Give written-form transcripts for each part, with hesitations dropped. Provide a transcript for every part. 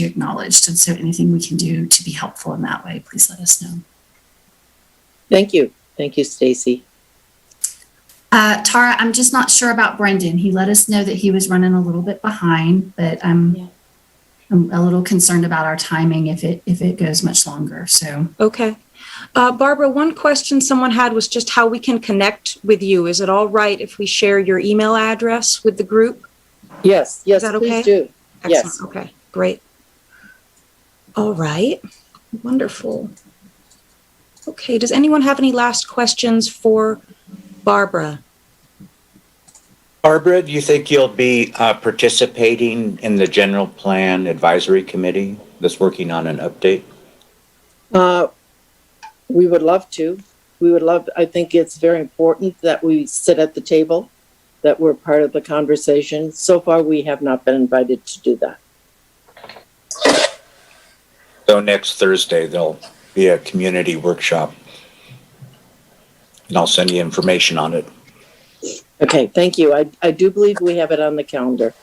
acknowledged. And so anything we can do to be helpful in that way, please let us know. Thank you. Thank you, Stacy. Tara, I'm just not sure about Brendan. He let us know that he was running a little bit behind, but I'm a little concerned about our timing if it goes much longer. So okay. Barbara, one question someone had was just how we can connect with you. Is it all right if we share your email address with the group? Yes, yes, Is that please okay? do. Excellent. Yes. Okay, great. All right, wonderful. Okay, does anyone have any last questions for Barbara? Barbara, do you think you'll be participating in the General Plan Advisory Committee that's working on an update? We would love to. I think it's very important that we sit at the table, that we're part of the conversation. So far, we have not been invited to do that. So next Thursday, there'll be a community workshop, and I'll send you information on it. Okay, thank you. I do believe we have it on the calendar.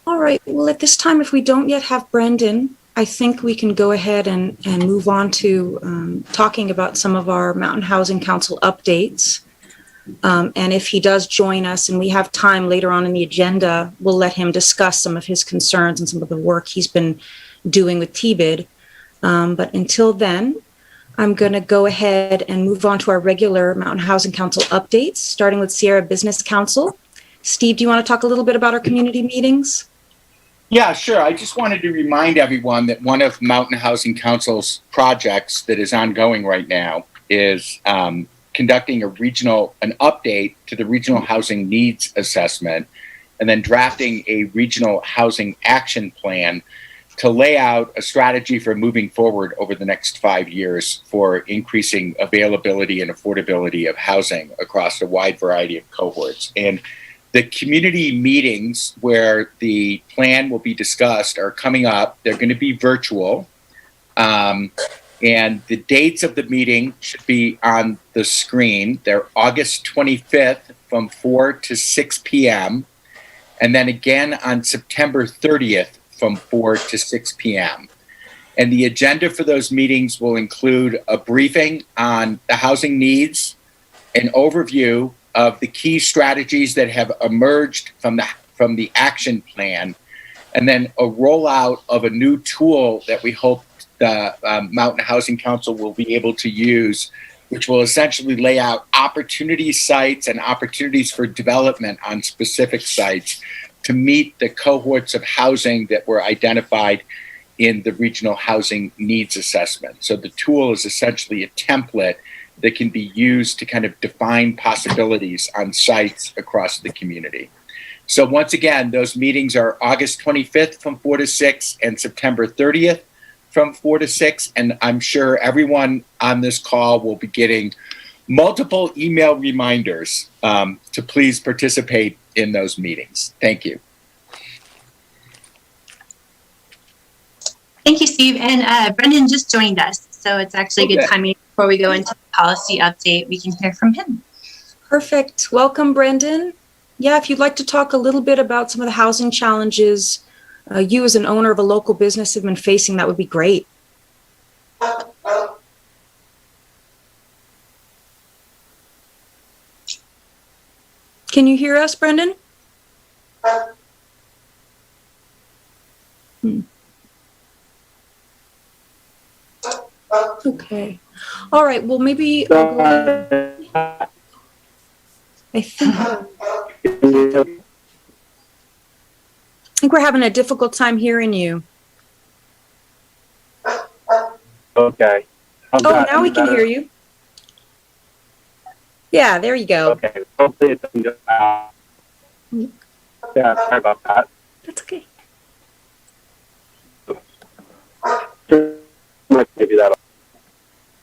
All right, well, at this time, if we don't yet have Brendan, I think we can go ahead and move on to talking about some of our Mountain Housing Council updates. And if he does join us and we have time later on in the agenda, we'll let him discuss some of his concerns and some of the work he's been doing with TBID. But until then, I'm going to go ahead and move on to our regular Mountain Housing Council updates, starting with Sierra Business Council. Steve, do you want to talk a little bit about our community meetings? Yeah, sure. I just wanted to remind everyone that one of Mountain Housing Council's projects that is ongoing right now is conducting an update to the regional housing needs assessment, and then drafting a regional housing action plan to lay out a strategy for moving forward over the next 5 years for increasing availability and affordability of housing across a wide variety of cohorts. And the community meetings where the plan will be discussed are coming up. They're going to be virtual. And the dates of the meeting should be on the screen. They're August 25th from 4 to 6 p.m. And then again on September 30th from 4 to 6 p.m. And the agenda for those meetings will include a briefing on the housing needs, an overview of the key strategies that have emerged from the action plan, and then a rollout of a new tool that we hope the Mountain Housing Council will be able to use, which will essentially lay out opportunity sites and opportunities for development on specific sites to meet the cohorts of housing that were identified in the regional housing needs assessment. So the tool is essentially a template that can be used to kind of define possibilities on sites across the community. So once again, those meetings are August 25th from 4 to 6 and September 30th from 4 to 6. And I'm sure everyone on this call will be getting multiple email reminders to please participate in those meetings. Thank you. Thank you, Steve. And Brendan just joined us, so it's actually a good timing before we go into the policy update. We can hear from him. Perfect. Welcome, Brendan. Yeah, if you'd like to talk a little bit about some of the housing challenges you as an owner of a local business have been facing, that would be great. Can you hear us, Brendan? Okay. All right. Well, maybe I'll go ahead. I think we're having a difficult time hearing you. Okay. Oh, now we can hear you. Yeah, there you go. Okay. Hopefully it doesn't go out. Yeah, sorry about that. That's okay. Maybe that'll.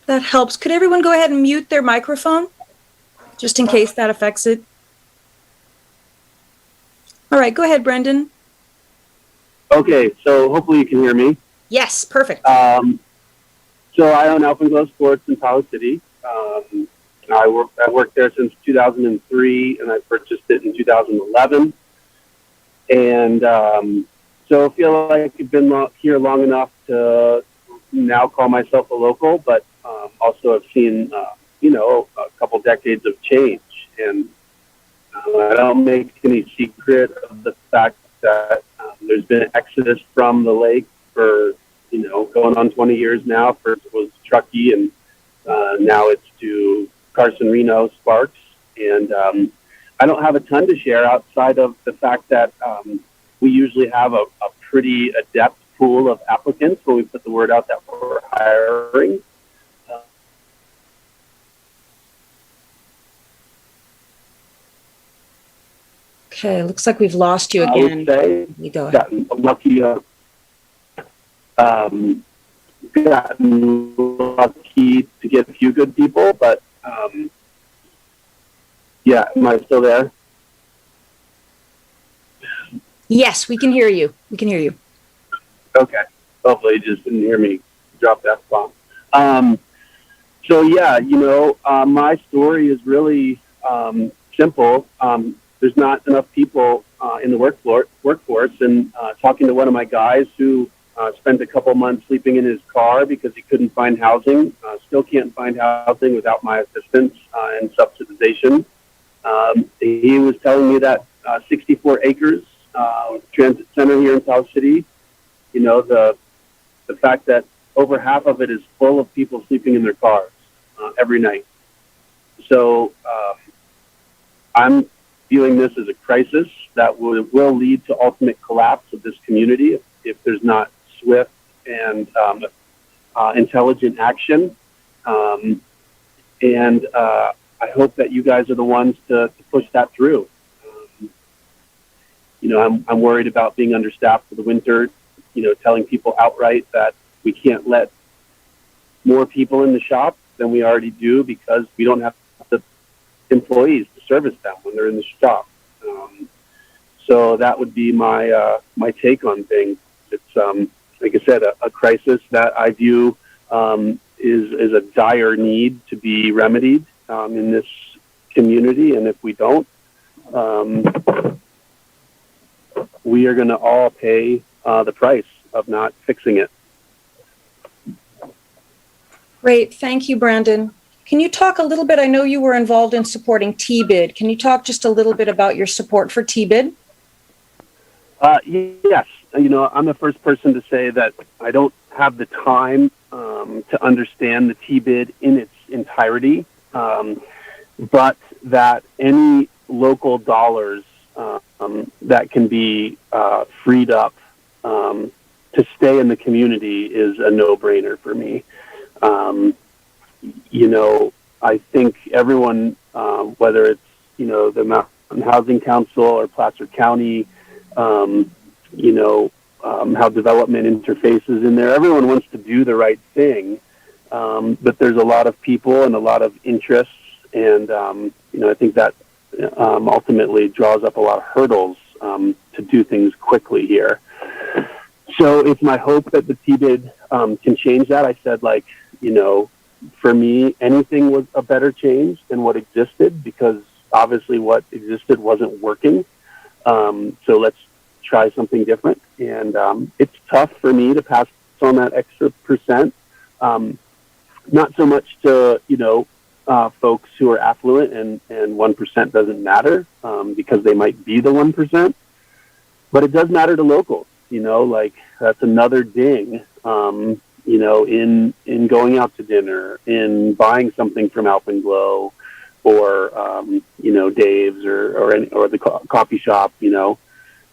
That helps. Could everyone go ahead and mute their microphone? Just in case that affects it. All right, go ahead, Brendan. Okay, so hopefully you can hear me. Yes, perfect. So I own Alpenglow Sports in Tahoe City. I worked there since 2003, and I purchased it in 2011. And so I feel like I've been here long enough to now call myself a local, but also I've seen, a couple decades of change. And I don't make any secret of the fact that there's been an exodus from the lake for, going on 20 years now. First it was Truckee, and now it's to Carson, Reno, Sparks. And I don't have a ton to share outside of the fact that we usually have a pretty adept pool of applicants when we put the word out that we're hiring. Okay, looks like we've lost you I again. would say You go ahead. gotten lucky, gotten lucky to get a few good people, but yeah, am I still there? Yes, we can hear you. We can hear you. Okay. Hopefully you just didn't hear me drop that bomb. So yeah, my story is really simple. There's not enough people in the workforce, and talking to one of my guys who spent a couple months sleeping in his car because he couldn't find housing, still can't find housing without my assistance and subsidization. He was telling me that 64 acres transit center here in South City, the fact that over half of it is full of people sleeping in their cars every night. So I'm viewing this as a crisis that will lead to ultimate collapse of this community if there's not swift and intelligent action. And I hope that you guys are the ones to push that through. I'm worried about being understaffed for the winter, telling people outright that we can't let more people in the shop than we already do because we don't have the employees to service them when they're in the shop. So that would be my take on things. It's, like I said, a crisis that I view is a dire need to be remedied in this community. And if we don't, we are going to all pay the price of not fixing it. Great. Thank you, Brandon. Can you talk a little bit? I know you were involved in supporting TBID. Can you talk just a little bit about your support for TBID? Yes. I'm the first person to say that I don't have the time to understand the TBID in its entirety, but that any local dollars that can be freed up to stay in the community is a no-brainer for me. I think everyone, whether it's, the Mountain Housing Council or Placer County, how development interfaces in there, everyone wants to do the right thing. But there's a lot of people and a lot of interests. And, I think that ultimately draws up a lot of hurdles to do things quickly here. So it's my hope that the TBID can change that. I said, for me, anything was a better change than what existed because obviously what existed wasn't working. So let's try something different. And it's tough for me to pass on that extra percent. Not so much to, folks who are affluent and 1% doesn't matter because they might be the 1%, but it does matter to locals, that's another ding, in going out to dinner, in buying something from Alpenglow or, Dave's or the coffee shop,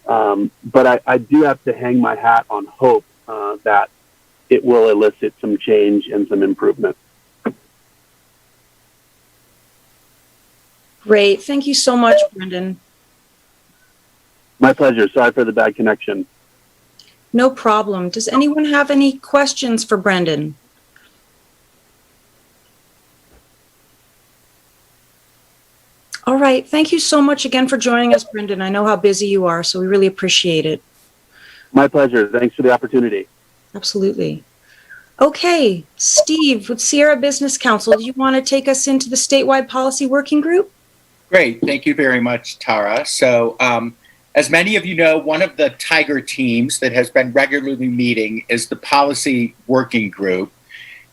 but I do have to hang my hat on hope that it will elicit some change and some improvement. Great. Thank you so much, Brendan. My pleasure. Sorry for the bad connection. No problem. Does anyone have any questions for Brendan? All right. Thank you so much again for joining us, Brendan. I know how busy you are, so we really appreciate it. My pleasure. Thanks for the opportunity. Absolutely. Okay, Steve, with Sierra Business Council, do you want to take us into the statewide policy working group? Great. Thank you very much, Tara. So, as many of you know, one of the Tiger teams that has been regularly meeting is the Policy Working Group.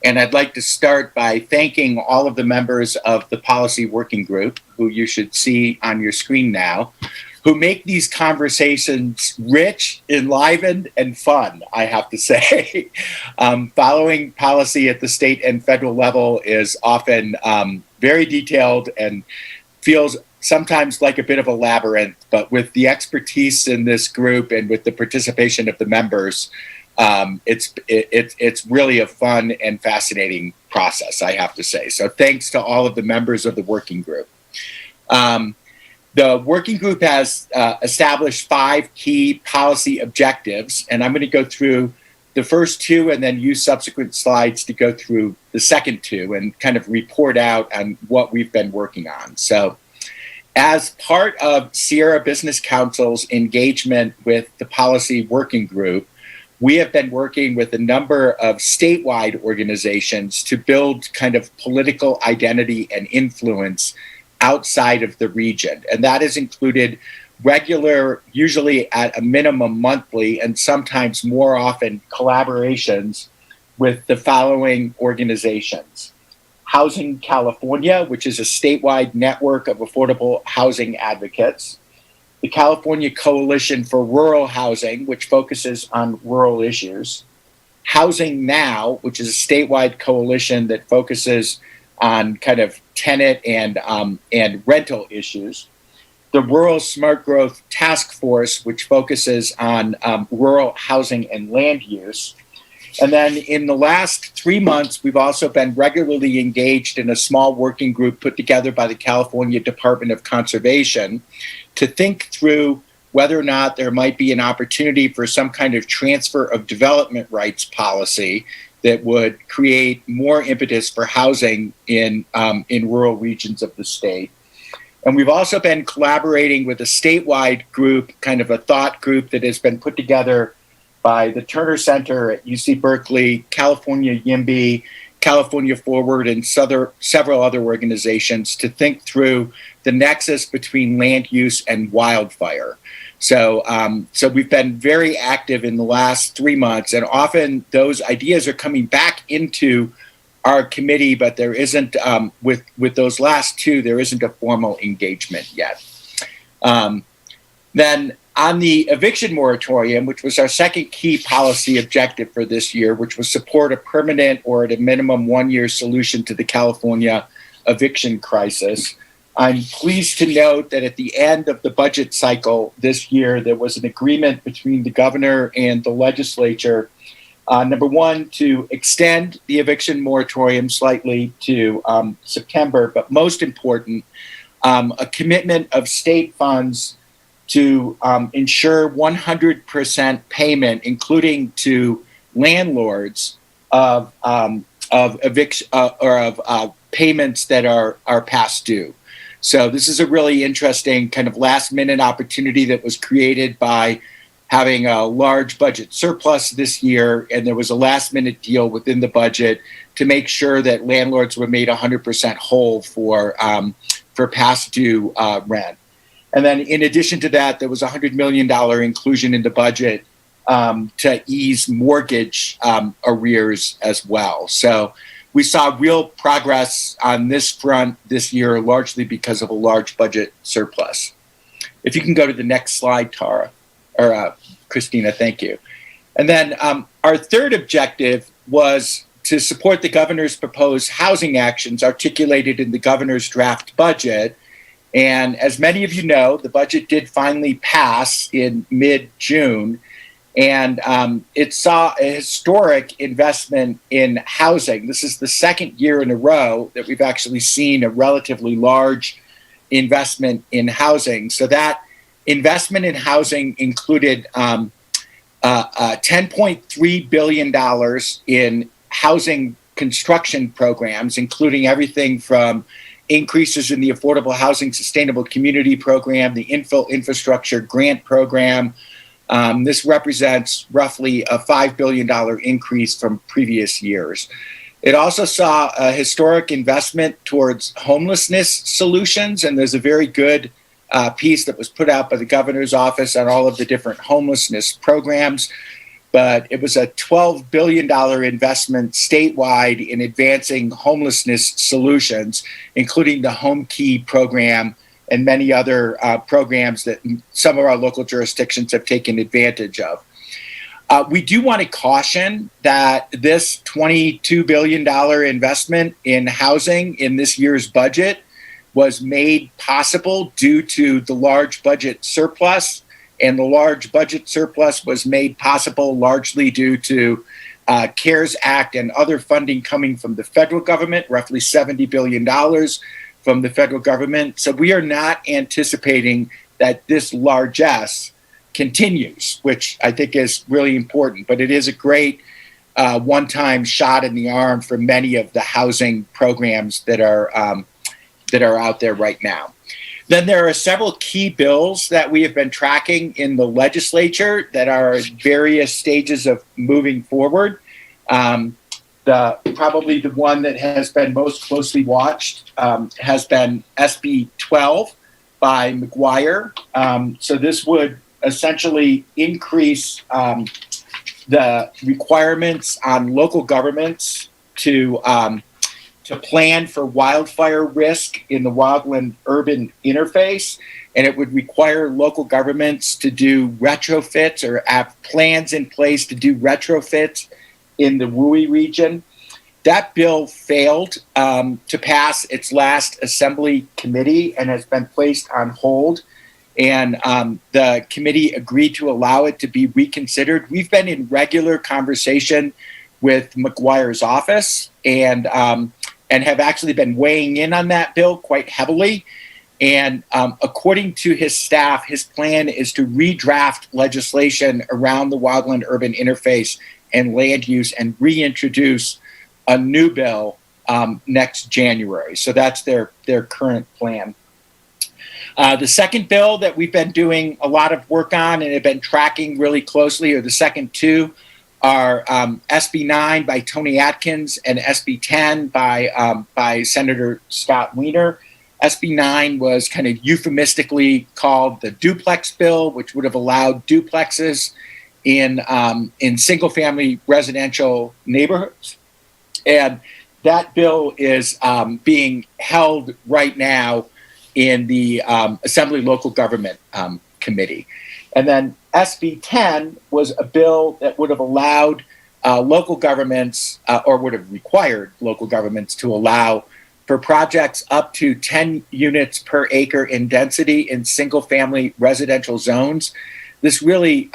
And I'd like to start by thanking all of the members of the Policy Working Group, who you should see on your screen now, who make these conversations rich, enlivened, and fun, I have to say. Following policy at the state and federal level is often very detailed and feels sometimes like a bit of a labyrinth, but with the expertise in this group and with the participation of the members, it's really a fun and fascinating process, I have to say. So thanks to all of the members of the working group. The working group has established 5 key policy objectives, and I'm going to go through the first 2 and then use subsequent slides to go through the second 2 and kind of report out on what we've been working on. So as part of Sierra Business Council's engagement with the policy working group, we have been working with a number of statewide organizations to build kind of political identity and influence outside of the region. And that has included regular, usually at a minimum monthly, and sometimes more often collaborations with the following organizations. Housing California, which is a statewide network of affordable housing advocates. The California Coalition for Rural Housing, which focuses on rural issues. Housing Now, which is a statewide coalition that focuses on kind of tenant and rental issues. The Rural Smart Growth Task Force, which focuses on rural housing and land use. And then in the last 3 months, we've also been regularly engaged in a small working group put together by the California Department of Conservation to think through whether or not there might be an opportunity for some kind of transfer of development rights policy that would create more impetus for housing in rural regions of the state. And we've also been collaborating with a statewide group, kind of a thought group that has been put together by the Turner Center at UC Berkeley, California YIMBY, California Forward, and several other organizations to think through the nexus between land use and wildfire. So we've been very active in the last 3 months, and often those ideas are coming back into our committee, but there isn't, with those last 2, there isn't a formal engagement yet. Then on the eviction moratorium, which was our second key policy objective for this year, which was support a permanent or at a minimum 1-year solution to the California eviction crisis. I'm pleased to note that at the end of the budget cycle this year, there was an agreement between the governor and the legislature, number 1, to extend the eviction moratorium slightly to September, but most important, a commitment of state funds to ensure 100% payment, including to landlords of eviction or of payments that are past due. So this is a really interesting kind of last minute opportunity that was created by having a large budget surplus this year. And there was a last minute deal within the budget to make sure that landlords were made 100% whole for past due rent. And then in addition to that, there was a $100 million inclusion in the budget to ease mortgage arrears as well. So we saw real progress on this front this year, largely because of a large budget surplus. If you can go to the next slide, Tara, or Christina, thank you. And then our third objective was to support the governor's proposed housing actions articulated in the governor's draft budget. And as many of you know, the budget did finally pass in mid-June. And it saw a historic investment in housing. This is the second year in a row that we've actually seen a relatively large investment in housing. So that investment in housing included $10.3 billion in housing construction programs, including everything from increases in the Affordable Housing Sustainable Community Program, the Infill Infrastructure Grant Program, This represents roughly a $5 billion increase from previous years. It also saw a historic investment towards homelessness solutions, and there's a very good piece that was put out by the governor's office on all of the different homelessness programs. But it was a $12 billion investment statewide in advancing homelessness solutions, including the Home Key program and many other programs that some of our local jurisdictions have taken advantage of. We do want to caution that this $22 billion investment in housing in this year's budget was made possible due to the large budget surplus. And the large budget surplus was made possible largely due to CARES Act and other funding coming from the federal government, roughly $70 billion from the federal government. So we are not anticipating that this largesse continues, which I think is really important. But it is a great one-time shot in the arm for many of the housing programs that are out there right now. Then there are several key bills that we have been tracking in the legislature that are at various stages of moving forward. Probably the one that has been most closely watched has been SB 12 by McGuire. So this would essentially increase the requirements on local governments to plan for wildfire risk in the wildland-urban interface, and it would require local governments to do retrofits or have plans in place to do retrofits in the WUI region. That bill failed to pass its last assembly committee and has been placed on hold, and the committee agreed to allow it to be reconsidered. We've been in regular conversation with McGuire's office and have actually been weighing in on that bill quite heavily. And according to his staff, his plan is to redraft legislation around the wildland-urban interface and land use and reintroduce a new bill next January. So that's their current plan. The second bill that we've been doing a lot of work on and have been tracking really closely, or the second two, are SB 9 by Tony Atkins and SB 10 by Senator Scott Wiener. SB 9 was kind of euphemistically called the duplex bill, which would have allowed duplexes in single-family residential neighborhoods. And that bill is being held right now in the Assembly Local Government Committee. And then SB 10 was a bill that would have allowed local governments, or would have required local governments to allow for projects up to 10 units per acre in density in single-family residential zones. This really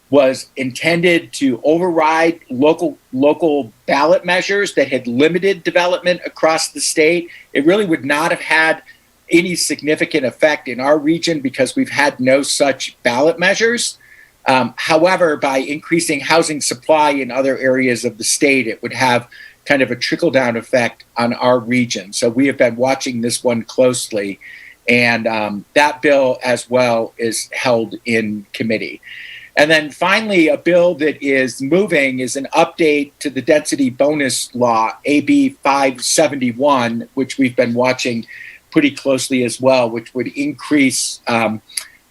was intended to override local ballot measures that had limited development across the state. It really would not have had any significant effect in our region because we've had no such ballot measures. However, by increasing housing supply in other areas of the state, it would have kind of a trickle-down effect on our region. So we have been watching this one closely, and that bill as well is held in committee. And then finally, a bill that is moving is an update to the density bonus law, AB 571, which we've been watching pretty closely as well, which would increase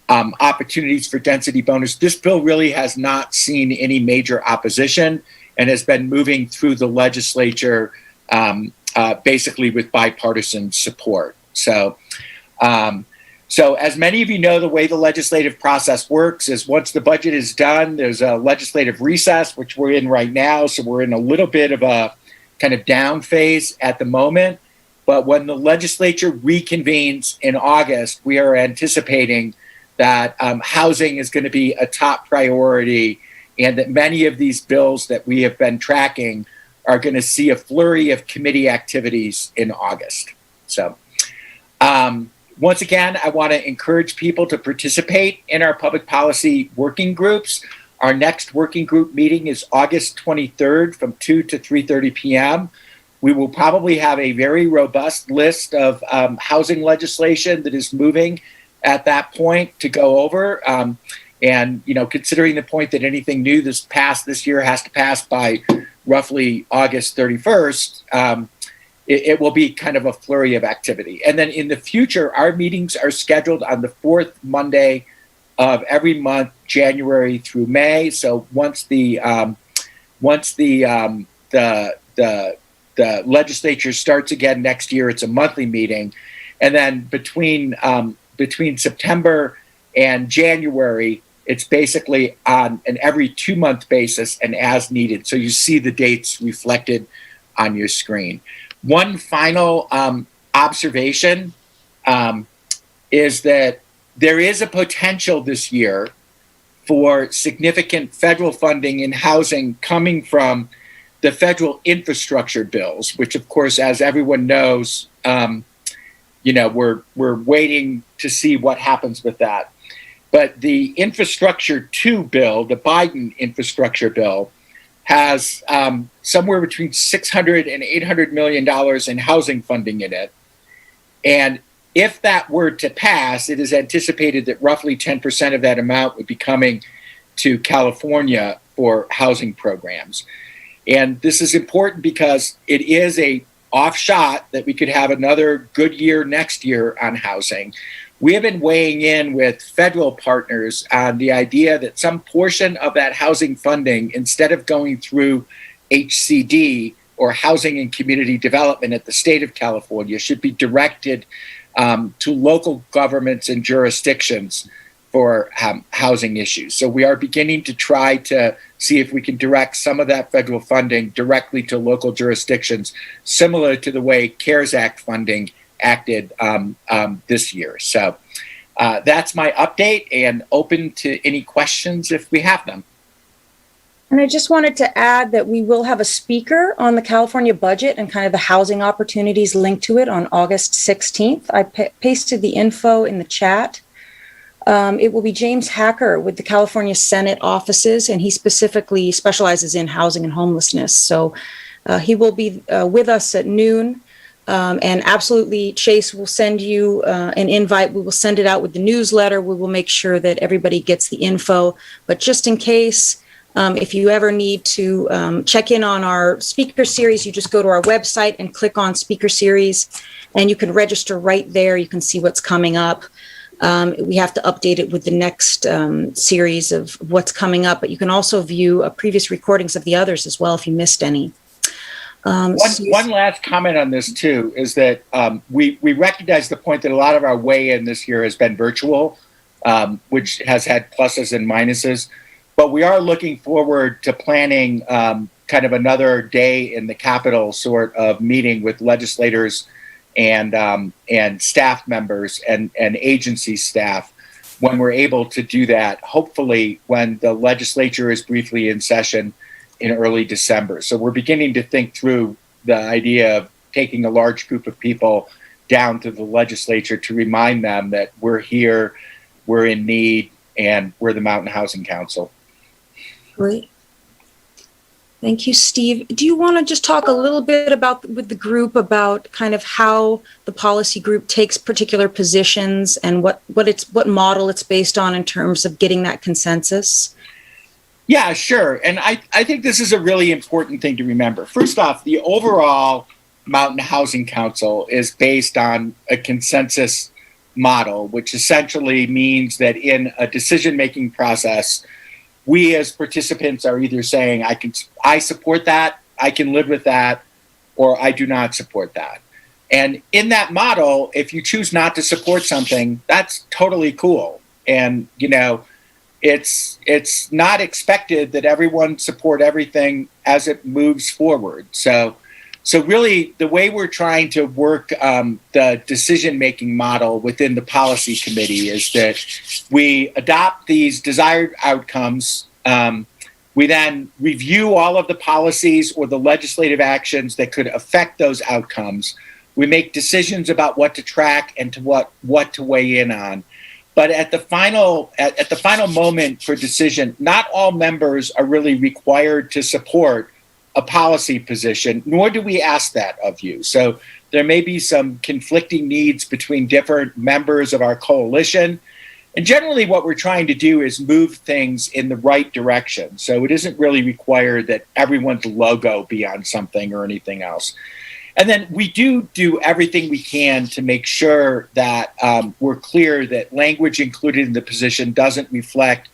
opportunities for density bonus. This bill really has not seen any major opposition and has been moving through the legislature basically with bipartisan support. So as many of you know, the way the legislative process works is once the budget is done, there's a legislative recess, which we're in right now. So we're in a little bit of a kind of down phase at the moment. But when the legislature reconvenes in August, we are anticipating that housing is going to be a top priority and that many of these bills that we have been tracking are going to see a flurry of committee activities in August. So once again, I want to encourage people to participate in our public policy working groups. Our next working group meeting is August 23rd from 2 to 3:30 p.m. We will probably have a very robust list of housing legislation that is moving at that point to go over. And, considering the point that anything new this year has to pass by roughly August 31st, it will be kind of a flurry of activity. And then in the future, our meetings are scheduled on the fourth Monday of every month, January through May. So once the legislature starts again next year, it's a monthly meeting. And then between September and January, it's basically on an every 2-month basis and as needed. So you see the dates reflected on your screen. One final observation is that there is a potential this year for significant federal funding in housing coming from the federal infrastructure bills, which, of course, as everyone knows, we're waiting to see what happens with that. But the Infrastructure 2 bill, the Biden infrastructure bill, has somewhere between $600 and $800 million in housing funding in it. And if that were to pass, it is anticipated that roughly 10% of that amount would be coming to California for housing programs. And this is important because it is a offshot that we could have another good year next year on housing. We have been weighing in with federal partners on the idea that some portion of that housing funding, instead of going through HCD or Housing and Community Development at the state of California, should be directed to local governments and jurisdictions for housing issues. So we are beginning to try to see if we can direct some of that federal funding directly to local jurisdictions, similar to the way CARES Act funding acted this year. So that's my update, and open to any questions if we have them. And I just wanted to add that we will have a speaker on the California budget and kind of the housing opportunities linked to it on August 16th. I pasted the info in the chat. It will be James Hacker with the California Senate offices, and he specifically specializes in housing and homelessness. So he will be with us at noon. And absolutely, Chase will send you an invite. We will send it out with the newsletter. We will make sure that everybody gets the info. But just in case, if you ever need to check in on our speaker series, you just go to our website and click on speaker series, and you can register right there. You can see what's coming up. We have to update it with the next series of what's coming up, but you can also view previous recordings of the others as well if you missed any. One last comment on this too is that we recognize the point that a lot of our weigh-in this year has been virtual, which has had pluses and minuses. But we are looking forward to planning kind of another day in the Capitol sort of meeting with legislators and staff members and agency staff when we're able to do that, hopefully when the legislature is briefly in session in early December. So we're beginning to think through the idea of taking a large group of people down to the legislature to remind them that we're here, we're in need, and we're the Mountain Housing Council. Great. Thank you, Steve. Do you want to just talk a little bit about with the group about kind of how the policy group takes particular positions and what model it's based on in terms of getting that consensus? Yeah, sure. And I think this is a really important thing to remember. First off, the overall Mountain Housing Council is based on a consensus model, which essentially means that in a decision-making process, we as participants are either saying, I support that, I can live with that, or I do not support that. And in that model, if you choose not to support something, that's totally cool. And, it's not expected that everyone support everything as it moves forward. So really, the way we're trying to work the decision-making model within the policy committee is that we adopt these desired outcomes. We then review all of the policies or the legislative actions that could affect those outcomes. We make decisions about what to track and to what to weigh in on. But at the final moment for decision, not all members are really required to support a policy position, nor do we ask that of you. So there may be some conflicting needs between different members of our coalition. And generally what we're trying to do is move things in the right direction. So it isn't really required that everyone's logo be on something or anything else. And then we do everything we can to make sure that we're clear that language included in the position doesn't reflect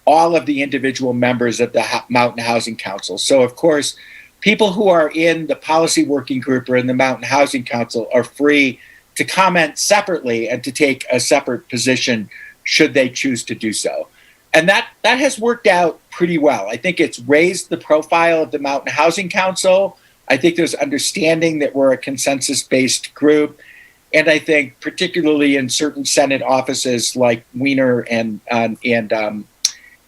all of the individual members of the Mountain Housing Council. So of course, people who are in the policy working group or in the Mountain Housing Council are free to comment separately and to take a separate position should they choose to do so. And that has worked out pretty well. I think it's raised the profile of the Mountain Housing Council. I think there's understanding that we're a consensus-based group. And I think particularly in certain Senate offices like Wiener and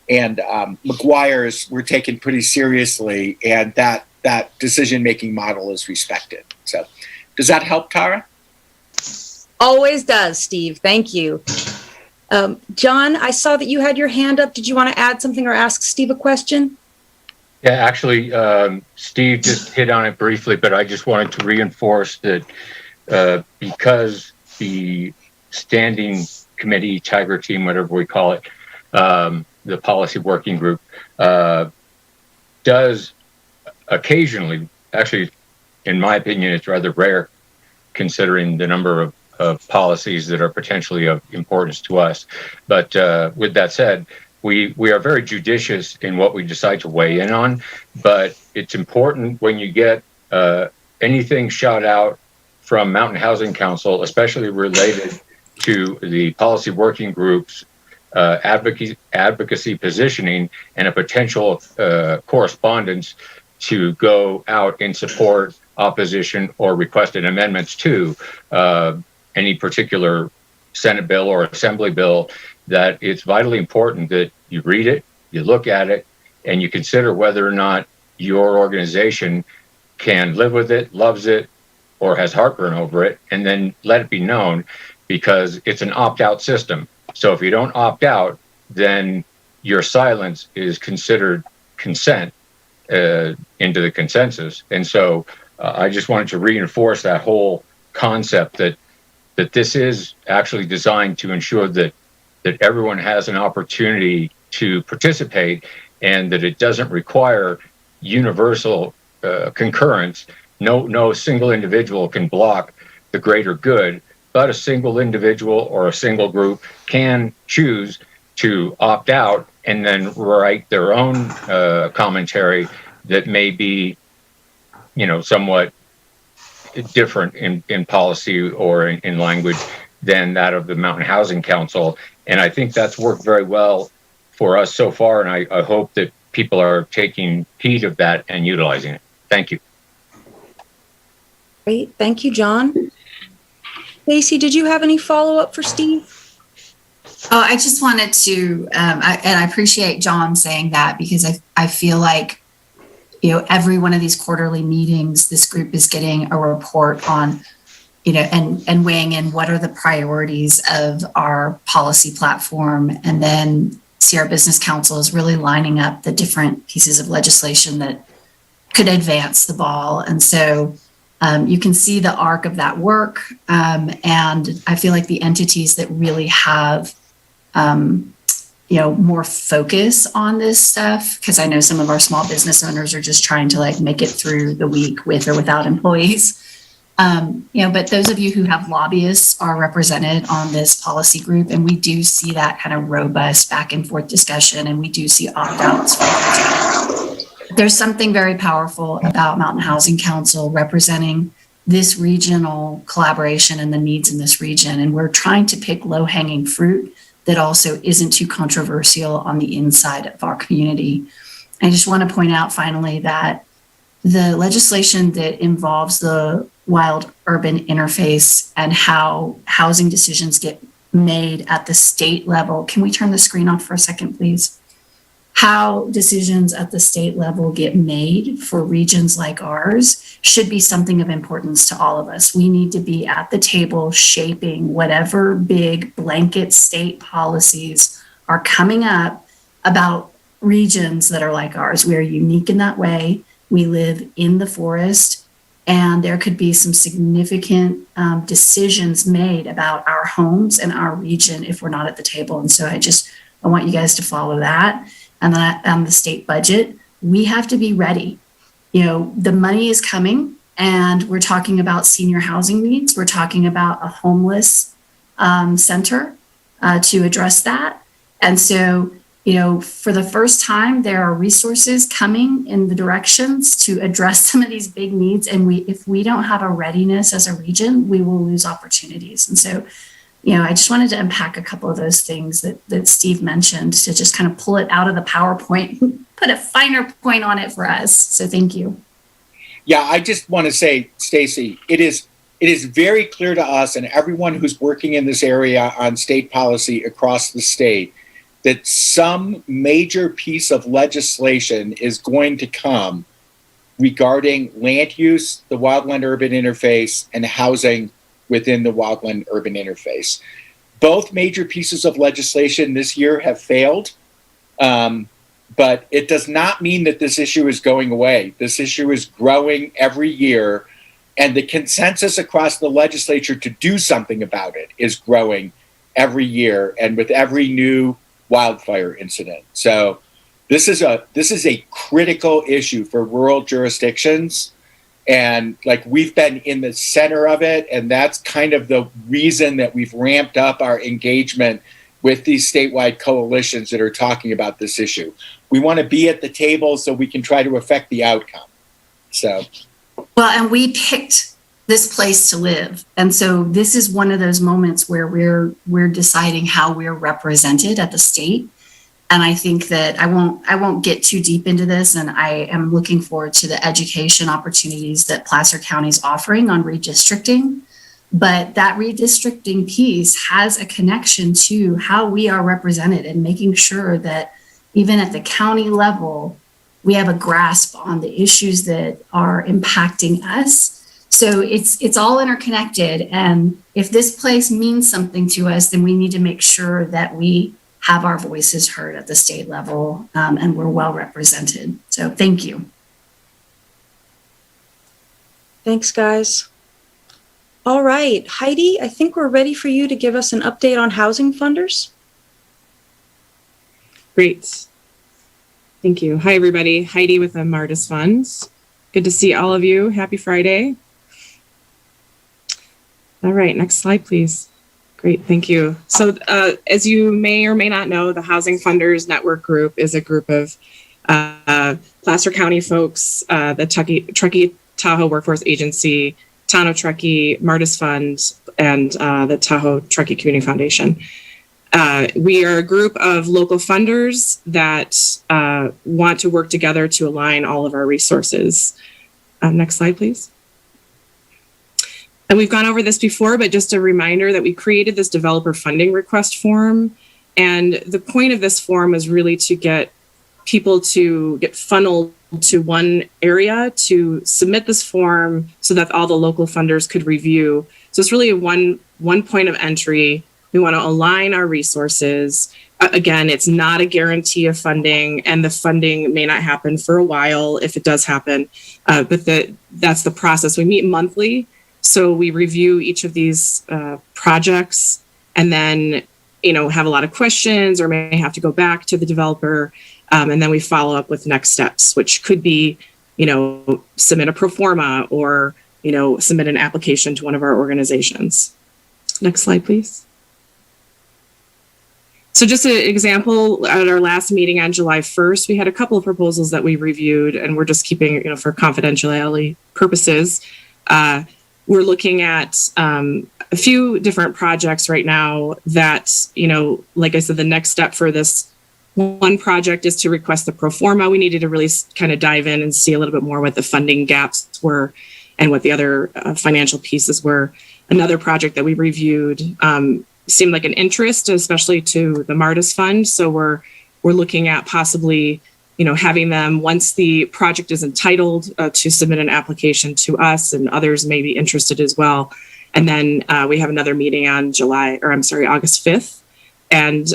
McGuire's, we're taken pretty seriously, and that decision-making model is respected. So does that help, Tara? Always does, Steve. Thank you. John, I saw that you had your hand up. Did you want to add something or ask Steve a question? Yeah, actually, Steve just hit on it briefly, but I just wanted to reinforce that because the standing committee, Tiger Team, whatever we call it, the policy working group, does occasionally, actually, in my opinion, it's rather rare considering the number of policies that are potentially of importance to us. But with that said, we are very judicious in what we decide to weigh in on, but it's important when you get anything shot out from Mountain Housing Council, especially related to the policy working group's advocacy positioning and a potential correspondence to go out and support opposition or requested amendments to any particular Senate bill or Assembly bill, that it's vitally important that you read it, you look at it, and you consider whether or not your organization can live with it, loves it, or has heartburn over it, and then let it be known, because it's an opt-out system. So if you don't opt out, then your silence is considered consent into the consensus. And so I just wanted to reinforce that whole concept that this is actually designed to ensure that everyone has an opportunity to participate, and that it doesn't require universal concurrence. No single individual can block the greater good, but a single individual or a single group can choose to opt out and then write their own commentary that may be, somewhat different in policy or in language than that of the Mountain Housing Council. And I think that's worked very well for us so far, and I hope that people are taking heed of that and utilizing it. Thank you. Great. Thank you, John. Lacey, did you have any follow-up for Steve? Oh, I just wanted to, and I appreciate John saying that, because I feel like, every one of these quarterly meetings, this group is getting a report on, and weighing in what are the priorities of our policy platform. And then Sierra Business Council is really lining up the different pieces of legislation that could advance the ball. And so you can see the arc of that work. And I feel like the entities that really have more focus on this stuff, because I know some of our small business owners are just trying to make it through the week with or without employees. But those of you who have lobbyists are represented on this policy group, and we do see that kind of robust back and forth discussion, and we do see opt-outs. There's something very powerful about Mountain Housing Council representing this regional collaboration and the needs in this region. And we're trying to pick low-hanging fruit that also isn't too controversial on the inside of our community. I just want to point out finally that the legislation that involves the wild urban interface and how housing decisions get made at the state level. Can we turn the screen off for a second, please? How decisions at the state level get made for regions like ours should be something of importance to all of us. We need to be at the table shaping whatever big blanket state policies are coming up about regions that are like ours. We are unique in that way. We live in the forest. And there could be some significant decisions made about our homes and our region if we're not at the table. And so I want you guys to follow that. And then on the state budget, we have to be ready. You know, the money is coming, and we're talking about senior housing needs. We're talking about a homeless center to address that. And so, you know, for the first time, there are resources coming in the directions to address some of these big needs. And if we don't have a readiness as a region, we will lose opportunities. And so, you know, I just wanted to unpack a couple of those things that Steve mentioned to just kind of pull it out of the PowerPoint, put a finer point on it for us. So thank you. Yeah, I just want to say, Stacy, it is very clear to us and everyone who's working in this area on state policy across the state that some major piece of legislation is going to come regarding land use, the wildland-urban interface, and housing within the wildland-urban interface. Both major pieces of legislation this year have failed, but it does not mean that this issue is going away. This issue is growing every year, and the consensus across the legislature to do something about it is growing every year and with every new wildfire incident. So this is a critical issue for rural jurisdictions, and like we've been in the center of it, and that's kind of the reason that we've ramped up our engagement with these statewide coalitions that are talking about this issue. We want to be at the table so we can try to affect the outcome. So, well, and we picked this place to live. And so this is one of those moments where we're deciding how we're represented at the state. And I think that I won't get too deep into this, and I am looking forward to the education opportunities that Placer County is offering on redistricting. But that redistricting piece has a connection to how we are represented and making sure that even at the county level, we have a grasp on the issues that are impacting us. So it's all interconnected. And if this place means something to us, then we need to make sure that we have our voices heard at the state level, and we're well represented. So thank you. Thanks, guys. All right, Heidi, I think we're ready for you to give us an update on housing funders. Great. Thank you. Hi, everybody. Heidi with the Martis Funds. Good to see all of you. Happy Friday. All right, next slide, please. Great, thank you. So as you may or may not know, the Housing Funders Network Group is a group of Placer County folks, the Truckee Tahoe Workforce Agency, Town of Truckee, Martis Fund, and the Tahoe Truckee Community Foundation. We are a group of local funders that want to work together to align all of our resources. Next slide, please. And we've gone over this before, but just a reminder that we created this developer funding request form. And the point of this form is really to get people to get funneled to one area to submit this form so that all the local funders could review. So it's really one point of entry. We want to align our resources. Again, it's not a guarantee of funding, and the funding may not happen for a while if it does happen, but that's the process. We meet monthly. So we review each of these projects and then, have a lot of questions or may have to go back to the developer. And then we follow up with next steps, which could be, submit a pro forma or, submit an application to one of our organizations. Next slide, please. So just an example, at our last meeting on July 1st, we had a couple of proposals that we reviewed, and we're just keeping, for confidentiality purposes. We're looking at a few different projects right now that, like I said, the next step for this one project is to request the pro forma. We needed to really kind of dive in and see a little bit more what the funding gaps were and what the other financial pieces were. Another project that we reviewed seemed like an interest, especially to the Martis Fund. So we're looking at possibly having them, once the project is entitled, to submit an application to us, and others may be interested as well. And then we have another meeting on August 5th. And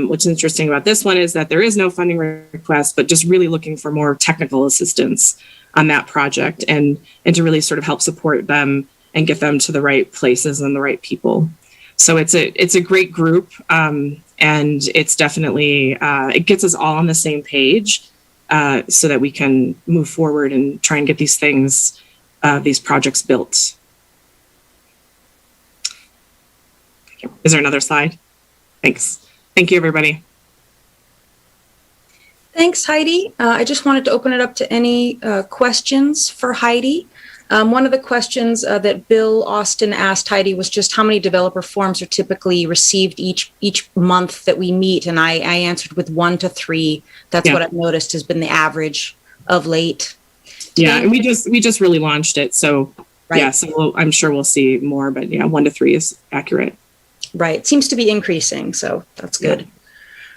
what's interesting about this one is that there is no funding request, but just really looking for more technical assistance on that project and to really sort of help support them and get them to the right places and the right people. So it's a great group, and it's definitely it gets us all on the same page so that we can move forward and try and get these things, these projects built. Is there another slide? Thanks. Thank you, everybody. Thanks, Heidi. I just wanted to open it up to any questions for Heidi. One of the questions that Bill Austin asked Heidi was just how many developer forms are typically received each month that we meet, and I answered with 1 to 3. That's what I've noticed has been the average of late. Yeah, and we just really launched it, so yeah, so I'm sure we'll see more, but yeah, 1 to 3 is accurate. Right, it seems to be increasing, so that's good.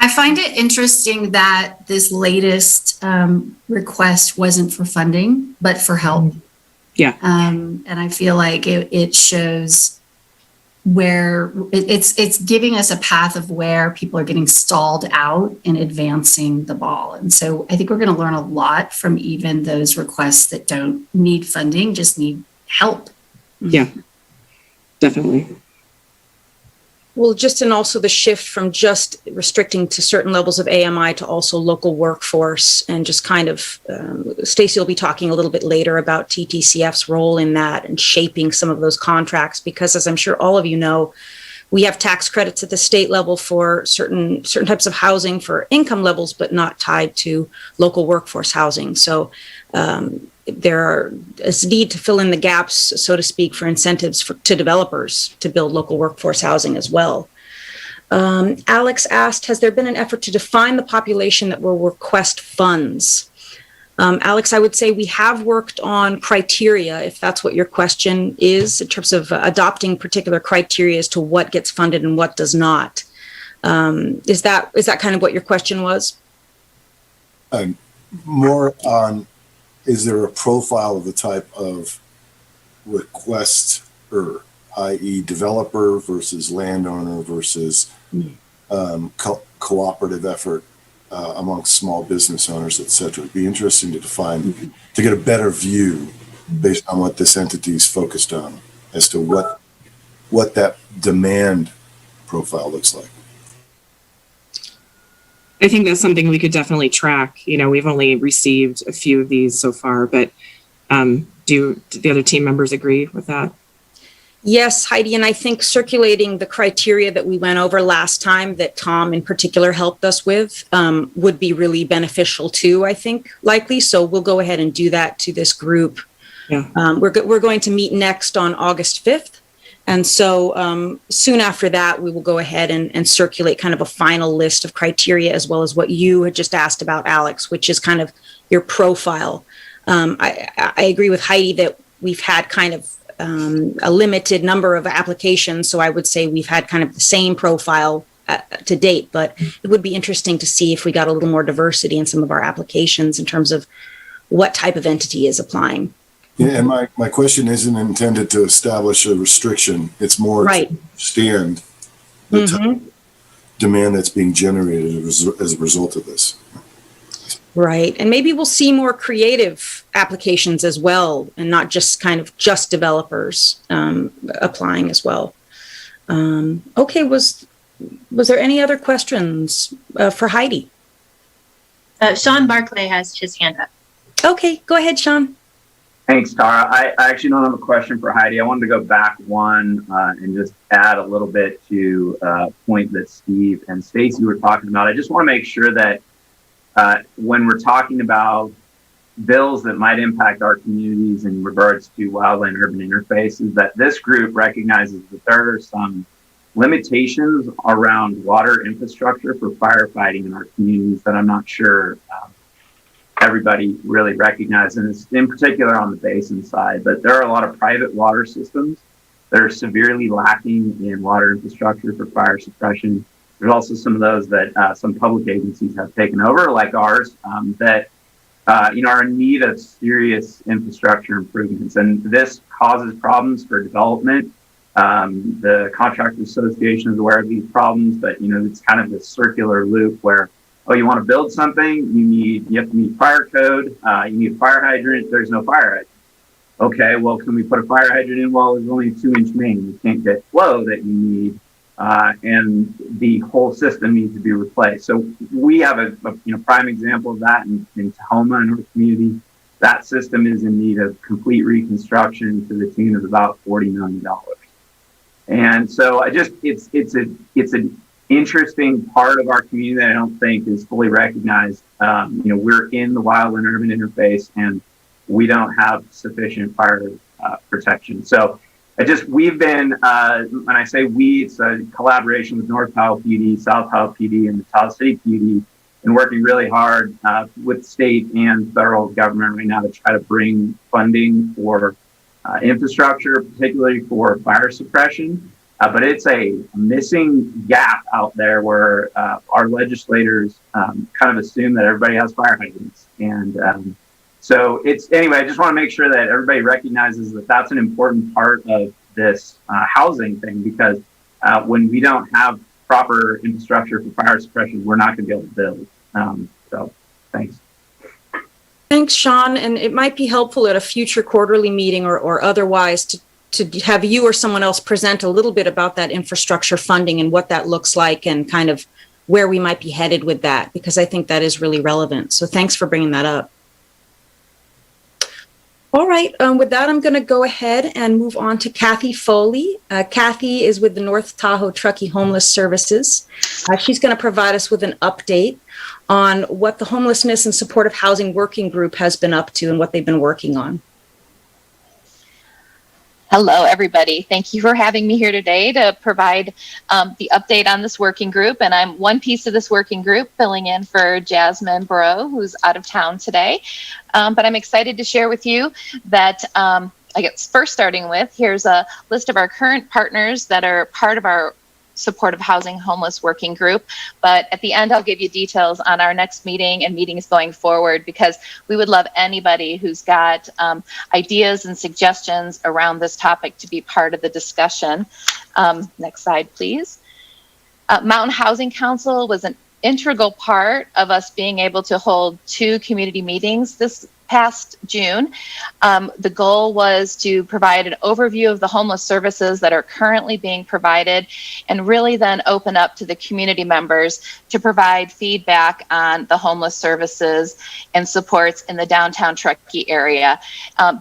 I find it interesting that this latest request wasn't for funding, but for help. Yeah. And I feel like it shows where it's giving us a path of where people are getting stalled out in advancing the ball. And so I think we're going to learn a lot from even those requests that don't need funding, just need help. Yeah, definitely. Well, and also the shift from just restricting to certain levels of AMI to also local workforce, and just kind of, Stacey will be talking a little bit later about TTCF's role in that and shaping some of those contracts, because as I'm sure all of you know, we have tax credits at the state level for certain types of housing for income levels, but not tied to local workforce housing. So there is need to fill in the gaps, so to speak, for incentives to developers to build local workforce housing as well. Alex asked, has there been an effort to define the population that will request funds? Alex, I would say we have worked on criteria, if that's what your question is, in terms of adopting particular criteria as to what gets funded and what does not. Is that kind of what your question was? More on, is there a profile of the type of request, or i.e. developer versus landowner versus cooperative effort amongst small business owners, et cetera? It'd be interesting to define, to get a better view based on what this entity is focused on as to what that demand profile looks like. I think that's something we could definitely track. You know, we've only received a few of these so far, but do the other team members agree with that? Yes, Heidi, and I think circulating the criteria that we went over last time that Tom in particular helped us with would be really beneficial too, I think, likely. So we'll go ahead and do that to this group. Yeah. We're going to meet next on August 5th. And so soon after that, we will go ahead and circulate kind of a final list of criteria, as well as what you had just asked about, Alex, which is kind of your profile. I agree with Heidi that we've had kind of a limited number of applications. So I would say we've had kind of the same profile to date, but it would be interesting to see if we got a little more diversity in some of our applications in terms of what type of entity is applying. Yeah, and my question isn't intended to establish a restriction. It's more to understand the type of demand that's being generated as a result of this. Right. And maybe we'll see more creative applications as well, and not just kind of just developers applying as well. Okay, was there any other questions for Heidi? Sean Barclay has his hand up. Okay, go ahead, Sean. Thanks, Tara. I actually don't have a question for Heidi. I wanted to go back one and just add a little bit to a point that Steve and Stacey were talking about. I just want to make sure that when we're talking about bills that might impact our communities in regards to wildland-urban interfaces, that this group recognizes that there are some limitations around water infrastructure for firefighting in our communities that I'm not sure everybody really recognizes, in particular on the basin side. But there are a lot of private water systems that are severely lacking in water infrastructure for fire suppression. There's also some of those that some public agencies have taken over, like ours, that are in need of serious infrastructure improvements. And this causes problems for development The Contractors Association is aware of these problems, but it's kind of this circular loop where, oh, you want to build something, you have to meet fire code, you need a fire hydrant, there's no fire hydrant. Okay, well, can we put a fire hydrant in? Well, there's only a 2-inch main. You can't get flow that you need, and the whole system needs to be replaced. So we have a prime example of that in Tahoma in our community. That system is in need of complete reconstruction to the tune of about $40 million. And so it's an interesting part of our community that I don't think is fully recognized. We're in the wildland urban interface, and we don't have sufficient fire protection. So we've been, when I say we, it's a collaboration with North Powell PD, South Powell PD, and the Tahoe City PD, and working really hard with state and federal government right now to try to bring funding for infrastructure, particularly for fire suppression. But it's a missing gap out there where our legislators kind of assume that everybody has fire hydrants. And so anyway, I just want to make sure that everybody recognizes that that's an important part of this housing thing, because when we don't have proper infrastructure for fire suppression, we're not going to be able to build. So thanks. Thanks, Sean. And it might be helpful at a future quarterly meeting or otherwise to have you or someone else present a little bit about that infrastructure funding and what that looks like and kind of where we might be headed with that, because I think that is really relevant. So thanks for bringing that up. All right, with that, I'm going to go ahead and move on to Kathy Foley. Kathy is with the North Tahoe Truckee Homeless Services. She's going to provide us with an update on what the Homelessness and Supportive Housing Working Group has been up to and what they've been working on. Hello, everybody. Thank you for having me here today to provide the update on this working group. And I'm one piece of this working group, filling in for Jasmine Burrow, who's out of town today. But I'm excited to share with you that, I guess first starting with, here's a list of our current partners that are part of our Supportive Housing Homeless Working Group. But at the end, I'll give you details on our next meeting and meetings going forward, because we would love anybody who's got ideas and suggestions around this topic to be part of the discussion. Next slide, please. Mountain Housing Council was an integral part of us being able to hold 2 community meetings this past June. The goal was to provide an overview of the homeless services that are currently being provided, and really then open up to the community members to provide feedback on the homeless services and supports in the downtown Truckee area.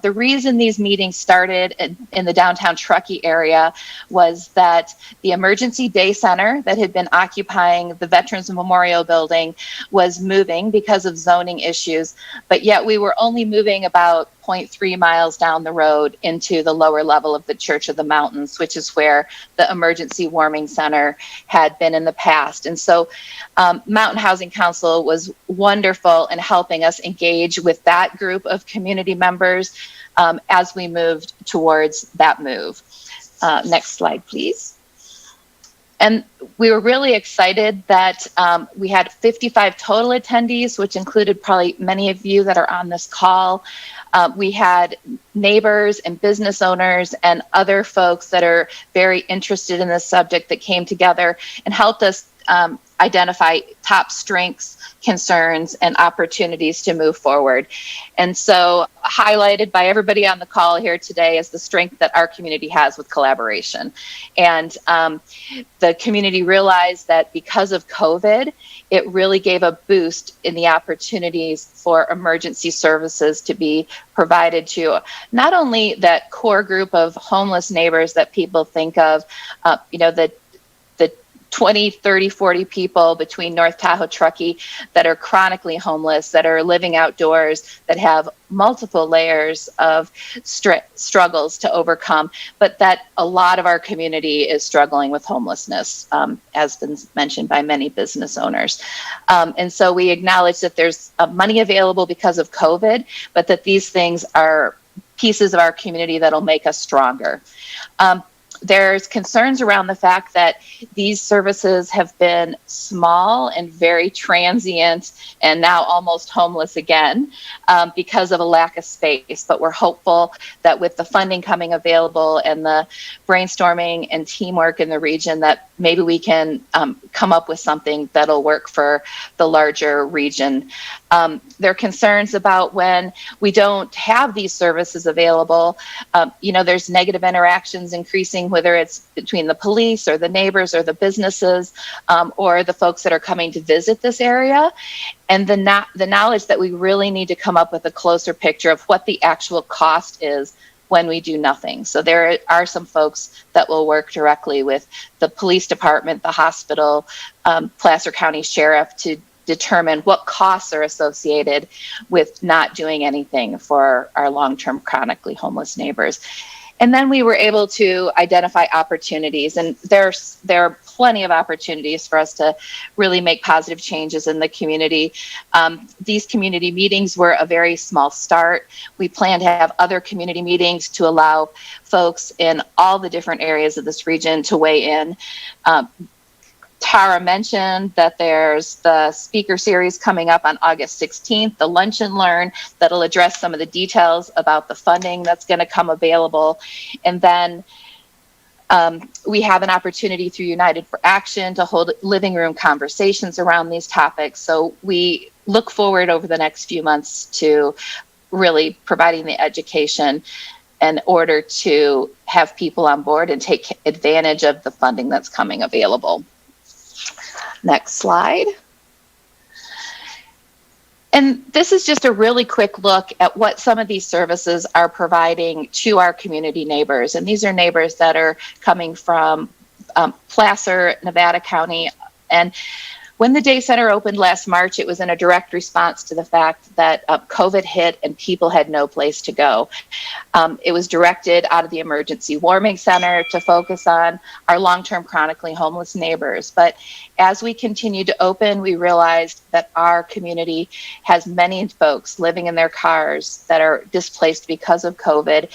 The reason these meetings started in the downtown Truckee area was that the Emergency Day Center that had been occupying the Veterans Memorial Building was moving because of zoning issues, but yet we were only moving about 0.3 miles down the road into the lower level of the Church of the Mountains, which is where the Emergency Warming Center had been in the past. And so Mountain Housing Council was wonderful in helping us engage with that group of community members as we moved towards that move. Next slide, please. And we were really excited that we had 55 total attendees, which included probably many of you that are on this call. We had neighbors and business owners and other folks that are very interested in this subject that came together and helped us identify top strengths, concerns, and opportunities to move forward. And so highlighted by everybody on the call here today is the strength that our community has with collaboration. And the community realized that because of COVID, it really gave a boost in the opportunities for emergency services to be provided to not only that core group of homeless neighbors that people think of, the 20, 30, 40 people between North Tahoe, Truckee that are chronically homeless, that are living outdoors, that have multiple layers of struggles to overcome, but that a lot of our community is struggling with homelessness, as been mentioned by many business owners. And so we acknowledge that there's money available because of COVID, but that these things are pieces of our community that'll make us stronger. there's concerns around the fact that these services have been small and very transient and now almost homeless again because of a lack of space. But we're hopeful that with the funding coming available and the brainstorming and teamwork in the region, that maybe we can come up with something that'll work for the larger region. There are concerns about when we don't have these services available. There's negative interactions increasing, whether it's between the police or the neighbors or the businesses or the folks that are coming to visit this area. And the knowledge that we really need to come up with a closer picture of what the actual cost is when we do nothing. So there are some folks that will work directly with the police department, the hospital, Placer County Sheriff to determine what costs are associated with not doing anything for our long-term chronically homeless neighbors. And then we were able to identify opportunities, and there are plenty of opportunities for us to really make positive changes in the community. These community meetings were a very small start. We plan to have other community meetings to allow folks in all the different areas of this region to weigh in. Tara mentioned that there's the speaker series coming up on August 16th, the Lunch and Learn, that'll address some of the details about the funding that's going to come available. And then we have an opportunity through United for Action to hold living room conversations around these topics. So we look forward over the next few months to really providing the education in order to have people on board and take advantage of the funding that's coming available. Next slide. And this is just a really quick look at what some of these services are providing to our community neighbors. And these are neighbors that are coming from Placer, Nevada County. And when the day center opened last March, it was in a direct response to the fact that COVID hit and people had no place to go. It was directed out of the emergency warming center to focus on our long-term chronically homeless neighbors. But as we continued to open, we realized that our community has many folks living in their cars that are displaced because of COVID.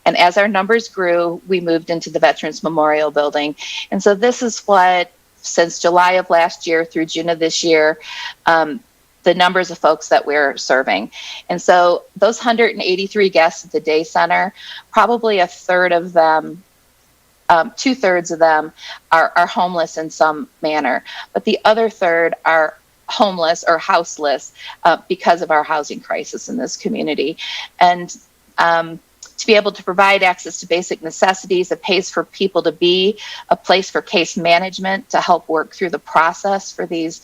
And as our numbers grew, we moved into the Veterans Memorial Building. And so this is what, since July of last year through June of this year, the numbers of folks that we're serving. And so those 183 guests at the day center, probably a third of them, 2/3 of them are homeless in some manner, but the other third are homeless or houseless because of our housing crisis in this community. And to be able to provide access to basic necessities, a place for people to be, a place for case management to help work through the process for these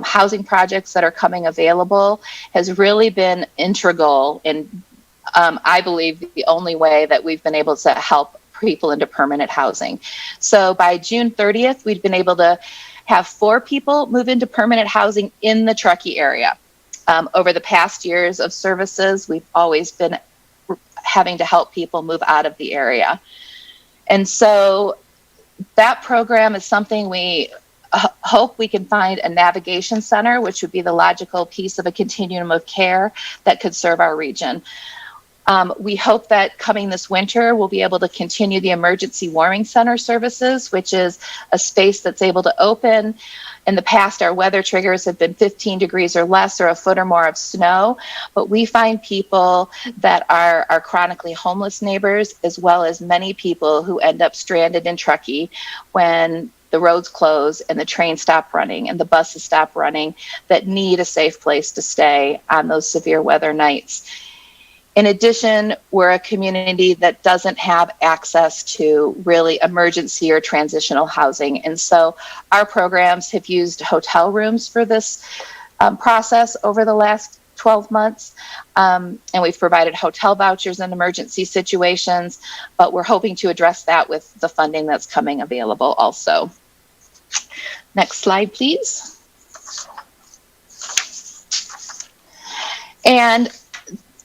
housing projects that are coming available has really been integral in, I believe, the only way that we've been able to help people into permanent housing. So by June 30th, we've been able to have 4 people move into permanent housing in the Truckee area. Over the past years of services, we've always been having to help people move out of the area. And so that program is something we hope we can find a navigation center, which would be the logical piece of a continuum of care that could serve our region. We hope that coming this winter, we'll be able to continue the emergency warming center services, which is a space that's able to open. In the past, our weather triggers have been 15 degrees or less or a foot or more of snow, but we find people that are chronically homeless neighbors, as well as many people who end up stranded in Truckee when the roads close and the trains stop running and the buses stop running, that need a safe place to stay on those severe weather nights. In addition, we're a community that doesn't have access to really emergency or transitional housing. And so our programs have used hotel rooms for this process over the last 12 months. And we've provided hotel vouchers in emergency situations, but we're hoping to address that with the funding that's coming available also. Next slide, please. And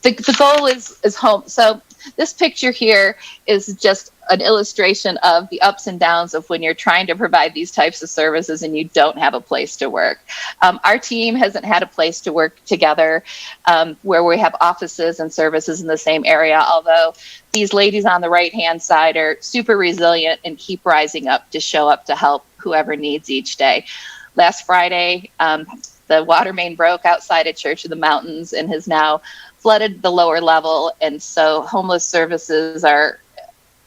the goal is home. So this picture here is just an illustration of the ups and downs of when you're trying to provide these types of services and you don't have a place to work. Our team hasn't had a place to work together where we have offices and services in the same area, although these ladies on the right-hand side are super resilient and keep rising up to show up to help whoever needs each day. Last Friday, the water main broke outside of Church of the Mountains and has now flooded the lower level. And so homeless services are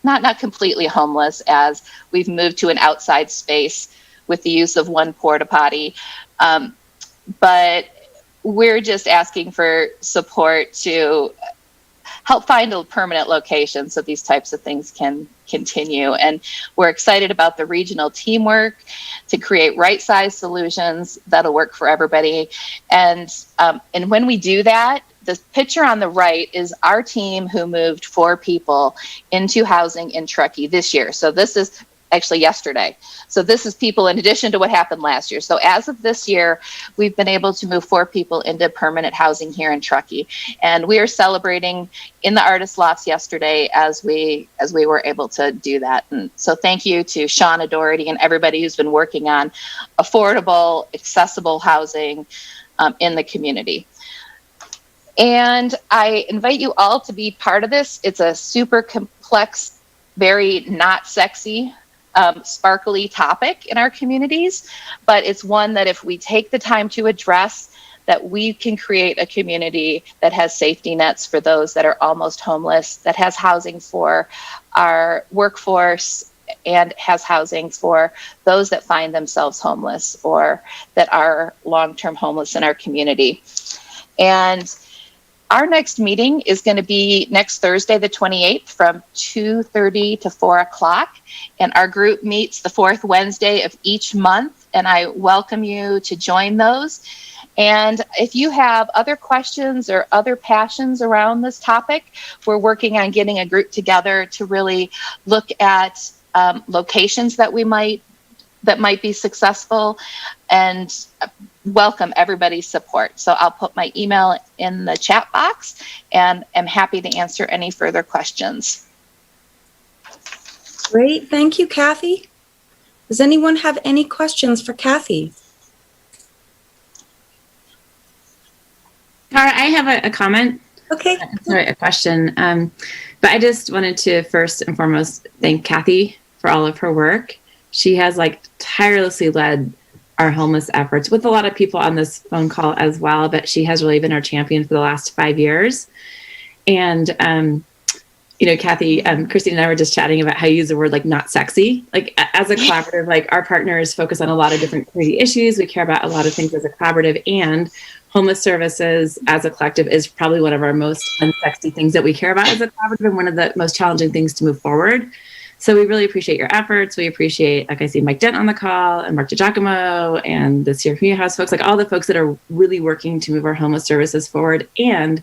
not completely homeless, as we've moved to an outside space with the use of one porta potty. But we're just asking for support to help find a permanent location so these types of things can continue. And we're excited about the regional teamwork to create right-sized solutions that'll work for everybody. And when we do that, the picture on the right is our team who moved 4 people into housing in Truckee this year. So this is actually yesterday. So this is people in addition to what happened last year. So as of this year, we've been able to move 4 people into permanent housing here in Truckee. And we are celebrating in the Artist Lofts yesterday as we were able to do that. And so thank you to Shauna Doherty and everybody who's been working on affordable, accessible housing in the community. And I invite you all to be part of this. It's a super complex, very not sexy, sparkly topic in our communities, but it's one that if we take the time to address, that we can create a community that has safety nets for those that are almost homeless, that has housing for our workforce, and has housing for those that find themselves homeless or that are long-term homeless in our community. And our next meeting is going to be next Thursday, the 28th, from 2:30 to 4 o'clock. And our group meets the 4th Wednesday of each month. And I welcome you to join those. And if you have other questions or other passions around this topic, we're working on getting a group together to really look at locations that might be successful, and welcome everybody's support. So I'll put my email in the chat box and am happy to answer any further questions. Great. Thank you, Kathy. Does anyone have any questions for Kathy? Tara, I have a comment. Okay. Sorry, a question. But I just wanted to first and foremost thank Kathy for all of her work. She has tirelessly led our homeless efforts with a lot of people on this phone call as well, but she has really been our champion for the last 5 years. And, Kathy, Christine and I were just chatting about how you use the word not sexy. As a collaborative, our partners focus on a lot of different community issues. We care about a lot of things as a collaborative, and homeless services as a collective is probably one of our most unsexy things that we care about as a collaborative, and one of the most challenging things to move forward. So we really appreciate your efforts. We appreciate, I see Mike Dent on the call, and Mark DiGiacomo, and the Sierra Community House folks, all the folks that are really working to move our homeless services forward. And,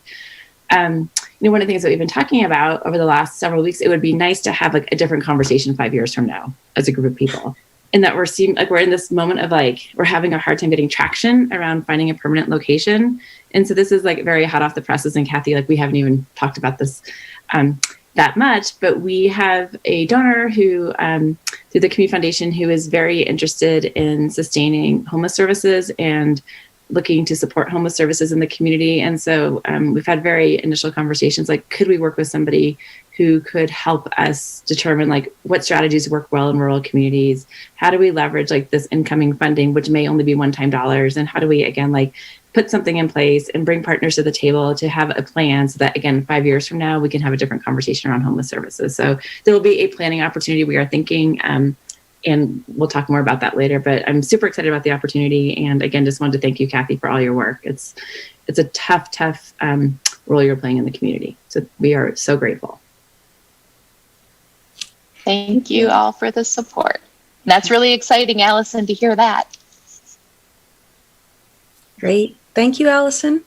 one of the things that we've been talking about over the last several weeks, it would be nice to have a different conversation 5 years from now as a group of people. And that we're in this moment of we're having a hard time getting traction around finding a permanent location. And so this is very hot off the presses. And Kathy, we haven't even talked about this that much, but we have a donor who, through the Community Foundation, who is very interested in sustaining homeless services and looking to support homeless services in the community. And so we've had very initial conversations, could we work with somebody who could help us determine what strategies work well in rural communities? How do we leverage this incoming funding, which may only be one-time dollars? And how do we, again, put something in place and bring partners to the table to have a plan so that, again, 5 years from now, we can have a different conversation around homeless services. So there will be a planning opportunity, we are thinking, and we'll talk more about that later, but I'm super excited about the opportunity. And again, just wanted to thank you, Kathy, for all your work. It's a tough role you're playing in the community. So we are so grateful. Thank you all for the support. And that's really exciting, Allison, to hear that. Great. Thank you, Allison.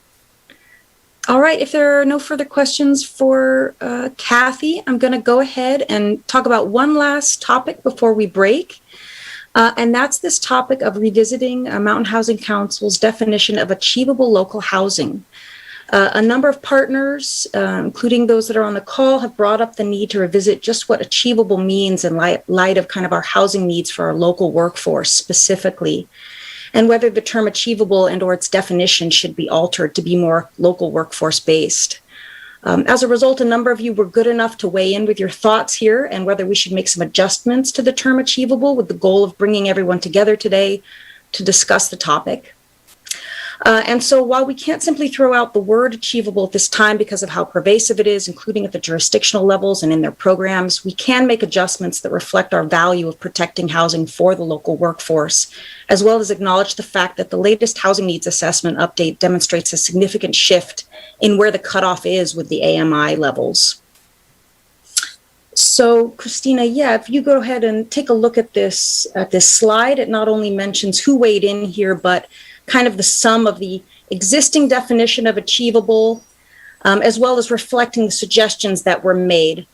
All right. If there are no further questions for Kathy, I'm going to go ahead and talk about one last topic before we break. And that's this topic of revisiting Mountain Housing Council's definition of achievable local housing. A number of partners, including those that are on the call, have brought up the need to revisit just what achievable means in light of kind of our housing needs for our local workforce specifically, and whether the term achievable and or its definition should be altered to be more local workforce based. As a result, a number of you were good enough to weigh in with your thoughts here and whether we should make some adjustments to the term achievable with the goal of bringing everyone together today to discuss the topic. And so while we can't simply throw out the word achievable at this time because of how pervasive it is, including at the jurisdictional levels and in their programs, we can make adjustments that reflect our value of protecting housing for the local workforce, as well as acknowledge the fact that the latest housing needs assessment update demonstrates a significant shift in where the cutoff is with the AMI levels. So, Christina, if you go ahead and take a look at this slide, it not only mentions who weighed in here, but kind of the sum of the existing definition of achievable, as well as reflecting the suggestions that were made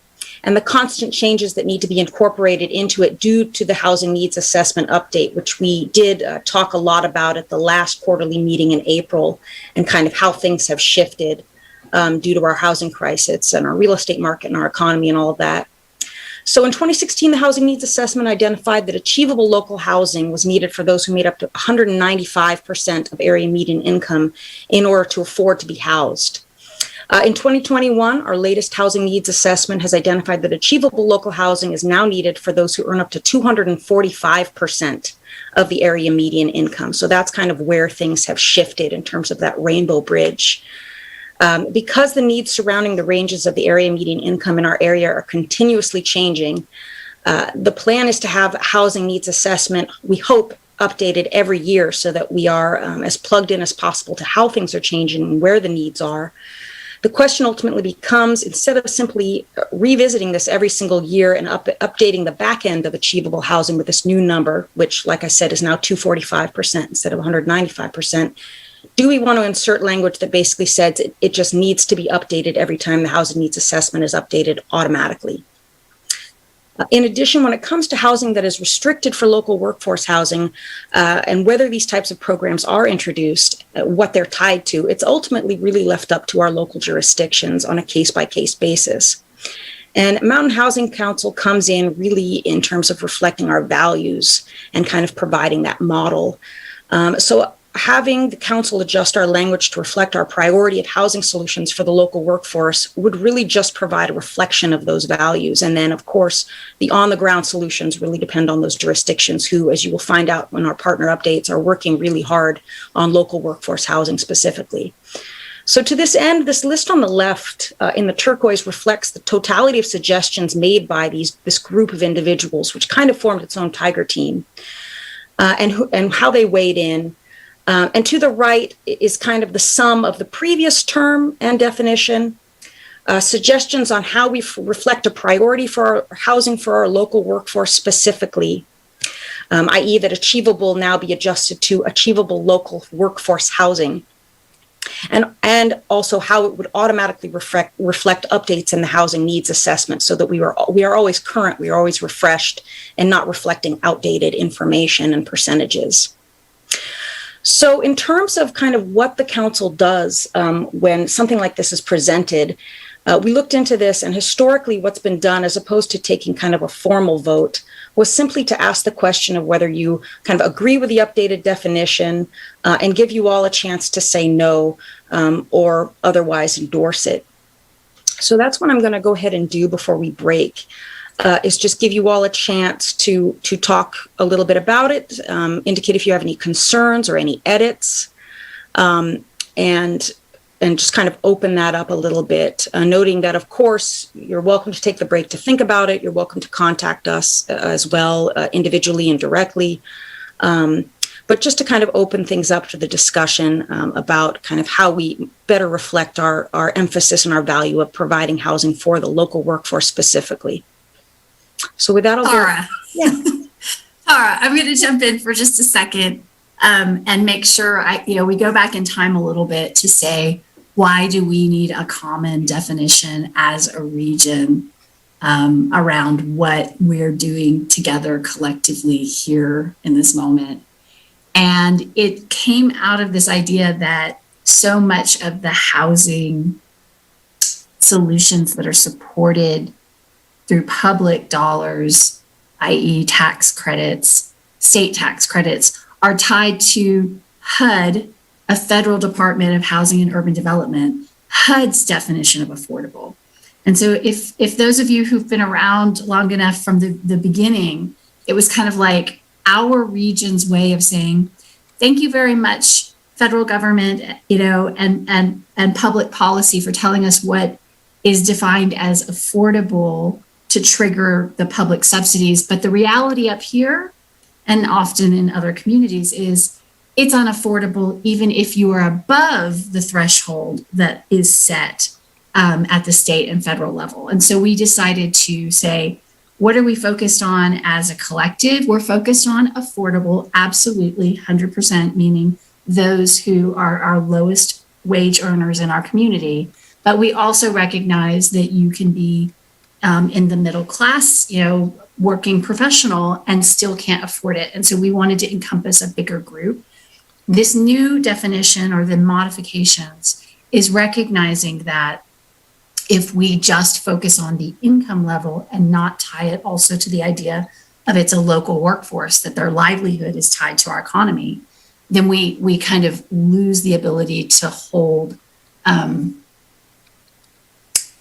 and the constant changes that need to be incorporated into it due to the housing needs assessment update, which we did talk a lot about at the last quarterly meeting in April, and kind of how things have shifted due to our housing crisis and our real estate market and our economy and all of that. So in 2016, the housing needs assessment identified that achievable local housing was needed for those who made up to 195% of area median income in order to afford to be housed. In 2021, our latest housing needs assessment has identified that achievable local housing is now needed for those who earn up to 245% of the area median income. So that's kind of where things have shifted in terms of that rainbow bridge. Because the needs surrounding the ranges of the area median income in our area are continuously changing, the plan is to have housing needs assessment, we hope, updated every year so that we are as plugged in as possible to how things are changing and where the needs are. The question ultimately becomes, instead of simply revisiting this every single year and updating the back end of achievable housing with this new number, which, like I said, is now 245% instead of 195%, do we want to insert language that basically says it just needs to be updated every time the housing needs assessment is updated automatically? In addition, when it comes to housing that is restricted for local workforce housing and whether these types of programs are introduced, what they're tied to, it's ultimately really left up to our local jurisdictions on a case-by-case basis. And Mountain Housing Council comes in really in terms of reflecting our values and kind of providing that model. So having the council adjust our language to reflect our priority of housing solutions for the local workforce would really just provide a reflection of those values. And then, of course, the on-the-ground solutions really depend on those jurisdictions who, as you will find out when our partner updates, are working really hard on local workforce housing specifically. So to this end, this list on the left in the turquoise reflects the totality of suggestions made by this group of individuals, which kind of formed its own tiger team, and how they weighed in. And to the right is kind of the sum of the previous term and definition, suggestions on how we reflect a priority for our housing for our local workforce specifically, i.e. that achievable now be adjusted to achievable local workforce housing, and also how it would automatically reflect updates in the housing needs assessment so that we are always current, we are always refreshed and not reflecting outdated information and percentages. So in terms of kind of what the council does when something like this is presented, we looked into this, and historically what's been done, as opposed to taking kind of a formal vote, was simply to ask the question of whether you kind of agree with the updated definition and give you all a chance to say no or otherwise endorse it. So that's what I'm going to go ahead and do before we break. Is just give you all a chance to talk a little bit about it, indicate if you have any concerns or any edits, and just kind of open that up a little bit, noting that, of course, you're welcome to take the break to think about it. You're welcome to contact us as well, individually and directly. But just to kind of open things up to the discussion about kind of how we better reflect our emphasis and our value of providing housing for the local workforce specifically. So with that, I'll Tara. Yeah. Tara, I'm going to jump in for just a second and make sure we go back in time a little bit to say, why do we need a common definition as a region around what we're doing together collectively here in this moment? And it came out of this idea that so much of the housing solutions that are supported through public dollars, i.e. tax credits, state tax credits, are tied to HUD, a Federal Department of Housing and Urban Development, HUD's definition of affordable. And so if those of you who've been around long enough from the beginning, it was kind of like our region's way of saying, thank you very much, federal government, and public policy for telling us what is defined as affordable to trigger the public subsidies. But the reality up here, and often in other communities, is it's unaffordable even if you are above the threshold that is set at the state and federal level. And so we decided to say, what are we focused on as a collective? We're focused on affordable, absolutely 100%, meaning those who are our lowest wage earners in our community. But we also recognize that you can be in the middle class, working professional and still can't afford it. And so we wanted to encompass a bigger group. This new definition, or the modifications, is recognizing that if we just focus on the income level and not tie it also to the idea of it's a local workforce, that their livelihood is tied to our economy, then we kind of lose the ability to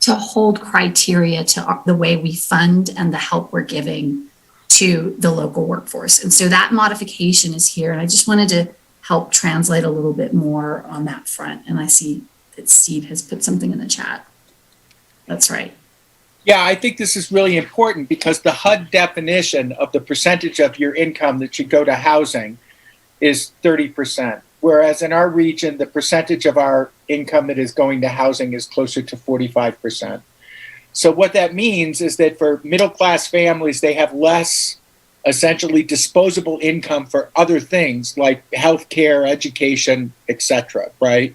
hold criteria to the way we fund and the help we're giving to the local workforce. And so that modification is here. And I just wanted to help translate a little bit more on that front. And I see that Steve has put something in the chat. That's right. Yeah, I think this is really important because the HUD definition of the percentage of your income that should go to housing is 30%. Whereas in our region, the percentage of our income that is going to housing is closer to 45%. So what that means is that for middle-class families, they have less essentially disposable income for other things like healthcare, education, etc. Right?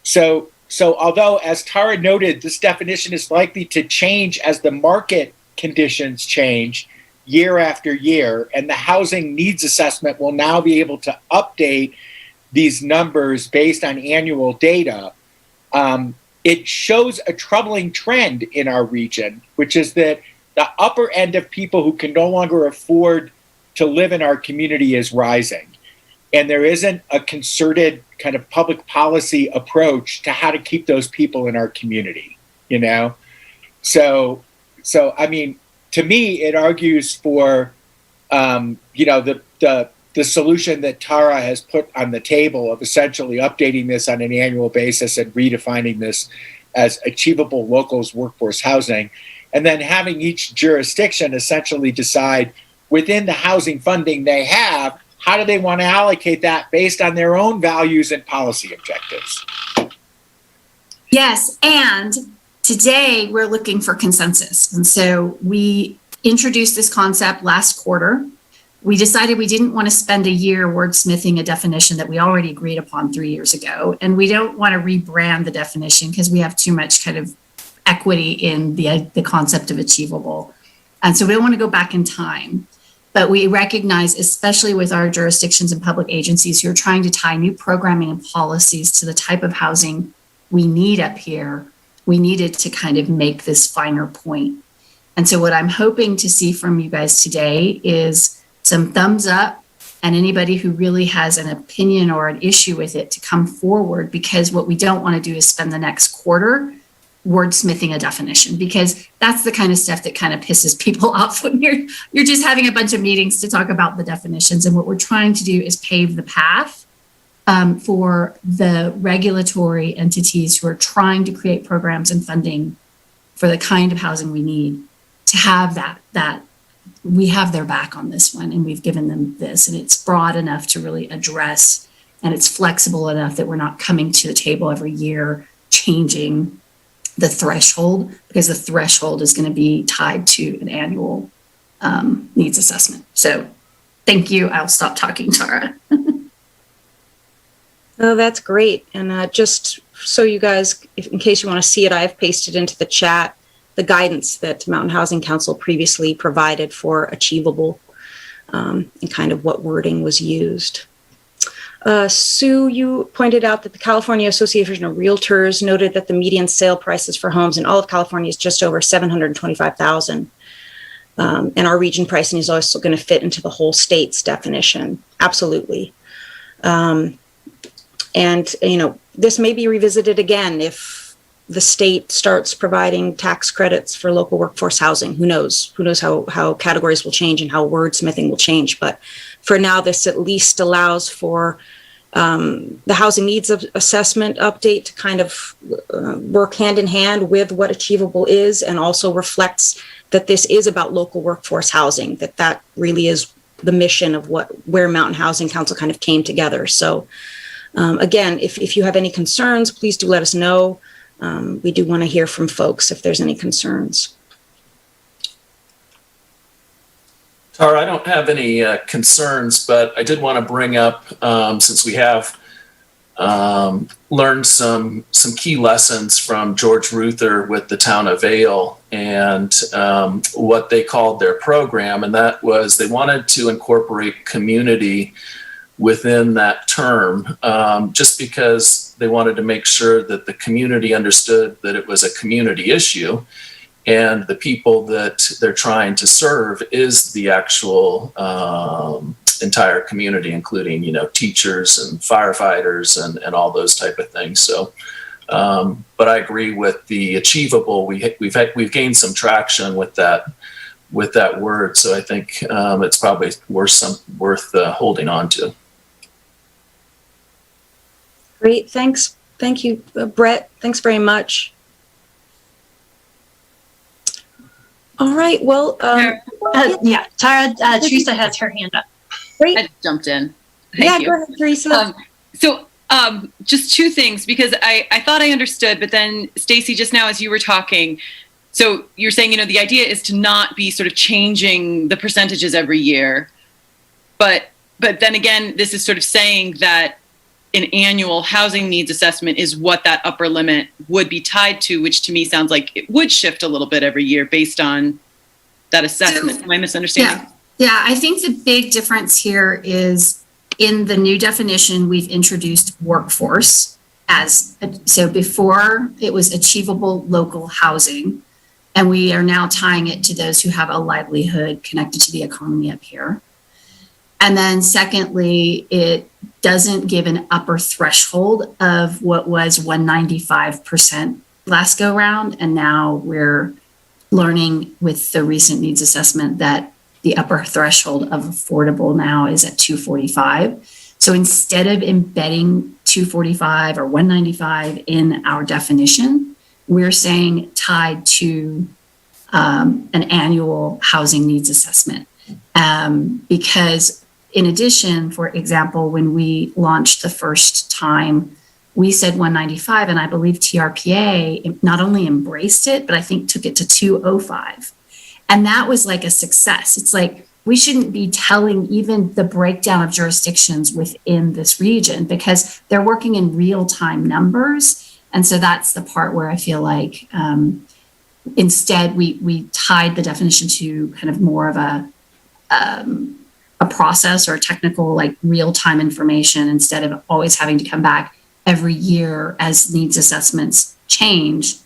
So although, as Tara noted, this definition is likely to change as the market conditions change year after year, and the housing needs assessment will now be able to update these numbers based on annual data, it shows a troubling trend in our region, which is that the upper end of people who can no longer afford to live in our community is rising. And there isn't a concerted kind of public policy approach to how to keep those people in our community, So I mean, to me, it argues for, the solution that Tara has put on the table of essentially updating this on an annual basis and redefining this as achievable locals workforce housing, and then having each jurisdiction essentially decide within the housing funding they have, how do they want to allocate that based on their own values and policy objectives? Yes, and today we're looking for consensus. And so we introduced this concept last quarter. We decided we didn't want to spend a year wordsmithing a definition that we already agreed upon 3 years ago. And we don't want to rebrand the definition because we have too much kind of equity in the concept of achievable. And so we don't want to go back in time. But we recognize, especially with our jurisdictions and public agencies who are trying to tie new programming and policies to the type of housing we need up here, we needed to kind of make this finer point. And so what I'm hoping to see from you guys today is some thumbs up, and anybody who really has an opinion or an issue with it to come forward, because what we don't want to do is spend the next quarter wordsmithing a definition, because that's the kind of stuff that kind of pisses people off when you're just having a bunch of meetings to talk about the definitions. And what we're trying to do is pave the path for the regulatory entities who are trying to create programs and funding for the kind of housing we need to have that we have their back on this one, and we've given them this, and it's broad enough to really address, and it's flexible enough that we're not coming to the table every year changing the threshold, because the threshold is going to be tied to an annual needs assessment. So thank you. I'll stop talking, Tara. Oh, that's great. And just so you guys, in case you want to see it, I have pasted into the chat the guidance that Mountain Housing Council previously provided for achievable and kind of what wording was used. Sue, you pointed out that the California Association of Realtors noted that the median sale prices for homes in all of California is just over $725,000. And our region pricing is also going to fit into the whole state's definition. Absolutely. And, this may be revisited again if the state starts providing tax credits for local workforce housing. Who knows? Who knows how categories will change and how wordsmithing will change. But for now, this at least allows for the housing needs assessment update to kind of work hand in hand with what achievable is, and also reflects that this is about local workforce housing, that really is the mission of where Mountain Housing Council kind of came together. So again, if you have any concerns, please do let us know. We do want to hear from folks if there's any concerns. Tara, I don't have any concerns, but I did want to bring up, since we have learned some key lessons from George Ruther with the town of Vail and what they called their program, and that was they wanted to incorporate community within that term, just because they wanted to make sure that the community understood that it was a community issue. And the people that they're trying to serve is the actual entire community, including, teachers and firefighters and all those type of things. So, but I agree with the achievable. We've gained some traction with that word. So I think it's probably worth holding on to. Great, thanks. Thank you, Brett. Thanks very much. All right, well, yeah, Tara, Teresa has her hand up. Great. I jumped in. Thank you. Go ahead, Teresa. Just two things, because I thought I understood, but then Stacy, just now as you were talking, so you're saying, the idea is to not be sort of changing the percentages every year, but then again, this is sort of saying that an annual housing needs assessment is what that upper limit would be tied to, which to me sounds like it would shift a little bit every year based on that assessment. Am I misunderstanding? Yeah, I think the big difference here is in the new definition, we've introduced workforce so before it was achievable local housing, and we are now tying it to those who have a livelihood connected to the economy up here. And then secondly, it doesn't give an upper threshold of what was 195% last go round. And now we're learning with the recent needs assessment that the upper threshold of affordable now is at 245. So instead of embedding 245 or 195 in our definition, we're saying tied to an annual housing needs assessment. Because in addition, for example, when we launched the first time, we said 195, and I believe TRPA not only embraced it, but I think took it to 205. And that was like a success. It's like, we shouldn't be telling even the breakdown of jurisdictions within this region because they're working in real-time numbers. And so that's the part where I feel like instead we tied the definition to kind of more of a process or technical, like real-time information instead of always having to come back every year as needs assessments change.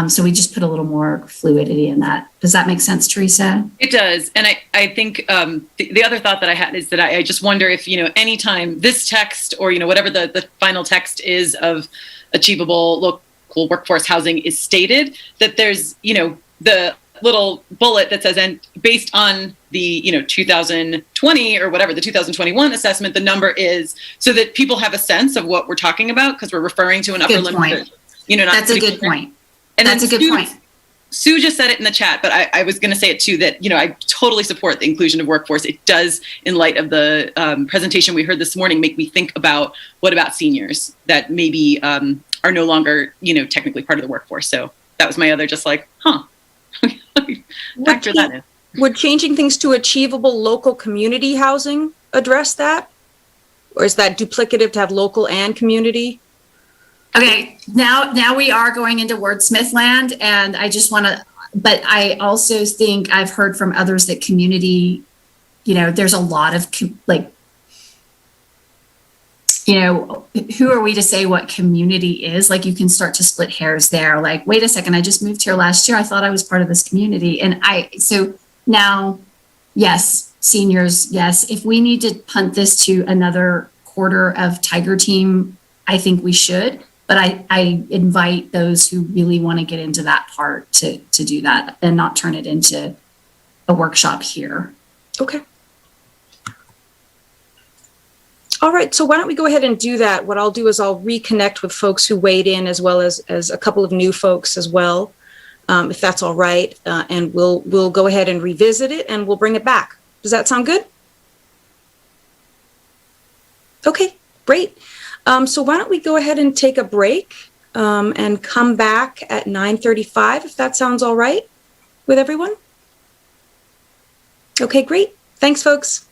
So we just put a little more fluidity in that. Does that make sense, Teresa? It does. And I think the other thought that I had is that I just wonder if, anytime this text or, whatever the final text is of achievable local workforce housing is stated, that there's, the little bullet that says, and based on the 2020 or whatever the 2021 assessment, the number is, so that people have a sense of what we're talking about because we're referring to an upper limit. That's a good point. And that's a good point. Sue just said it in the chat, but I was going to say it too, that I totally support the inclusion of workforce. It does, in light of the presentation we heard this morning, make me think about what about seniors that maybe are no longer technically part of the workforce. So that was my other just like, factor that in. Would changing things to achievable local community housing address that? Or is that duplicative to have local and community? Okay, now we are going into wordsmith land, and I just want to, but I also think I've heard from others that community, there's a lot of you know, who are we to say what community is? Like you can start to split hairs there. Like, wait a second, I just moved here last year. I thought I was part of this community. And so now, yes, seniors, yes. If we need to punt this to another quarter of Tiger Team, I think we should. But I invite those who really want to get into that part to do that and not turn it into a workshop here. Okay. All right, so why don't we go ahead and do that? What I'll do is I'll reconnect with folks who weighed in as well as a couple of new folks as well, if that's all right. And we'll go ahead and revisit it and we'll bring it back. Does that sound good? Okay, great. So why don't we go ahead and take a break and come back at 9:35, if that sounds all right with everyone? Okay, great. Thanks, folks.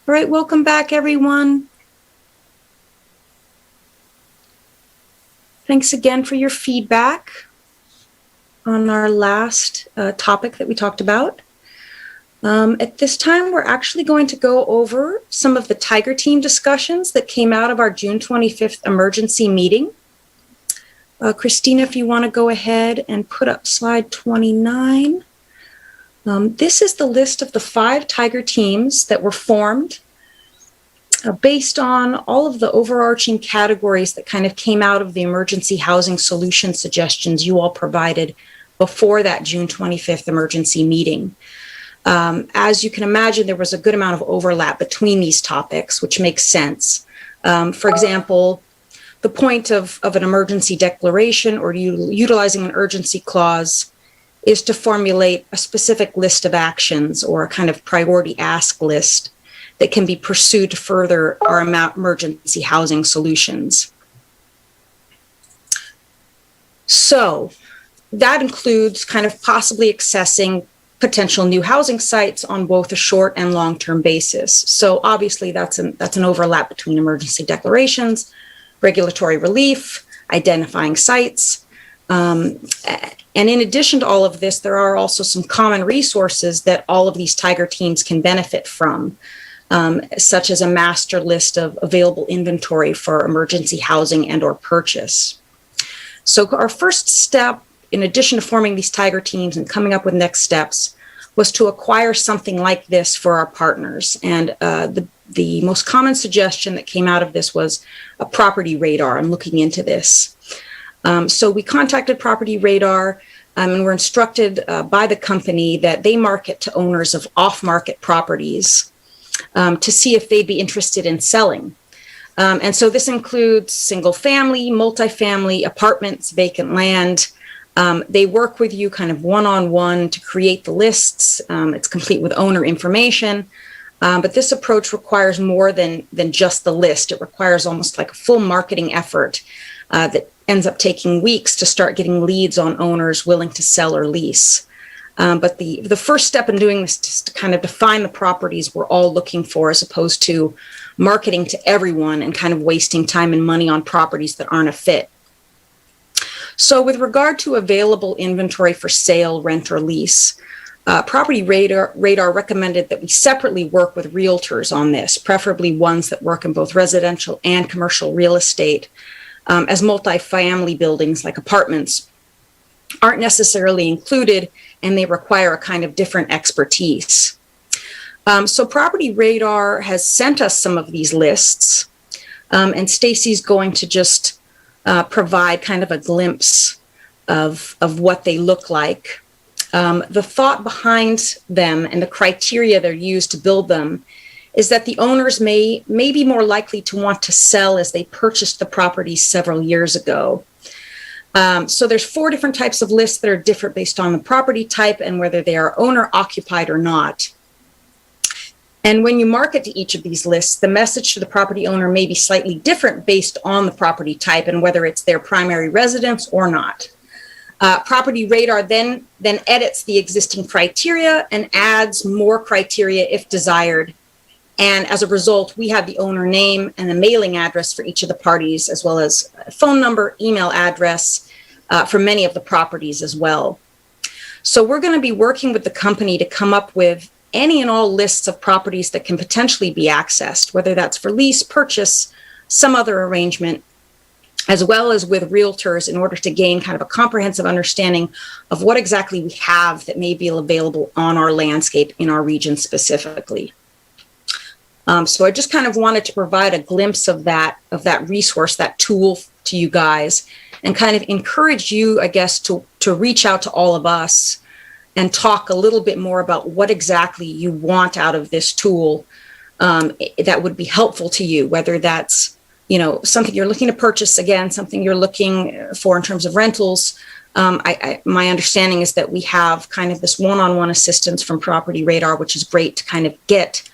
All right, welcome back, everyone. Thanks again for your feedback on our last topic that we talked about. At this time, we're actually going to go over some of the Tiger Team discussions that came out of our June 25th emergency meeting. Christina, if you want to go ahead and put up slide 29. This is the list of the 5 Tiger teams that were formed based on all of the overarching categories that kind of came out of the emergency housing solution suggestions you all provided before that June 25th emergency meeting. As you can imagine, there was a good amount of overlap between these topics, which makes sense. For example, the point of an emergency declaration or utilizing an urgency clause is to formulate a specific list of actions or a kind of priority ask list that can be pursued to further our emergency housing solutions. So that includes kind of possibly accessing potential new housing sites on both a short and long-term basis. So obviously that's an overlap between emergency declarations, regulatory relief, identifying sites. And in addition to all of this, there are also some common resources that all of these Tiger teams can benefit from, such as a master list of available inventory for emergency housing and or purchase. So our first step, in addition to forming these Tiger teams and coming up with next steps, was to acquire something like this for our partners. And the most common suggestion that came out of this was a property radar. I'm looking into this. So we contacted Property Radar and were instructed by the company that they market to owners of off-market properties to see if they'd be interested in selling. And so this includes single-family, multifamily, apartments, vacant land. They work with you kind of one-on-one to create the lists. It's complete with owner information. But this approach requires more than just the list. It requires almost like a full marketing effort that ends up taking weeks to start getting leads on owners willing to sell or lease. But the first step in doing this is to kind of define the properties we're all looking for, as opposed to marketing to everyone and kind of wasting time and money on properties that aren't a fit. So with regard to available inventory for sale, rent, or lease, Property Radar recommended that we separately work with realtors on this, preferably ones that work in both residential and commercial real estate, as multifamily buildings like apartments aren't necessarily included and they require a kind of different expertise. So Property Radar has sent us some of these lists, and Stacy's going to just provide kind of a glimpse of what they look like. The thought behind them and the criteria they're used to build them is that the owners may be more likely to want to sell as they purchased the property several years ago. So there's 4 different types of lists that are different based on the property type and whether they are owner occupied or not. And when you market to each of these lists, the message to the property owner may be slightly different based on the property type and whether it's their primary residence or not. Property Radar then edits the existing criteria and adds more criteria if desired. And as a result, we have the owner name and the mailing address for each of the parties, as well as a phone number, email address for many of the properties as well. So we're going to be working with the company to come up with any and all lists of properties that can potentially be accessed, whether that's for lease, purchase, some other arrangement, as well as with realtors, in order to gain kind of a comprehensive understanding of what exactly we have that may be available on our landscape in our region specifically. So I just kind of wanted to provide a glimpse of that resource, that tool to you guys, and kind of encourage you, I guess, to reach out to all of us and talk a little bit more about what exactly you want out of this tool that would be helpful to you, whether that's, something you're looking to purchase, again, something you're looking for in terms of rentals. My understanding is that we have kind of this one-on-one assistance from Property Radar, which is great to kind of get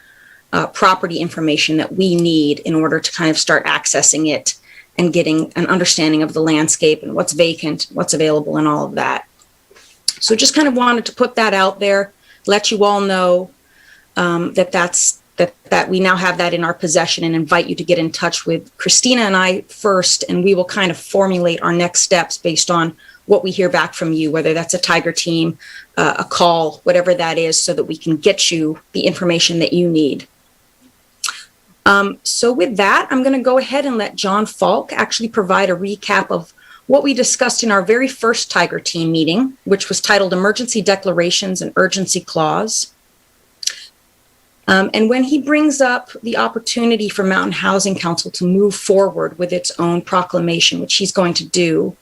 property information that we need in order to kind of start accessing it and getting an understanding of the landscape and what's vacant, what's available, and all of that. So just kind of wanted to put that out there, let you all know that that we now have that in our possession, and invite you to get in touch with Christina and I first, and we will kind of formulate our next steps based on what we hear back from you, whether that's a Tiger team, a call, whatever that is, so that we can get you the information that you need. So with that, I'm going to go ahead and let John Falk actually provide a recap of what we discussed in our very first Tiger team meeting, which was titled Emergency Declarations and Urgency Clause. And when he brings up the opportunity for Mountain Housing Council to move forward with its own proclamation, which he's going to do,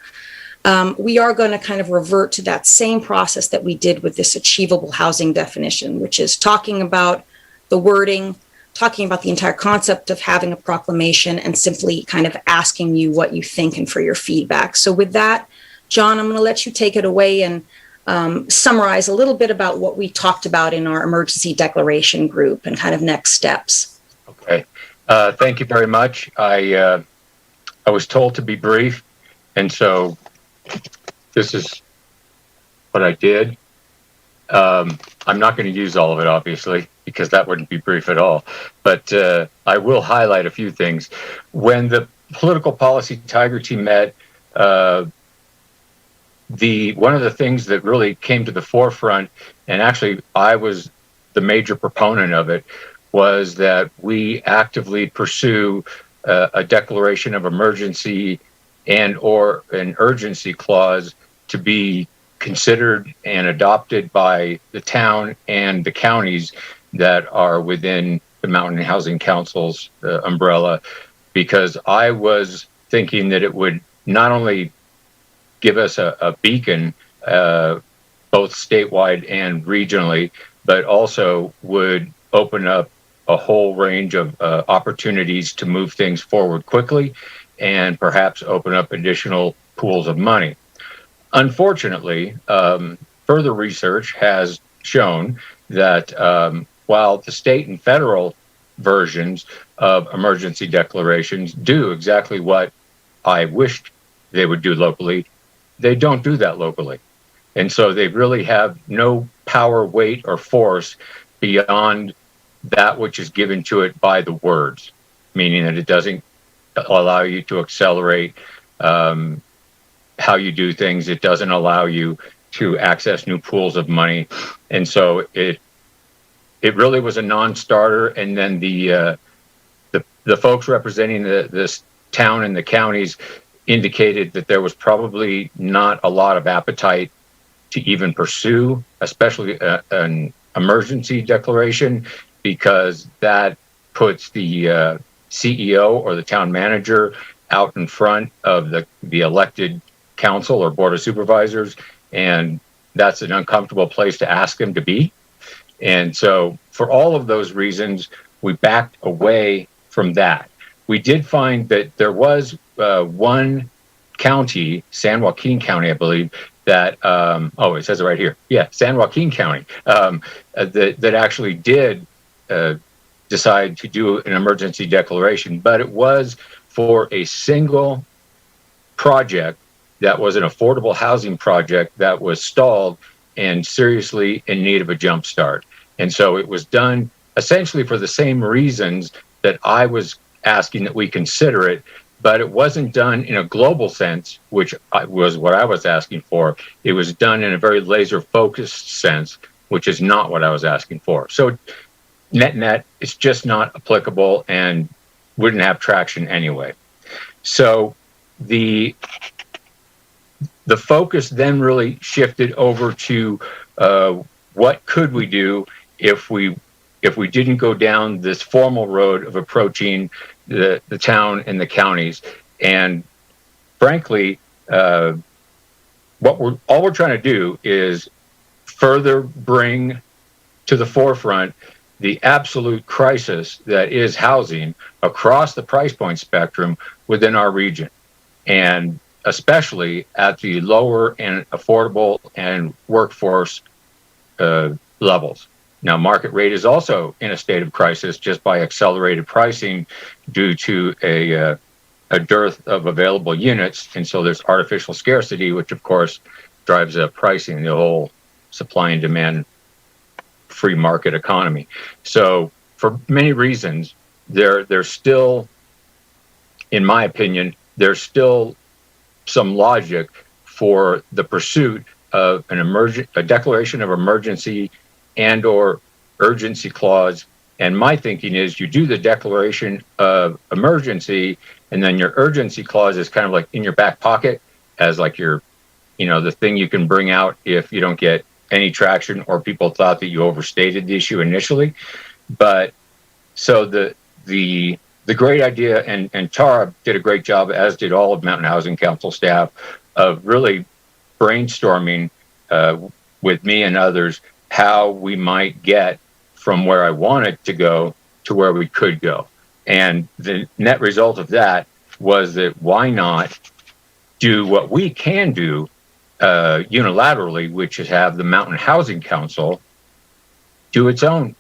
we are going to kind of revert to that same process that we did with this achievable housing definition, which is talking about the wording, talking about the entire concept of having a proclamation, and simply kind of asking you what you think and for your feedback. So with that, John, I'm going to let you take it away and summarize a little bit about what we talked about in our emergency declaration group and kind of next steps. Okay. Thank you very much. I was told to be brief, and so this is what I did. I'm not going to use all of it, obviously, because that wouldn't be brief at all. But I will highlight a few things. When the political policy Tiger team met, one of the things that really came to the forefront, and actually I was the major proponent of it, was that we actively pursue a declaration of emergency and or an urgency clause to be considered and adopted by the town and the counties that are within the Mountain Housing Council's umbrella, because I was thinking that it would not only give us a beacon, both statewide and regionally, but also would open up a whole range of opportunities to move things forward quickly and perhaps open up additional pools of money. Unfortunately, further research has shown that while the state and federal versions of emergency declarations do exactly what I wished they would do locally, they don't do that locally. And so they really have no power, weight, or force beyond that which is given to it by the words, meaning that it doesn't allow you to accelerate how you do things. It doesn't allow you to access new pools of money. And so it really was a non-starter. And then the folks representing this town and the counties indicated that there was probably not a lot of appetite to even pursue, especially an emergency declaration, because that puts the CEO or the town manager out in front of the elected council or board of supervisors, and that's an uncomfortable place to ask them to be. And so for all of those reasons, we backed away from that. We did find that there was one county, San Joaquin County, I believe, that, it says it right here. Yeah, San Joaquin County, that actually did decide to do an emergency declaration, but it was for a single project that was an affordable housing project that was stalled and seriously in need of a jump start. And so it was done essentially for the same reasons that I was asking that we consider it, but it wasn't done in a global sense, which was what I was asking for. It was done in a very laser focused sense, which is not what I was asking for. So net, it's just not applicable and wouldn't have traction anyway. So the focus then really shifted over to what could we do if we didn't go down this formal road of approaching the town and the counties. And frankly, all we're trying to do is further bring to the forefront the absolute crisis that is housing across the price point spectrum within our region, and especially at the lower and affordable and workforce levels. Now, market rate is also in a state of crisis just by accelerated pricing due to a dearth of available units. And so there's artificial scarcity, which of course drives up pricing, the whole supply and demand free market economy. So for many reasons, there's still, in my opinion, there's still some logic for the pursuit of a declaration of emergency and or urgency clause. And my thinking is you do the declaration of emergency, and then your urgency clause is kind of like in your back pocket as like your, the thing you can bring out if you don't get any traction or people thought that you overstated the issue initially. But so the great idea, and Tara did a great job, as did all of Mountain Housing Council staff, of really brainstorming with me and others how we might get from where I wanted to go to where we could go. And the net result of that was that why not do what we can do unilaterally, which is have the Mountain Housing Council do its own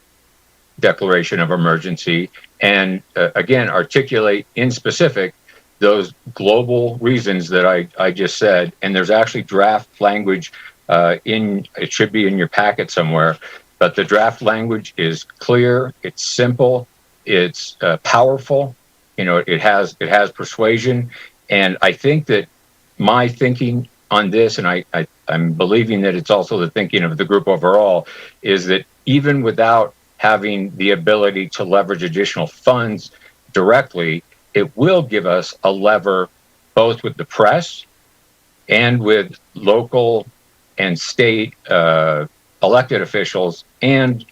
declaration of emergency and again articulate in specific those global reasons that I just said. And there's actually draft language it should be in your packet somewhere, but the draft language is clear, it's simple, it's powerful, it has persuasion. And I think that my thinking on this, and I'm believing that it's also the thinking of the group overall, is that even without having the ability to leverage additional funds directly, it will give us a lever both with the press and with local and state elected officials and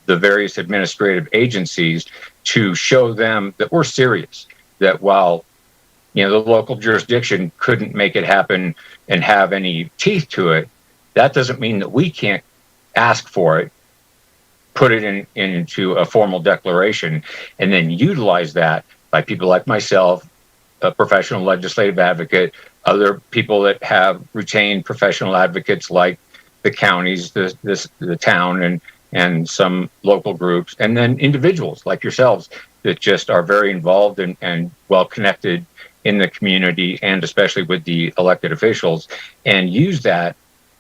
the various administrative agencies to show them that we're serious, that while the local jurisdiction couldn't make it happen and have any teeth to it, that doesn't mean that we can't ask for it, put it into a formal declaration, and then utilize that by people like myself, a professional legislative advocate, other people that have retained professional advocates like the counties, the town, and some local groups, and then individuals like yourselves that just are very involved and well connected in the community, and especially with the elected officials, and use that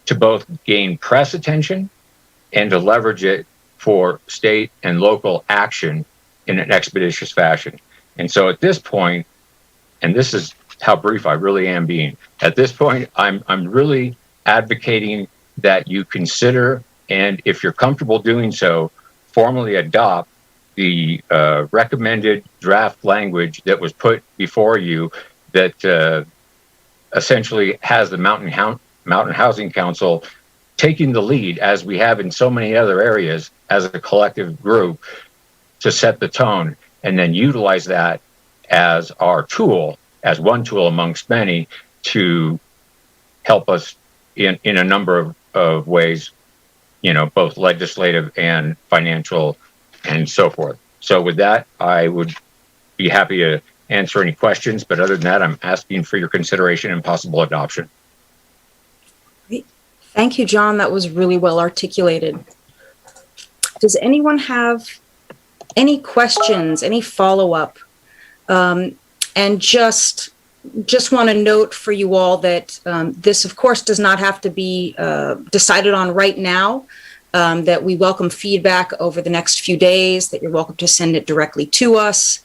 to both gain press attention and to leverage it for state and local action in an expeditious fashion. And so at this point, and this is how brief I really am being, at this point, I'm really advocating that you consider, and if you're comfortable doing so, formally adopt the recommended draft language that was put before you that essentially has the Mountain Housing Council taking the lead, as we have in so many other areas, as a collective group to set the tone, and then utilize that as our tool, as one tool amongst many, to help us in a number of ways, both legislative and financial and so forth. So with that, I would be happy to answer any questions, but other than that, I'm asking for your consideration and possible adoption. Thank you, John. That was really well articulated. Does anyone have any questions, any follow-up? And just want to note for you all that this, of course, does not have to be decided on right now, that we welcome feedback over the next few days, that you're welcome to send it directly to us,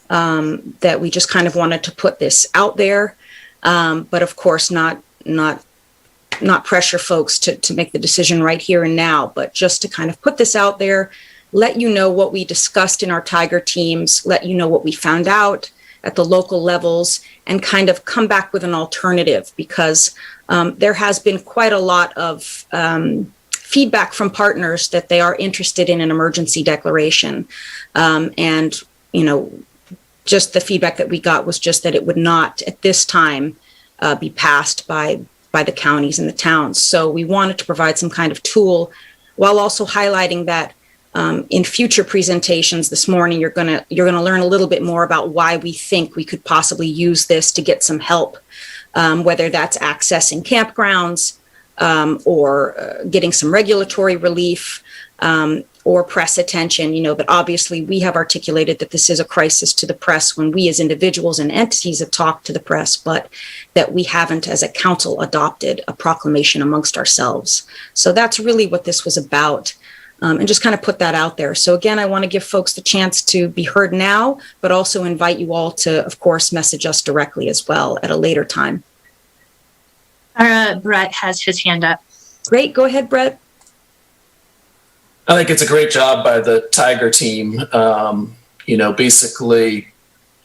that we just kind of wanted to put this out there. But of course, not pressure folks to make the decision right here and now, but just to kind of put this out there, let you know what we discussed in our Tiger teams, let you know what we found out at the local levels, and kind of come back with an alternative, because there has been quite a lot of feedback from partners that they are interested in an emergency declaration. And, just the feedback that we got was just that it would not at this time be passed by the counties and the towns. So we wanted to provide some kind of tool, while also highlighting that in future presentations this morning, you're gonna learn a little bit more about why we think we could possibly use this to get some help, whether that's accessing campgrounds or getting some regulatory relief or press attention. But obviously we have articulated that this is a crisis to the press when we as individuals and entities have talked to the press, but that we haven't as a council adopted a proclamation amongst ourselves. So that's really what this was about. and just kind of put that out there. So again, I want to give folks the chance to be heard now, but also invite you all to, of course, message us directly as well at a later time. Brett has his hand up. Great. Go ahead, Brett. I think it's a great job by the Tiger team. Basically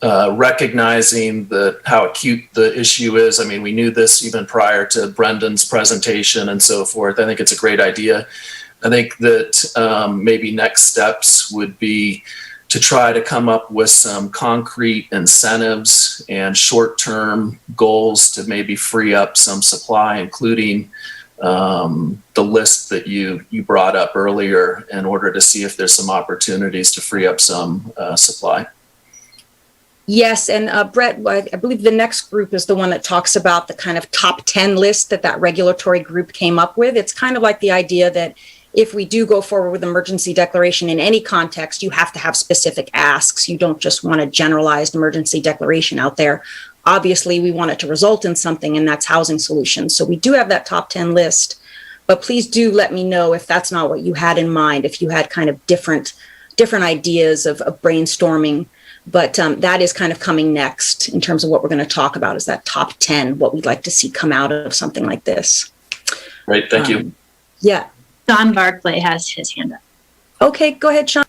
recognizing how acute the issue is. I mean, we knew this even prior to Brendan's presentation and so forth. I think it's a great idea. I think that maybe next steps would be to try to come up with some concrete incentives and short-term goals to maybe free up some supply, including the list that you brought up earlier, in order to see if there's some opportunities to free up some supply. Yes, and Brett, I believe the next group is the one that talks about the kind of top 10 list that regulatory group came up with. It's kind of like the idea that if we do go forward with emergency declaration in any context, you have to have specific asks. You don't just want a generalized emergency declaration out there. Obviously, we want it to result in something, and that's housing solutions. So we do have that top 10 list, but please do let me know if that's not what you had in mind, if you had kind of different ideas of brainstorming. But that is kind of coming next in terms of what we're going to talk about, is that top 10, what we'd like to see come out of something like this. Great, thank you. Yeah. John Barclay has his hand up. Okay, go ahead, Sean.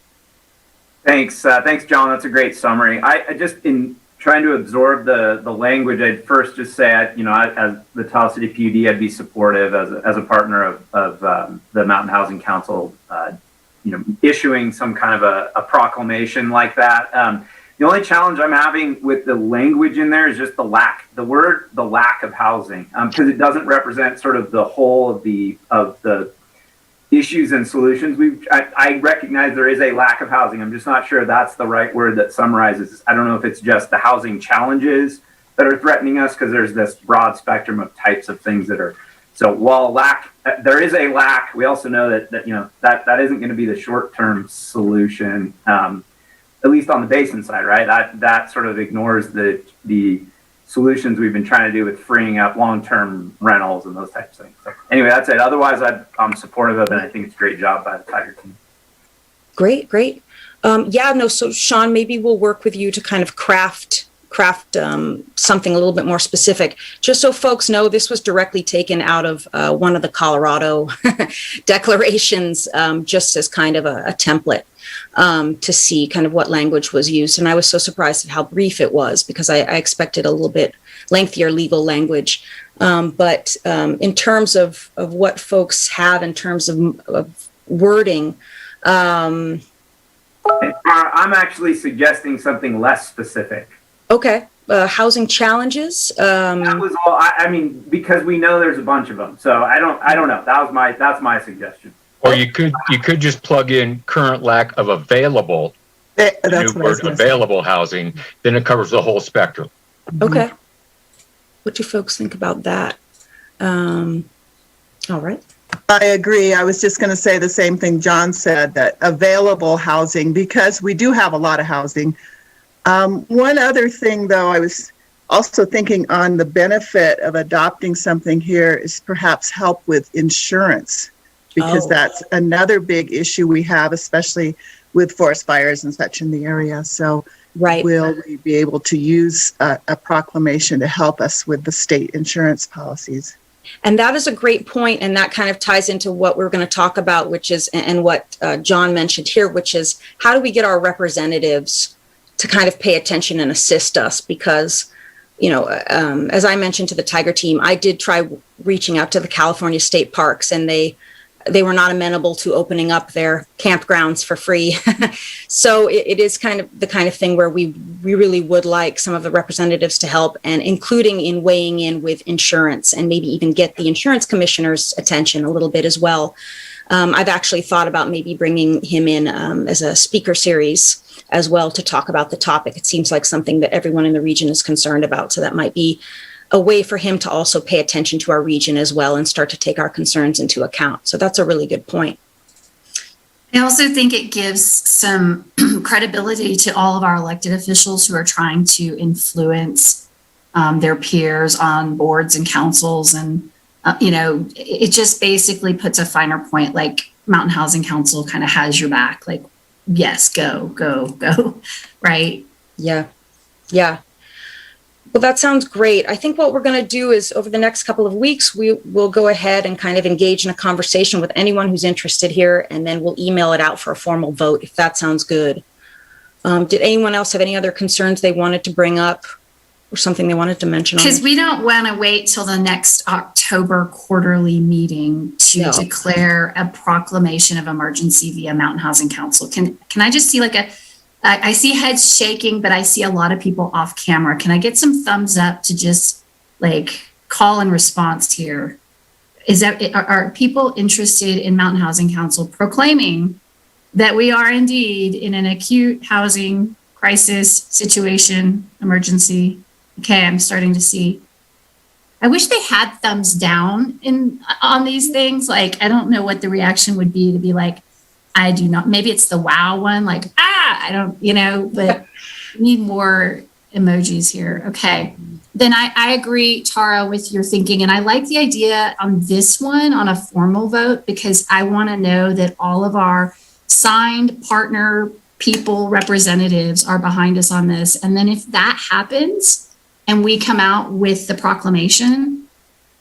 Thanks, John. That's a great summary. I just, in trying to absorb the language, I'd first just say, as the Tahoe City PUD, I'd be supportive as a partner of the Mountain Housing Council, issuing some kind of a proclamation like that. The only challenge I'm having with the language in there is just the lack of housing, because it doesn't represent sort of the whole of the issues and solutions. I recognize there is a lack of housing. I'm just not sure that's the right word that summarizes. I don't know if it's just the housing challenges that are threatening us, because there's this broad spectrum of types of things that are. So while there is a lack, we also know that isn't going to be the short-term solution, at least on the basin side, right? That sort of ignores the solutions we've been trying to do with freeing up long-term rentals and those types of things. So anyway, that's it. Otherwise, I'm supportive of it, and I think it's a great job by the Tiger team. Great. So Sean, maybe we'll work with you to kind of craft something a little bit more specific. Just so folks know, this was directly taken out of one of the Colorado declarations, just as kind of a template to see kind of what language was used. And I was so surprised at how brief it was, because I expected a little bit lengthier legal language. But in terms of what folks have in terms of wording, I'm actually suggesting something less specific. Okay. Housing challenges. That was all. I mean, because we know there's a bunch of them. So I don't know. That's my suggestion. Or you could just plug in current lack of available. That's new word, available housing. Then it covers the whole spectrum. Okay. What do folks think about that? All right. I agree. I was just going to say the same thing John said, that available housing, because we do have a lot of housing. One other thing, though, I was also thinking on the benefit of adopting something here is perhaps help with insurance, because that's another big issue we have, especially with forest fires and such in the area. So will we be able to use a proclamation to help us with the state insurance policies? And that is a great point, and that kind of ties into what we're going to talk about, which is, and what John mentioned here, which is how do we get our representatives to kind of pay attention and assist us? Because, as I mentioned to the Tiger team, I did try reaching out to the California state parks, and they were not amenable to opening up their campgrounds for free. So it is kind of the kind of thing where we really would like some of the representatives to help, and including in weighing in with insurance, and maybe even get the insurance commissioner's attention a little bit as well. I've actually thought about maybe bringing him in as a speaker series as well to talk about the topic. It seems like something that everyone in the region is concerned about. So that might be a way for him to also pay attention to our region as well and start to take our concerns into account. So that's a really good point. I also think it gives some credibility to all of our elected officials who are trying to influence their peers on boards and councils. And, it just basically puts a finer point, like Mountain Housing Council kind of has your back. Like, yes, go, right? Yeah. Yeah. Well, that sounds great. I think what we're going to do is over the next couple of weeks, we will go ahead and kind of engage in a conversation with anyone who's interested here, and then we'll email it out for a formal vote, if that sounds good. Did anyone else have any other concerns they wanted to bring up or something they wanted to mention? Because we don't want to wait till the next October quarterly meeting to declare a proclamation of emergency via Mountain Housing Council. Can I just see I see heads shaking, but I see a lot of people off camera. Can I get some thumbs up to just like call and response here? Are people interested in Mountain Housing Council proclaiming that we are indeed in an acute housing crisis situation, emergency? Okay, I'm starting to see. I wish they had thumbs down on these things. Like, I don't know what the reaction would be to be like, I do not, maybe it's the wow one, like, I don't, but need more emojis here. Okay. Then I agree, Tara, with your thinking. And I like the idea on this one on a formal vote, because I want to know that all of our signed partner people, representatives are behind us on this. And then if that happens and we come out with the proclamation,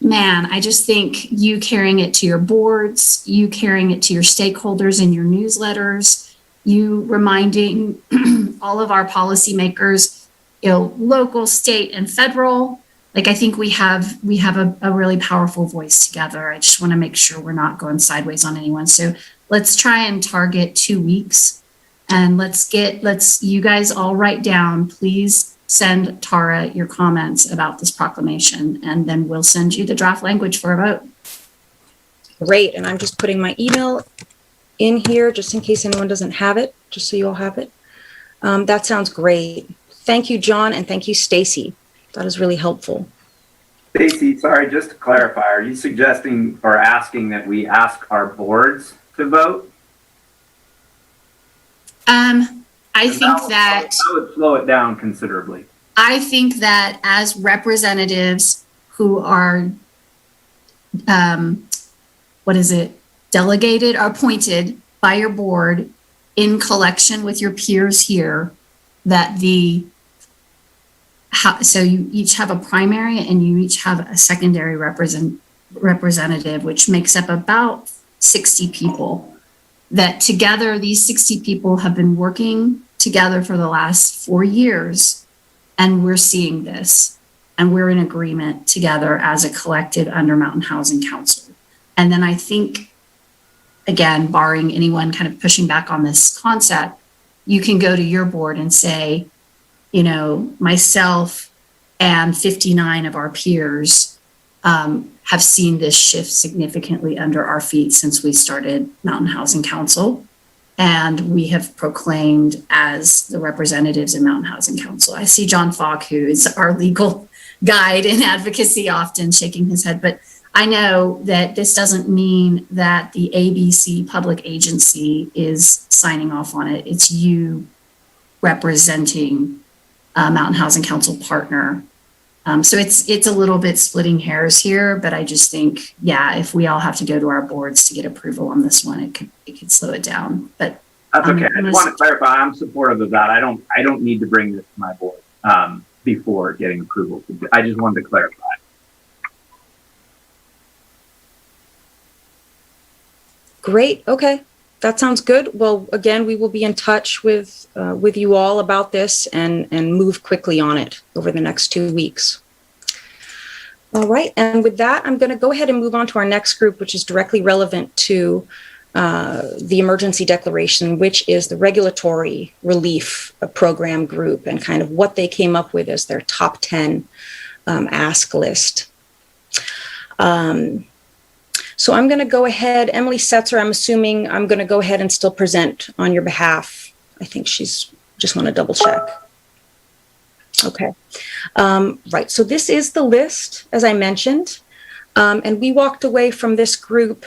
man, I just think you carrying it to your boards, you carrying it to your stakeholders in your newsletters, you reminding all of our policymakers, local, state, and federal. Like, I think we have a really powerful voice together. I just want to make sure we're not going sideways on anyone. So let's try and target 2 weeks, and let's you guys all write down, please send Tara your comments about this proclamation, and then we'll send you the draft language for a vote. Great. And I'm just putting my email in here just in case anyone doesn't have it, just so you all have it. That sounds great. Thank you, John, and thank you, Stacy. That is really helpful. Stacy, sorry, just to clarify, are you suggesting or asking that we ask our boards to vote? I think that would slow it down considerably. I think that as representatives who are, delegated or appointed by your board in collection with your peers here, that so you each have a primary and you each have a secondary representative, which makes up about 60 people. That together, these 60 people have been working together for the last 4 years, and we're seeing this, and we're in agreement together as a collective under Mountain Housing Council. And then I think, again, barring anyone kind of pushing back on this concept, you can go to your board and say, myself and 59 of our peers have seen this shift significantly under our feet since we started Mountain Housing Council. And we have proclaimed as the representatives in Mountain Housing Council. I see John Falk, who is our legal guide in advocacy, often shaking his head. But I know that this doesn't mean that the ABC public agency is signing off on it. It's you representing Mountain Housing Council partner. So it's a little bit splitting hairs here, but I just think, if we all have to go to our boards to get approval on this one, it could slow it down. But that's okay. I just want to clarify, I'm supportive of that. I don't need to bring this to my board before getting approval. I just wanted to clarify. Great. Okay. That sounds good. Well, again, we will be in touch with you all about this and move quickly on it over the next 2 weeks. All right. And with that, I'm going to go ahead and move on to our next group, which is directly relevant to the emergency declaration, which is the regulatory relief program group, and kind of what they came up with as their top 10 ask list. So I'm going to go ahead, Emily Setzer, I'm assuming I'm going to go ahead and still present on your behalf. I think she's just want to double check. Okay. Right. So this is the list, as I mentioned. And we walked away from this group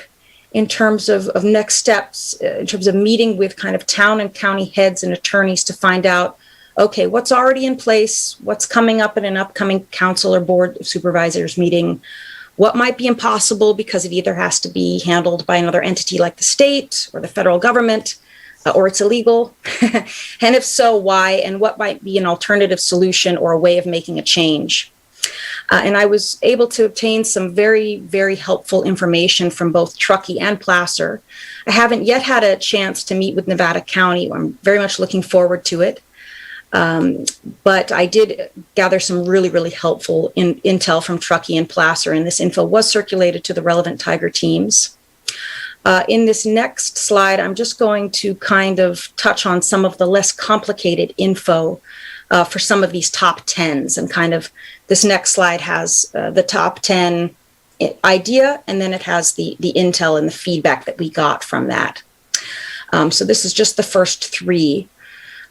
in terms of next steps, in terms of meeting with kind of town and county heads and attorneys to find out, okay, what's already in place, what's coming up in an upcoming council or board of supervisors meeting, what might be impossible because it either has to be handled by another entity like the state or the federal government, or it's illegal, and if so, why, and what might be an alternative solution or a way of making a change. And I was able to obtain some very, very helpful information from both Truckee and Placer. I haven't yet had a chance to meet with Nevada County. I'm very much looking forward to it. But I did gather some really, really helpful intel from Truckee and Placer, and this info was circulated to the relevant Tiger teams. In this next slide, I'm just going to kind of touch on some of the less complicated info for some of these top 10s, and kind of this next slide has the top 10 idea, and then it has the intel and the feedback that we got from that. So this is just the first 3.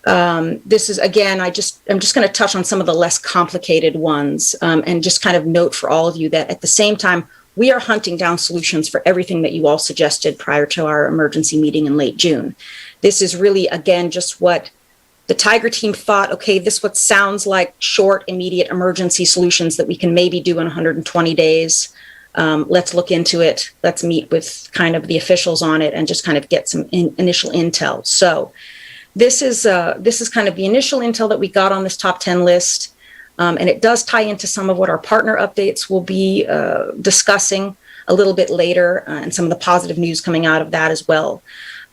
This is, again, I'm just going to touch on some of the less complicated ones, and just kind of note for all of you that at the same time, we are hunting down solutions for everything that you all suggested prior to our emergency meeting in late June. This is really, again, just what the Tiger team thought, okay, this what sounds like short, immediate emergency solutions that we can maybe do in 120 days. Let's look into it. Let's meet with kind of the officials on it and just kind of get some initial intel. So this is kind of the initial intel that we got on this top 10 list. And it does tie into some of what our partner updates will be discussing a little bit later, and some of the positive news coming out of that as well.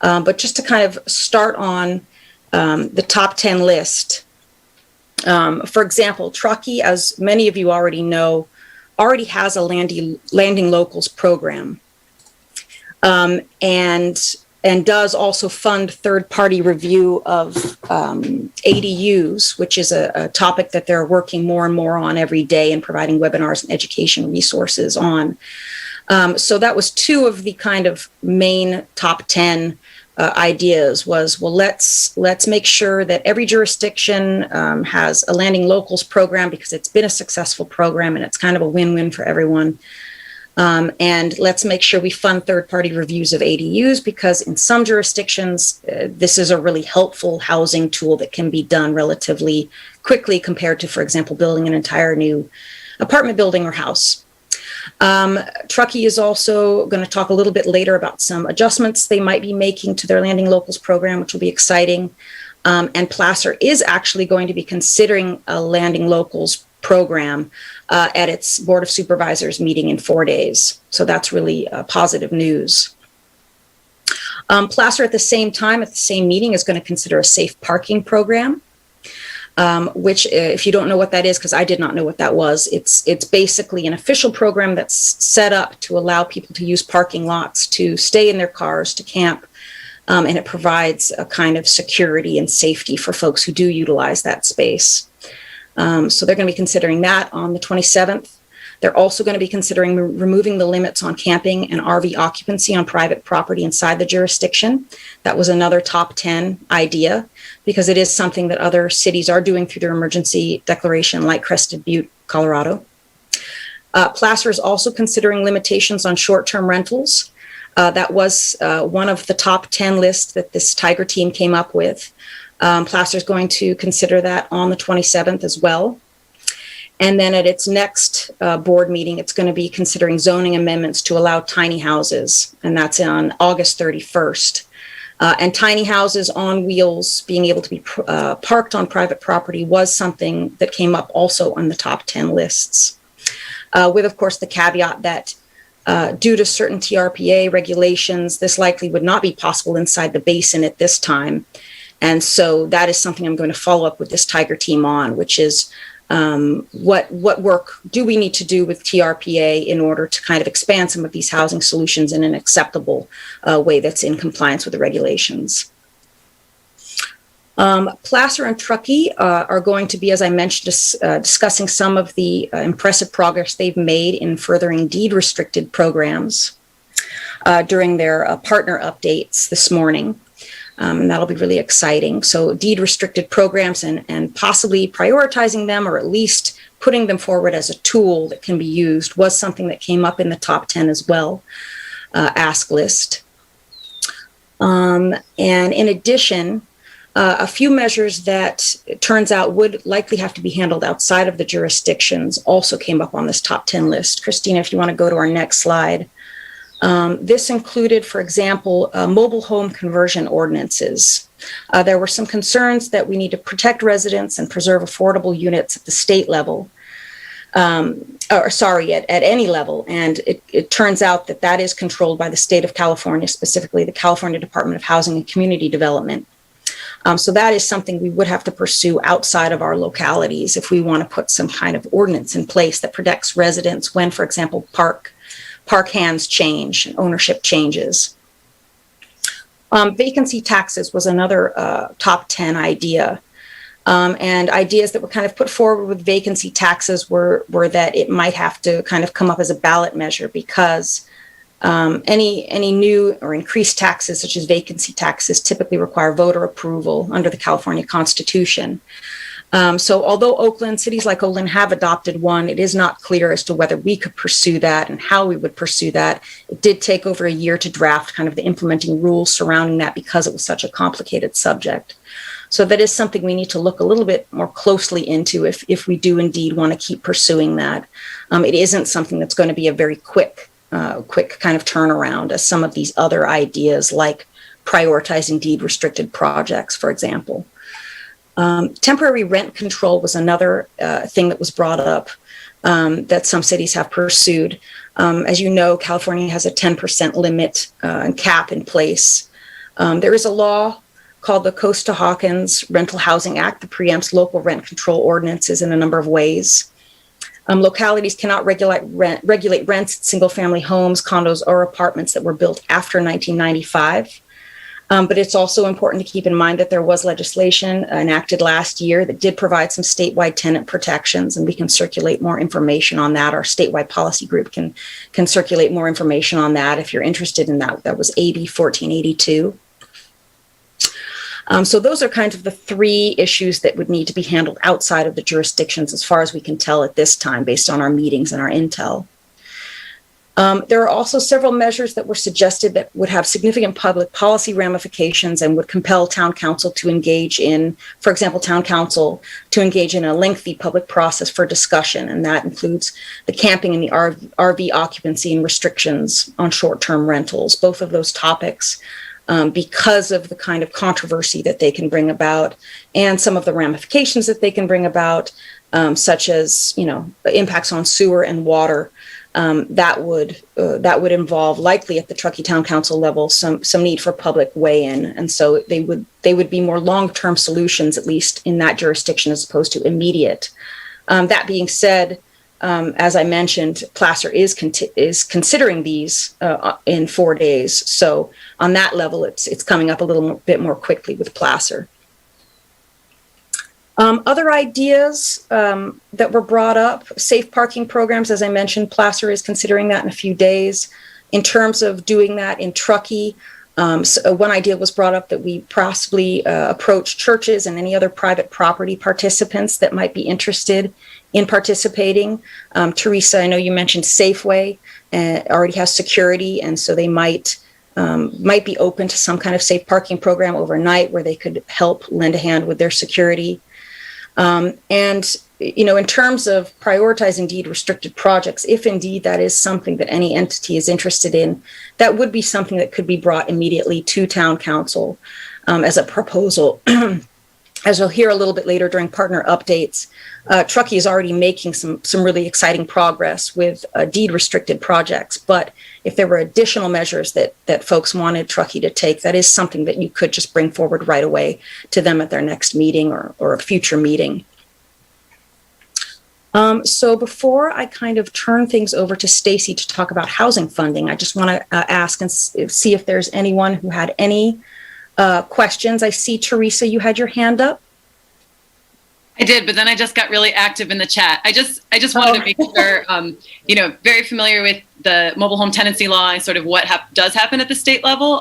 But just to kind of start on the top 10 list, for example, Truckee, as many of you already know, already has a landing locals program, and does also fund third-party review of ADUs, which is a topic that they're working more and more on every day and providing webinars and education resources on. So that was 2 of the kind of main top 10 ideas was, well, let's make sure that every jurisdiction has a landing locals program, because it's been a successful program and it's kind of a win-win for everyone. And let's make sure we fund third-party reviews of ADUs, because in some jurisdictions, this is a really helpful housing tool that can be done relatively quickly compared to, for example, building an entire new apartment building or house. Truckee is also going to talk a little bit later about some adjustments they might be making to their landing locals program, which will be exciting. And Placer is actually going to be considering a landing locals program at its Board of Supervisors meeting in 4 days. So that's really positive news. Placer at the same time, at the same meeting, is going to consider a safe parking program, which, if you don't know what that is, because I did not know what that was, it's basically an official program that's set up to allow people to use parking lots to stay in their cars, to camp, and it provides a kind of security and safety for folks who do utilize that space. So they're going to be considering that on the 27th. They're also going to be considering removing the limits on camping and RV occupancy on private property inside the jurisdiction. That was another top 10 idea, because it is something that other cities are doing through their emergency declaration, like Crested Butte, Colorado. Placer is also considering limitations on short-term rentals. That was one of the top 10 lists that this Tiger team came up with. Placer is going to consider that on the 27th as well. And then at its next board meeting, it's going to be considering zoning amendments to allow tiny houses, and that's on August 31st. And tiny houses on wheels being able to be parked on private property was something that came up also on the top 10 lists, with, of course, the caveat that due to certain TRPA regulations, this likely would not be possible inside the basin at this time. And so that is something I'm going to follow up with this Tiger team on, which is what work do we need to do with TRPA in order to kind of expand some of these housing solutions in an acceptable way that's in compliance with the regulations. Placer and Truckee are going to be, as I mentioned, discussing some of the impressive progress they've made in furthering deed-restricted programs during their partner updates this morning. And that'll be really exciting. So deed-restricted programs and possibly prioritizing them, or at least putting them forward as a tool that can be used, was something that came up in the top 10 as well, ask list. And in addition, A few measures that it turns out would likely have to be handled outside of the jurisdictions also came up on this top 10 list. Christina, if you want to go to our next slide. This included, for example, mobile home conversion ordinances. There were some concerns that we need to protect residents and preserve affordable units at the state level, at any level. And it turns out that that is controlled by the state of California, specifically the California Department of Housing and Community Development. So that is something we would have to pursue outside of our localities if we want to put some kind of ordinance in place that protects residents when, for example, park hands change and ownership changes. Vacancy taxes was another top 10 idea. And ideas that were kind of put forward with vacancy taxes were that it might have to kind of come up as a ballot measure because any new or increased taxes, such as vacancy taxes, typically require voter approval under the California Constitution. So although cities like Oakland have adopted one, it is not clear as to whether we could pursue that and how we would pursue that. It did take over a year to draft kind of the implementing rules surrounding that because it was such a complicated subject. So that is something we need to look a little bit more closely into if we do indeed want to keep pursuing that. It isn't something that's going to be a very quick kind of turnaround as some of these other ideas like prioritizing deed restricted projects, for example. Temporary rent control was another thing that was brought up that some cities have pursued. As you know, California has a 10% limit and cap in place. There is a law called the Costa-Hawkins Rental Housing Act that preempts local rent control ordinances in a number of ways. Localities cannot regulate rents at single-family homes, condos, or apartments that were built after 1995. But it's also important to keep in mind that there was legislation enacted last year that did provide some statewide tenant protections, and we can circulate more information on that. Our statewide policy group can circulate more information on that if you're interested in that. That was AB 1482. So those are kind of the three issues that would need to be handled outside of the jurisdictions as far as we can tell at this time based on our meetings and our intel. There are also several measures that were suggested that would have significant public policy ramifications and would compel town council to engage in, for example, town council to engage in a lengthy public process for discussion. And that includes the camping and the RV occupancy and restrictions on short-term rentals, both of those topics. Because of the kind of controversy that they can bring about and some of the ramifications that they can bring about, such as, impacts on sewer and water, that would involve likely at the Truckee Town Council level some need for public weigh-in, and so they would be more long-term solutions, at least in that jurisdiction, as opposed to immediate. That being said, as I mentioned, Placer is considering these in 4 days. So on that level, it's coming up a little bit more quickly with Placer. Other ideas that were brought up, safe parking programs, as I mentioned, Placer is considering that in a few days. In terms of doing that in Truckee, one idea was brought up that we possibly approach churches and any other private property participants that might be interested in participating. Teresa, I know you mentioned Safeway already has security, and so they might be open to some kind of safe parking program overnight where they could help lend a hand with their security. And in terms of prioritizing deed restricted projects, if indeed that is something that any entity is interested in, that would be something that could be brought immediately to town council as a proposal. As we'll hear a little bit later during partner updates, Truckee is already making some really exciting progress with deed restricted projects. But if there were additional measures that folks wanted Truckee to take, that is something that you could just bring forward right away to them at their next meeting or a future meeting. So before I kind of turn things over to Stacy to talk about housing funding, I just want to ask and see if there's anyone who had any questions. I see, Teresa, you had your hand up. I did, but then I just got really active in the chat. I just wanted to make sure, very familiar with the mobile home tenancy law and sort of what does happen at the state level.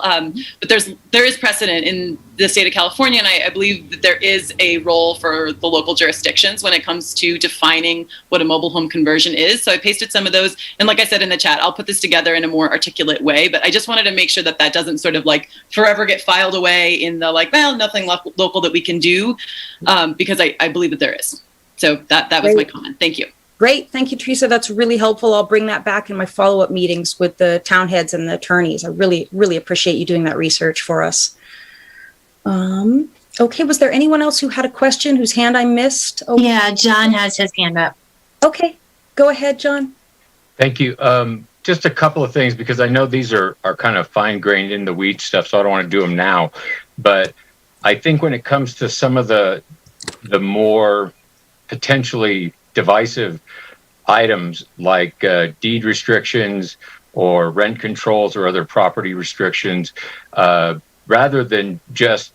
But there is precedent in the state of California, and I believe that there is a role for the local jurisdictions when it comes to defining what a mobile home conversion is. So I pasted some of those, and like I said in the chat, I'll put this together in a more articulate way, but I just wanted to make sure that that doesn't sort of like forever get filed away in the like, well, nothing local that we can do, because I believe that there is. So that was my comment. Thank you. Great. Thank you, Teresa. That's really helpful. I'll bring that back in my follow-up meetings with the town heads and the attorneys. I really, really appreciate you doing that research for us. Okay. Was there anyone else who had a question whose hand I missed? Oh. Yeah, John has his hand up. Okay. Go ahead, John. Thank you. Just a couple of things, because I know these are kind of fine-grained in the weeds stuff, so I don't want to do them now. But I think when it comes to some of the more potentially divisive items like deed restrictions or rent controls or other property restrictions, rather than just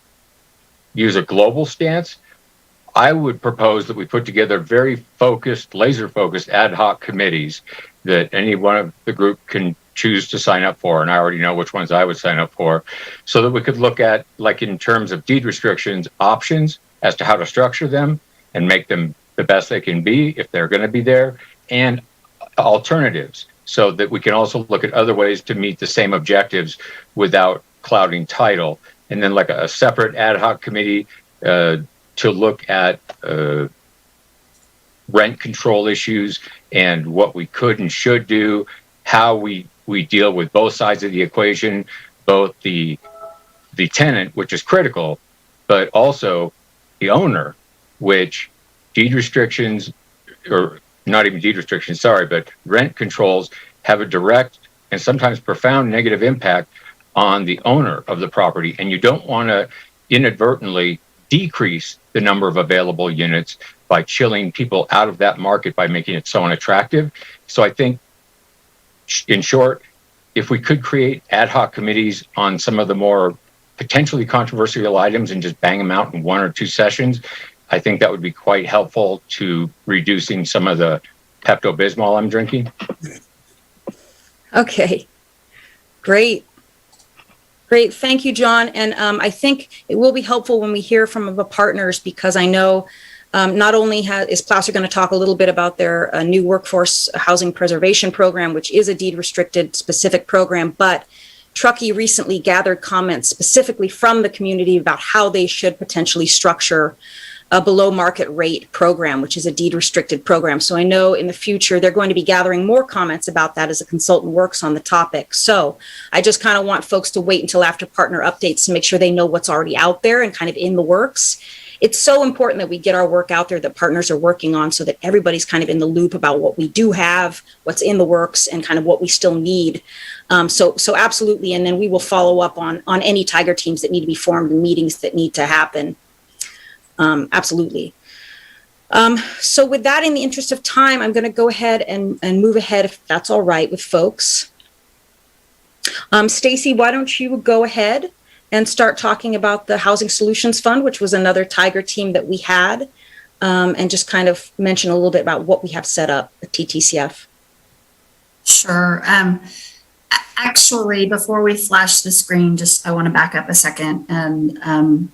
use a global stance, I would propose that we put together very focused, laser-focused ad hoc committees that any one of the group can choose to sign up for, and I already know which ones I would sign up for, so that we could look at, like in terms of deed restrictions, options as to how to structure them and make them the best they can be if they're going to be there, and alternatives, so that we can also look at other ways to meet the same objectives without clouding title. And then like a separate ad hoc committee to look at rent control issues and what we could and should do, how we deal with both sides of the equation, both the tenant, which is critical, but also the owner, which deed restrictions, or not even deed restrictions, sorry, but rent controls have a direct and sometimes profound negative impact on the owner of the property. And you don't want to inadvertently decrease the number of available units by chilling people out of that market by making it so unattractive. So I think, in short, if we could create ad hoc committees on some of the more potentially controversial items and just bang them out in 1 or 2 sessions, I think that would be quite helpful to reducing some of the Pepto-Bismol I'm drinking. Okay. Great. Great. Thank you, John. And I think it will be helpful when we hear from the partners, because I know not only is Placer going to talk a little bit about their new workforce housing preservation program, which is a deed restricted specific program, but Truckee recently gathered comments specifically from the community about how they should potentially structure a below market rate program, which is a deed restricted program. So I know in the future, they're going to be gathering more comments about that as a consultant works on the topic. So I just kind of want folks to wait until after partner updates to make sure they know what's already out there and kind of in the works. It's so important that we get our work out there that partners are working on, so that everybody's kind of in the loop about what we do have, what's in the works, and kind of what we still need. So absolutely. And then we will follow up on any Tiger teams that need to be formed and meetings that need to happen. Absolutely. So with that, in the interest of time, I'm going to go ahead and move ahead, if that's all right with folks. Stacy, why don't you go ahead and start talking about the Housing Solutions Fund, which was another Tiger team that we had, and just kind of mention a little bit about what we have set up at TTCF. Sure. Actually, before we flash the screen, I want to back up a second and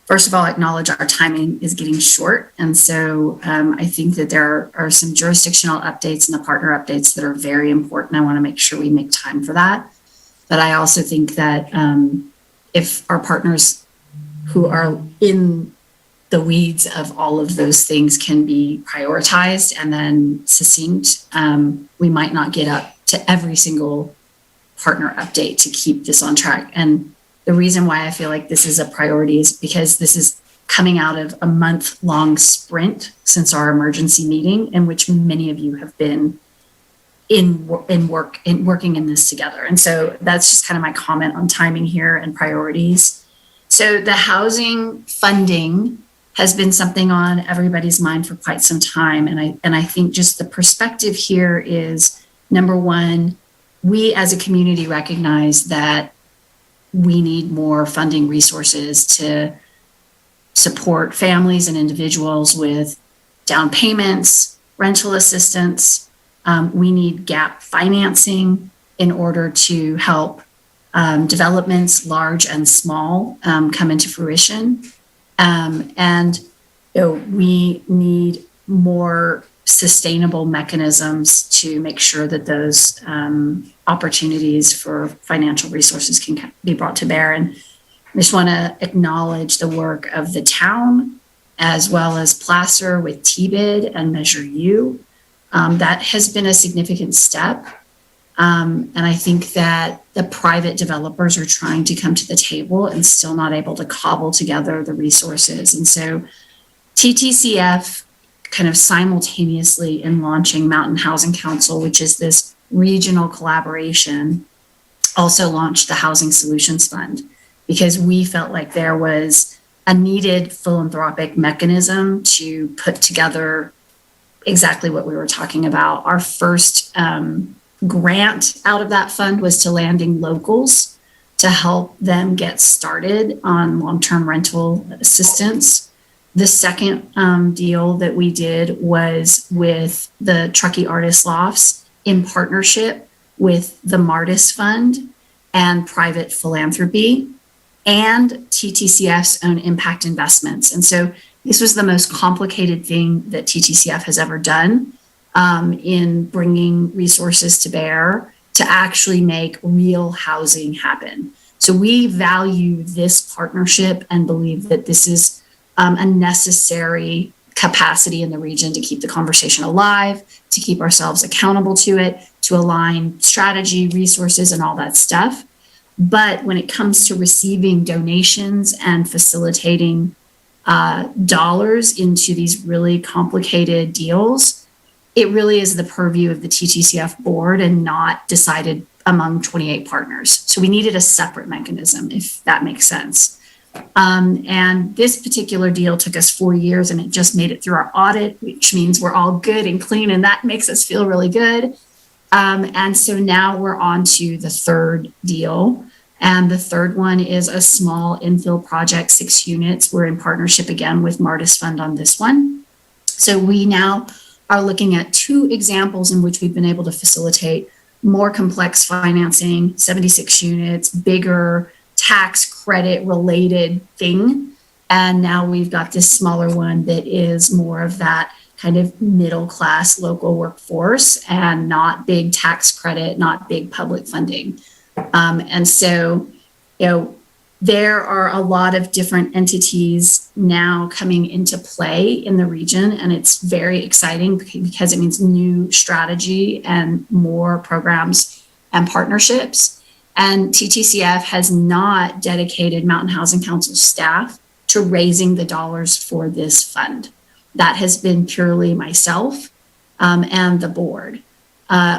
first of all, acknowledge our timing is getting short. And so I think that there are some jurisdictional updates and the partner updates that are very important. I want to make sure we make time for that. But I also think that if our partners who are in the weeds of all of those things can be prioritized and then succinct, we might not get up to every single partner update to keep this on track. And the reason why I feel like this is a priority is because this is coming out of a month-long sprint since our emergency meeting, in which many of you have been working in this together. And so that's just kind of my comment on timing here and priorities. So the housing funding has been something on everybody's mind for quite some time. And I think just the perspective here is, number one, we as a community recognize that we need more funding resources to support families and individuals with down payments, rental assistance, We need gap financing in order to help developments, large and small, come into fruition. And we need more sustainable mechanisms to make sure that those opportunities for financial resources can be brought to bear. And I just want to acknowledge the work of the town as well as Placer with TBID and Measure U. That has been a significant step. And I think that the private developers are trying to come to the table and still not able to cobble together the resources. And so TTCF kind of simultaneously in launching Mountain Housing Council, which is this regional collaboration, also launched the Housing Solutions Fund because we felt like there was a needed philanthropic mechanism to put together exactly what we were talking about. Our first grant out of that fund was to Landing Locals to help them get started on long-term rental assistance. The second deal that we did was with the Truckee Artist Lofts in partnership with the Martis Fund and private philanthropy and TTCF's own impact investments. And so this was the most complicated thing that TTCF has ever done in bringing resources to bear to actually make real housing happen. So we value this partnership and believe that this is a necessary capacity in the region to keep the conversation alive, to keep ourselves accountable to it, to align strategy, resources, and all that stuff. But when it comes to receiving donations and facilitating dollars into these really complicated deals, it really is the purview of the TTCF board and not decided among 28 partners. So we needed a separate mechanism, if that makes sense. And this particular deal took us 4 years and it just made it through our audit, which means we're all good and clean, and that makes us feel really good. And so now we're on to the third deal. And the third one is a small infill project, 6 units. We're in partnership again with Martis Fund on this one. So we now are looking at 2 examples in which we've been able to facilitate more complex financing, 76 units, bigger tax credit related thing. And now we've got this smaller one that is more of that kind of middle class local workforce and not big tax credit, not big public funding. And so, there are a lot of different entities now coming into play in the region, and it's very exciting because it means new strategy and more programs and partnerships. And TTCF has not dedicated Mountain Housing Council staff to raising the dollars for this fund. That has been purely myself and the board.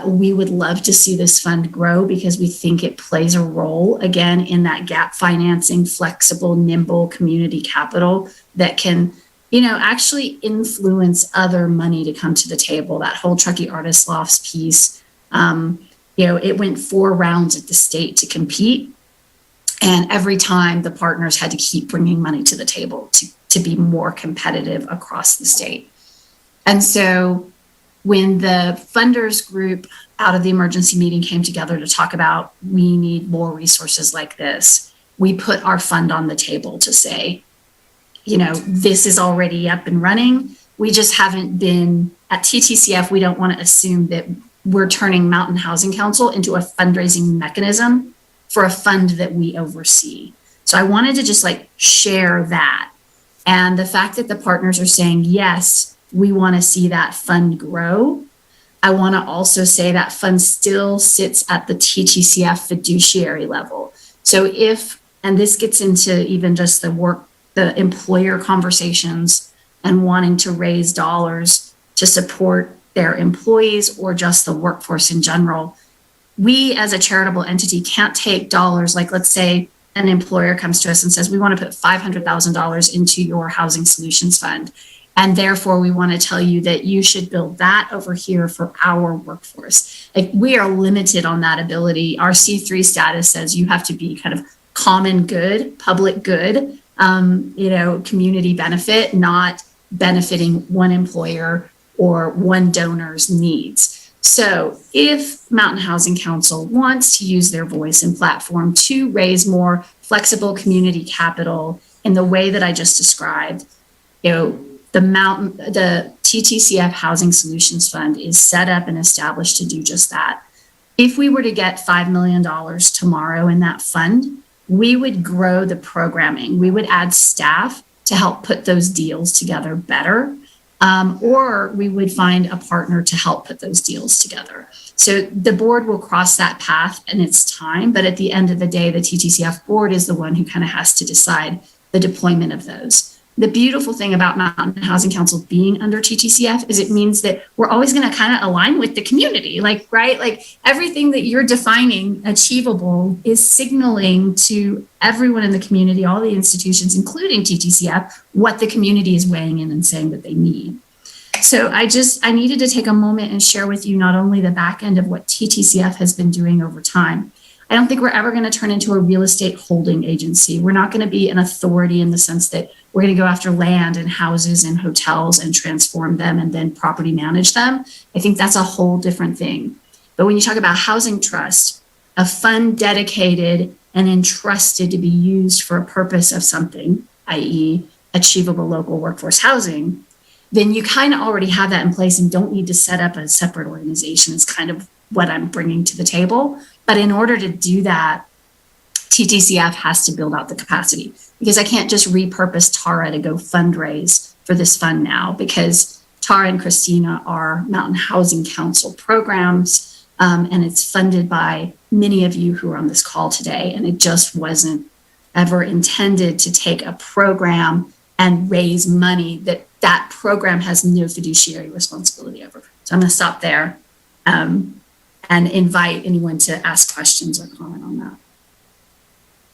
We would love to see this fund grow because we think it plays a role, again, in that gap financing, flexible, nimble community capital that can, actually influence other money to come to the table. That whole Truckee Artist Lofts piece, it went 4 rounds at the state to compete. And every time the partners had to keep bringing money to the table to be more competitive across the state. And so when the funders group out of the emergency meeting came together to talk about we need more resources like this, we put our fund on the table to say, this is already up and running. We just haven't been at TTCF. We don't want to assume that we're turning Mountain Housing Council into a fundraising mechanism for a fund that we oversee. So I wanted to just share that. And the fact that the partners are saying, yes, we want to see that fund grow. I want to also say that fund still sits at the TTCF fiduciary level. So and this gets into even just the employer conversations and wanting to raise dollars to support their employees or just the workforce in general. We as a charitable entity can't take dollars, let's say an employer comes to us and says, we want to put $500,000 into your housing solutions fund. And therefore, we want to tell you that you should build that over here for our workforce. We are limited on that ability. Our C3 status says you have to be kind of common good, public good, community benefit, not benefiting one employer or one donor's needs. So if Mountain Housing Council wants to use their voice and platform to raise more flexible community capital in the way that I just described, the TTCF Housing Solutions Fund is set up and established to do just that. If we were to get $5 million tomorrow in that fund, we would grow the programming. We would add staff to help put those deals together better. Or we would find a partner to help put those deals together. So the board will cross that path in its time, but at the end of the day, the TTCF board is the one who kind of has to decide the deployment of those. The beautiful thing about Mountain Housing Council being under TTCF is it means that we're always going to kind of align with the community, right? Like everything that you're defining achievable is signaling to everyone in the community, all the institutions, including TTCF, what the community is weighing in and saying that they need. So I needed to take a moment and share with you not only the back end of what TTCF has been doing over time. I don't think we're ever going to turn into a real estate holding agency. We're not going to be an authority in the sense that we're going to go after land and houses and hotels and transform them and then property manage them. I think that's a whole different thing. But when you talk about housing trust, a fund dedicated and entrusted to be used for a purpose of something, i.e. achievable local workforce housing, then you kind of already have that in place and don't need to set up a separate organization. It's kind of what I'm bringing to the table. But in order to do that, TTCF has to build out the capacity because I can't just repurpose Tara to go fundraise for this fund now because Tara and Christina are Mountain Housing Council programs, and it's funded by many of you who are on this call today. And it just wasn't ever intended to take a program and raise money that program has no fiduciary responsibility over. So I'm going to stop there and invite anyone to ask questions or comment on that.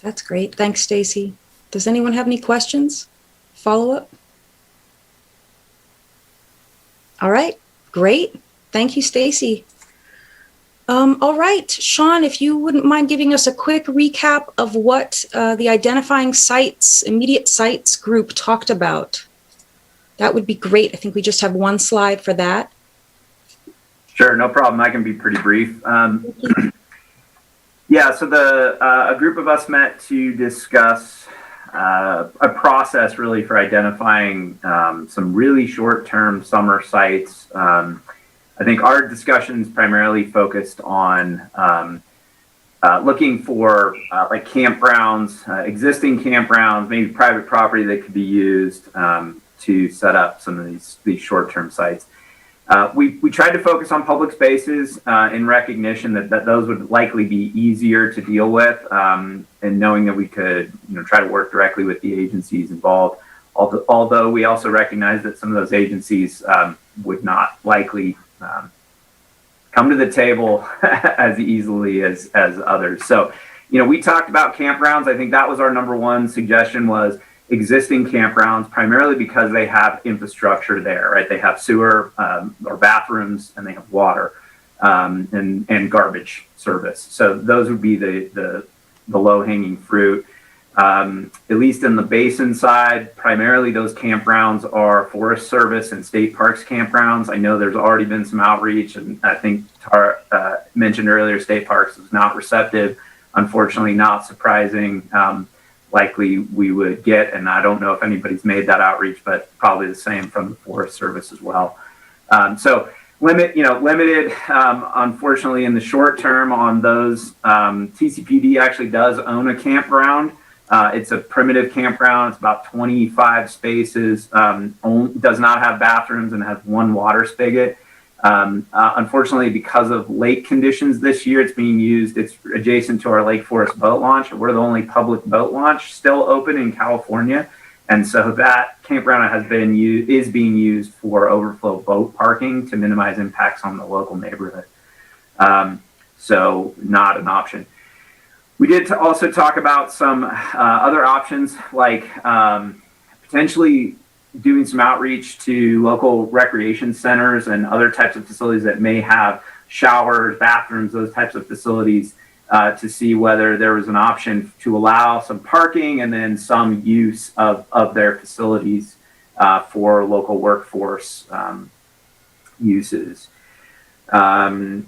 That's great. Thanks, Stacy. Does anyone have any questions? Follow up? All right, great. Thank you, Stacy. All right, Sean, if you wouldn't mind giving us a quick recap of what the Identifying Sites, Immediate Sites group talked about. That would be great. I think we just have one slide for that. Sure, no problem. I can be pretty brief. Yeah, so a group of us met to discuss a process really for identifying some really short-term summer sites. I think our discussions primarily focused on looking for like campgrounds, existing campgrounds, maybe private property that could be used to set up some of these short-term sites. We tried to focus on public spaces in recognition that those would likely be easier to deal with, and knowing that we could try to work directly with the agencies involved. Although we also recognize that some of those agencies would not likely come to the table as easily as others. So, we talked about campgrounds. I think that was our number one suggestion was existing campgrounds, primarily because they have infrastructure there, right? They have sewer or bathrooms, and they have water and garbage service. So those would be the low-hanging fruit. At least in the basin side, primarily those campgrounds are Forest Service and state parks campgrounds. I know there's already been some outreach, and I think Tara mentioned earlier, state parks was not receptive. Unfortunately, not surprising. Likely we would get, and I don't know if anybody's made that outreach, but probably the same from the Forest Service as well. So limited, unfortunately, in the short term on those. TCPD actually does own a campground. It's a primitive campground. It's about 25 spaces, does not have bathrooms, and has one water spigot. Unfortunately, because of lake conditions this year, it's being used. It's adjacent to our Lake Forest boat launch. We're the only public boat launch still open in California, and so that campground is being used for overflow boat parking to minimize impacts on the local neighborhood. So not an option. We did also talk about some other options, like potentially doing some outreach to local recreation centers and other types of facilities that may have showers, bathrooms, those types of facilities, to see whether there was an option to allow some parking and then some use of their facilities for local workforce uses. I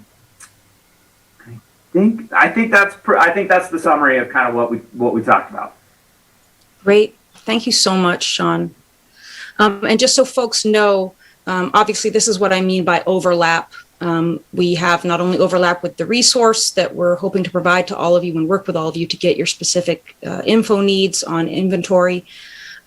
think that's the summary of kind of what we talked about. Great. Thank you so much, Sean. And just so folks know, obviously this is what I mean by overlap. We have not only overlap with the resource that we're hoping to provide to all of you and work with all of you to get your specific info needs on inventory,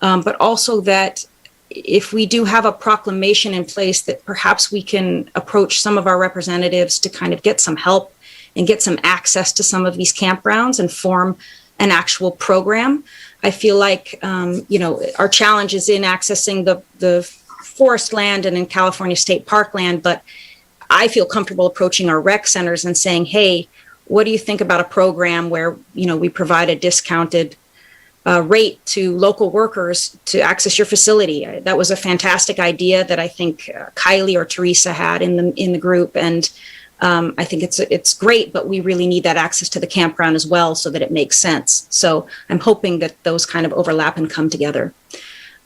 but also that if we do have a proclamation in place, that perhaps we can approach some of our representatives to kind of get some help and get some access to some of these campgrounds and form an actual program. I feel like, our challenge is in accessing the forest land and in California state park land, but I feel comfortable approaching our rec centers and saying, hey, what do you think about a program where, we provide a discounted rate to local workers to access your facility? That was a fantastic idea that I think Kylie or Teresa had in the group. And I think it's great, but we really need that access to the campground as well so that it makes sense. So I'm hoping that those kind of overlap and come together.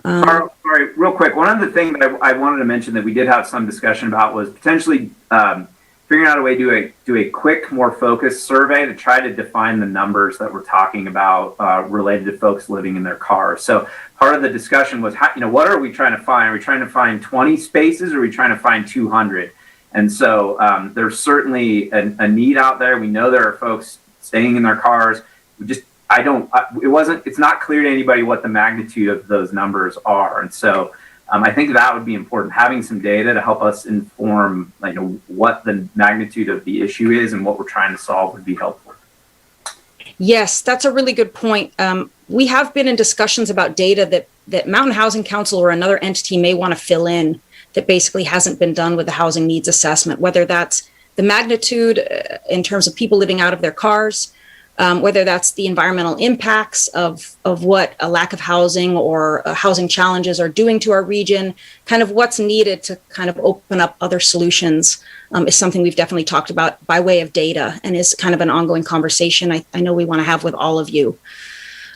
Sorry, real quick. One other thing that I wanted to mention that we did have some discussion about was potentially figuring out a way to do a quick, more focused survey to try to define the numbers that we're talking about related to folks living in their cars. So part of the discussion was, what are we trying to find? Are we trying to find 20 spaces, or are we trying to find 200? And so there's certainly a need out there. We know there are folks staying in their cars. It's not clear to anybody what the magnitude of those numbers are. And so I think that would be important. Having some data to help us inform, what the magnitude of the issue is and what we're trying to solve would be helpful. Yes, that's a really good point. We have been in discussions about data that Mountain Housing Council or another entity may want to fill in that basically hasn't been done with the housing needs assessment, whether that's the magnitude in terms of people living out of their cars, whether that's the environmental impacts of what a lack of housing or housing challenges are doing to our region, kind of what's needed to kind of open up other solutions is something we've definitely talked about by way of data and is kind of an ongoing conversation I know we want to have with all of you.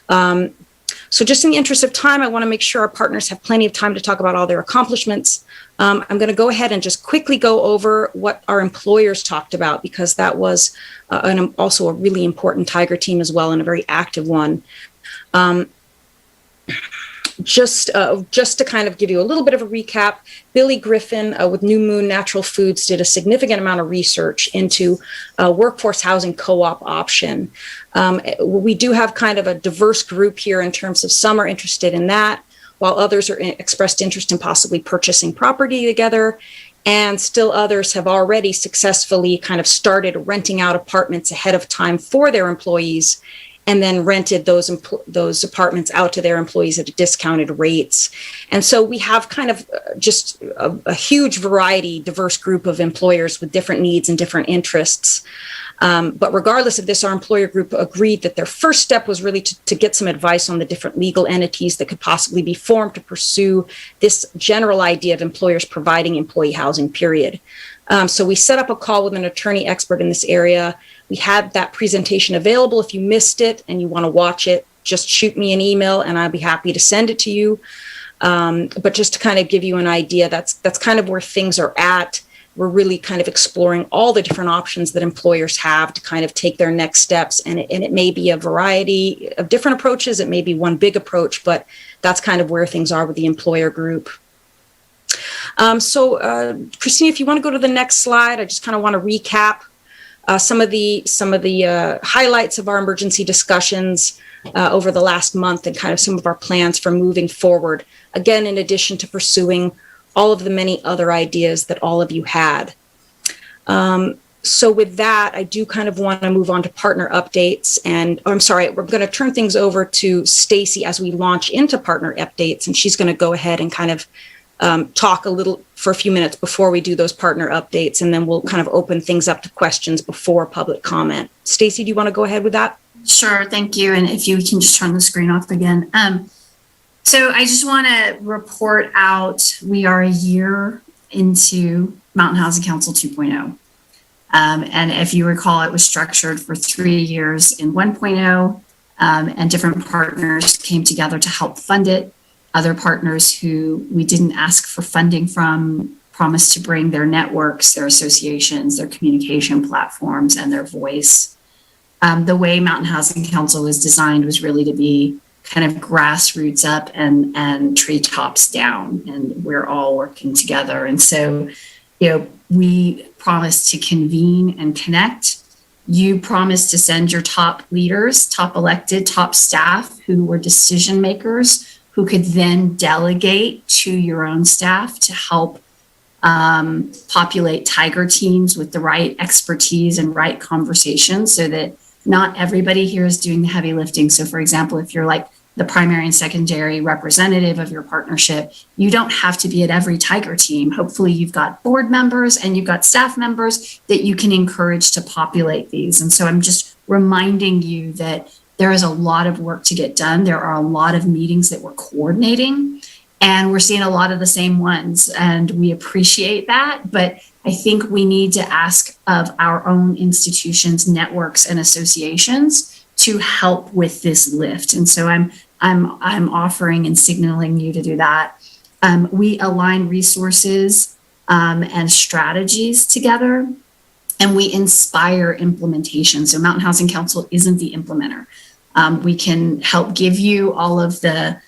So just in the interest of time, I want to make sure our partners have plenty of time to talk about all their accomplishments. I'm going to go ahead and just quickly go over what our employers talked about, because that was also a really important Tiger team as well, and a very active one. Just to kind of give you a little bit of a recap, Billy Griffin with New Moon Natural Foods did a significant amount of research into workforce housing co-op option. We do have kind of a diverse group here in terms of some are interested in that, while others are expressed interest in possibly purchasing property together. And still others have already successfully kind of started renting out apartments ahead of time for their employees, and then rented those apartments out to their employees at discounted rates. And so we have kind of just a huge variety, diverse group of employers with different needs and different interests. But regardless of this, our employer group agreed that their first step was really to get some advice on the different legal entities that could possibly be formed to pursue this general idea of employers providing employee housing, period. So we set up a call with an attorney expert in this area. We had that presentation available. If you missed it and you want to watch it, just shoot me an email and I'll be happy to send it to you. But just to kind of give you an idea, that's kind of where things are at. We're really kind of exploring all the different options that employers have to kind of take their next steps. And it may be a variety of different approaches. It may be one big approach, but that's kind of where things are with the employer group. So Christine, if you want to go to the next slide, I just kind of want to recap some of the highlights of our emergency discussions over the last month, and kind of some of our plans for moving forward. Again, in addition to pursuing all of the many other ideas that all of you had. So with that, I do kind of want to move on to partner updates. And I'm sorry, we're going to turn things over to Stacy as we launch into partner updates, and she's going to go ahead and kind of talk a little for a few minutes before we do those partner updates, and then we'll kind of open things up to questions before public comment. Stacy, do you want to go ahead with that? Sure, thank you. And if you can just turn the screen off again. So I just want to report out, we are a year into Mountain Housing Council 2.0. And if you recall, it was structured for 3 years in 1.0, and different partners came together to help fund it. Other partners who we didn't ask for funding from promise to bring their networks, their associations, their communication platforms, and their voice. The way Mountain Housing Council was designed was really to be kind of grassroots up and treetops down, and we're all working together. And so, we promise to convene and connect. You promise to send your top leaders, top elected, top staff who were decision makers, who could then delegate to your own staff to help populate Tiger teams with the right expertise and right conversations, so that not everybody here is doing the heavy lifting. So for example, if you're like the primary and secondary representative of your partnership, you don't have to be at every Tiger team. Hopefully you've got board members and you've got staff members that you can encourage to populate these. And so I'm just reminding you that there is a lot of work to get done. There are a lot of meetings that we're coordinating, and we're seeing a lot of the same ones, and we appreciate that. But I think we need to ask of our own institutions, networks, and associations to help with this lift. And so I'm offering and signaling you to do that. We align resources and strategies together, and we inspire implementation. So Mountain Housing Council isn't the implementer. We can help give you all of the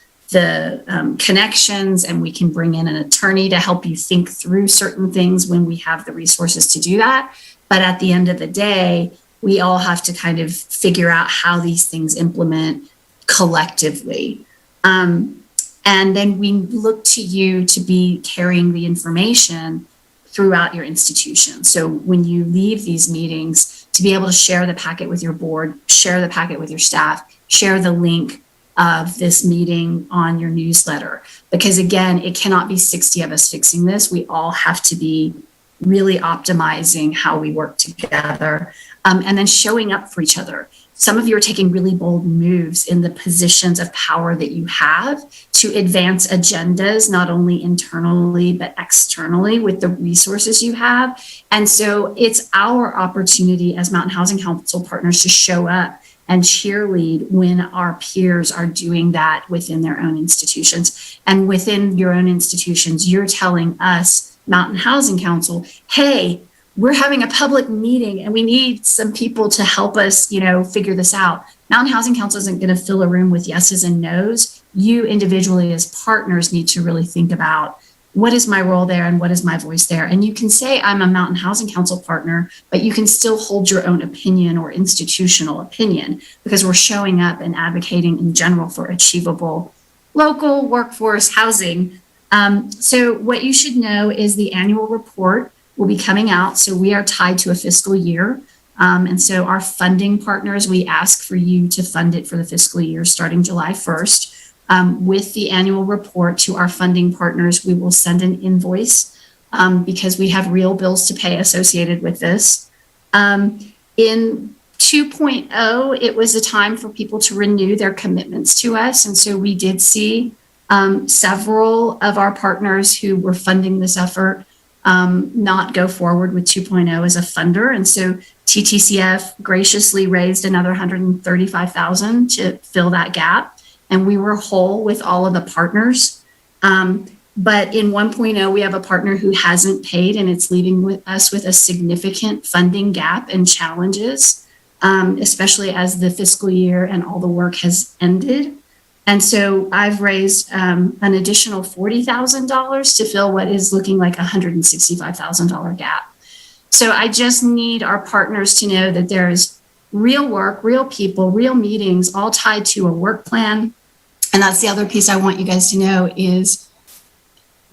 connections, and we can bring in an attorney to help you think through certain things when we have the resources to do that. But at the end of the day, we all have to kind of figure out how these things implement collectively. And then we look to you to be carrying the information throughout your institution. So when you leave these meetings, to be able to share the packet with your board, share the packet with your staff, share the link of this meeting on your newsletter. Because again, it cannot be 60 of us fixing this. We all have to be really optimizing how we work together, and then showing up for each other. Some of you are taking really bold moves in the positions of power that you have to advance agendas, not only internally, but externally with the resources you have. And so it's our opportunity as Mountain Housing Council partners to show up and cheerlead when our peers are doing that within their own institutions. And within your own institutions, you're telling us, Mountain Housing Council, hey, we're having a public meeting and we need some people to help us, figure this out. Mountain Housing Council isn't going to fill a room with yeses and nos. You individually as partners need to really think about, what is my role there and what is my voice there? And you can say, I'm a Mountain Housing Council partner, but you can still hold your own opinion or institutional opinion, because we're showing up and advocating in general for achievable local workforce housing. So what you should know is the annual report will be coming out. So we are tied to a fiscal year. And so our funding partners, we ask for you to fund it for the fiscal year starting July 1st. With the annual report to our funding partners, we will send an invoice because we have real bills to pay associated with this. In 2.0, it was a time for people to renew their commitments to us. And so we did see several of our partners who were funding this effort not go forward with 2.0 as a funder. And so TTCF graciously raised another $135,000 to fill that gap. And we were whole with all of the partners. But in 1.0, we have a partner who hasn't paid, and it's leaving us with a significant funding gap and challenges, especially as the fiscal year and all the work has ended. And so I've raised an additional $40,000 to fill what is looking like a $165,000 gap. So I just need our partners to know that there's real work, real people, real meetings, all tied to a work plan. And that's the other piece I want you guys to know is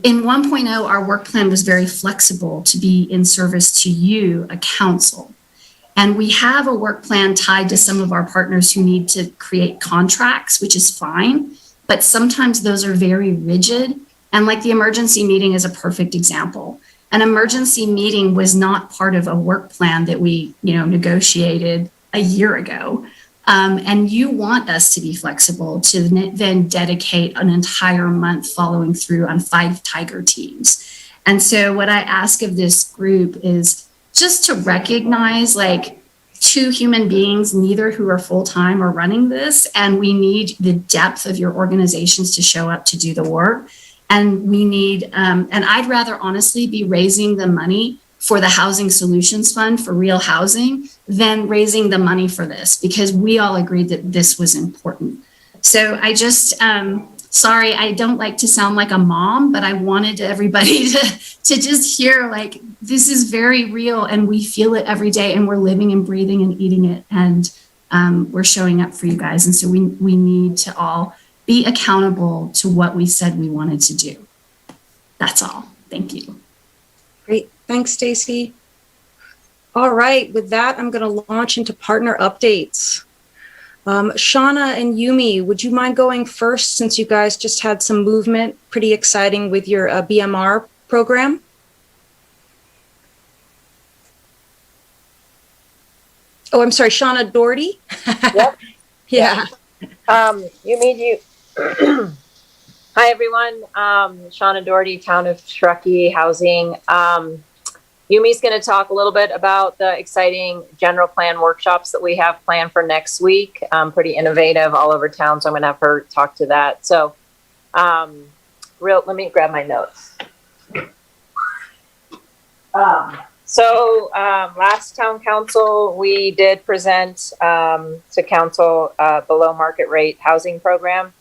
in 1.0, our work plan was very flexible to be in service to you, a council. And we have a work plan tied to some of our partners who need to create contracts, which is fine. But sometimes those are very rigid. And like the emergency meeting is a perfect example. An emergency meeting was not part of a work plan that we, negotiated a year ago. And you want us to be flexible to then dedicate an entire month following through on 5 Tiger teams. And so what I ask of this group is just to recognize like 2 human beings, neither who are full-time or running this, and we need the depth of your organizations to show up to do the work. And we need, and I'd rather honestly be raising the money for the Housing Solutions Fund for real housing than raising the money for this, because we all agreed that this was important. So I just, sorry, I don't like to sound like a mom, but I wanted everybody to just hear, like, this is very real and we feel it every day and we're living and breathing and eating it. And we're showing up for you guys. And so we need to all be accountable to what we said we wanted to do. That's all. Thank you. Great. Thanks, Stacy. All right. With that, I'm going to launch into partner updates. Shauna and Yumi, would you mind going first, since you guys just had some movement, pretty exciting with your BMR program? Oh, I'm sorry, Shauna Doherty? Yep. Yeah. Hi, everyone. Shauna Doherty, Town of Truckee Housing. Yumi's going to talk a little bit about the exciting general plan workshops that we have planned for next week. Pretty innovative all over town, so I'm going to have her talk to that. So, let me grab my notes. Last town council, we did present to council below market rate housing program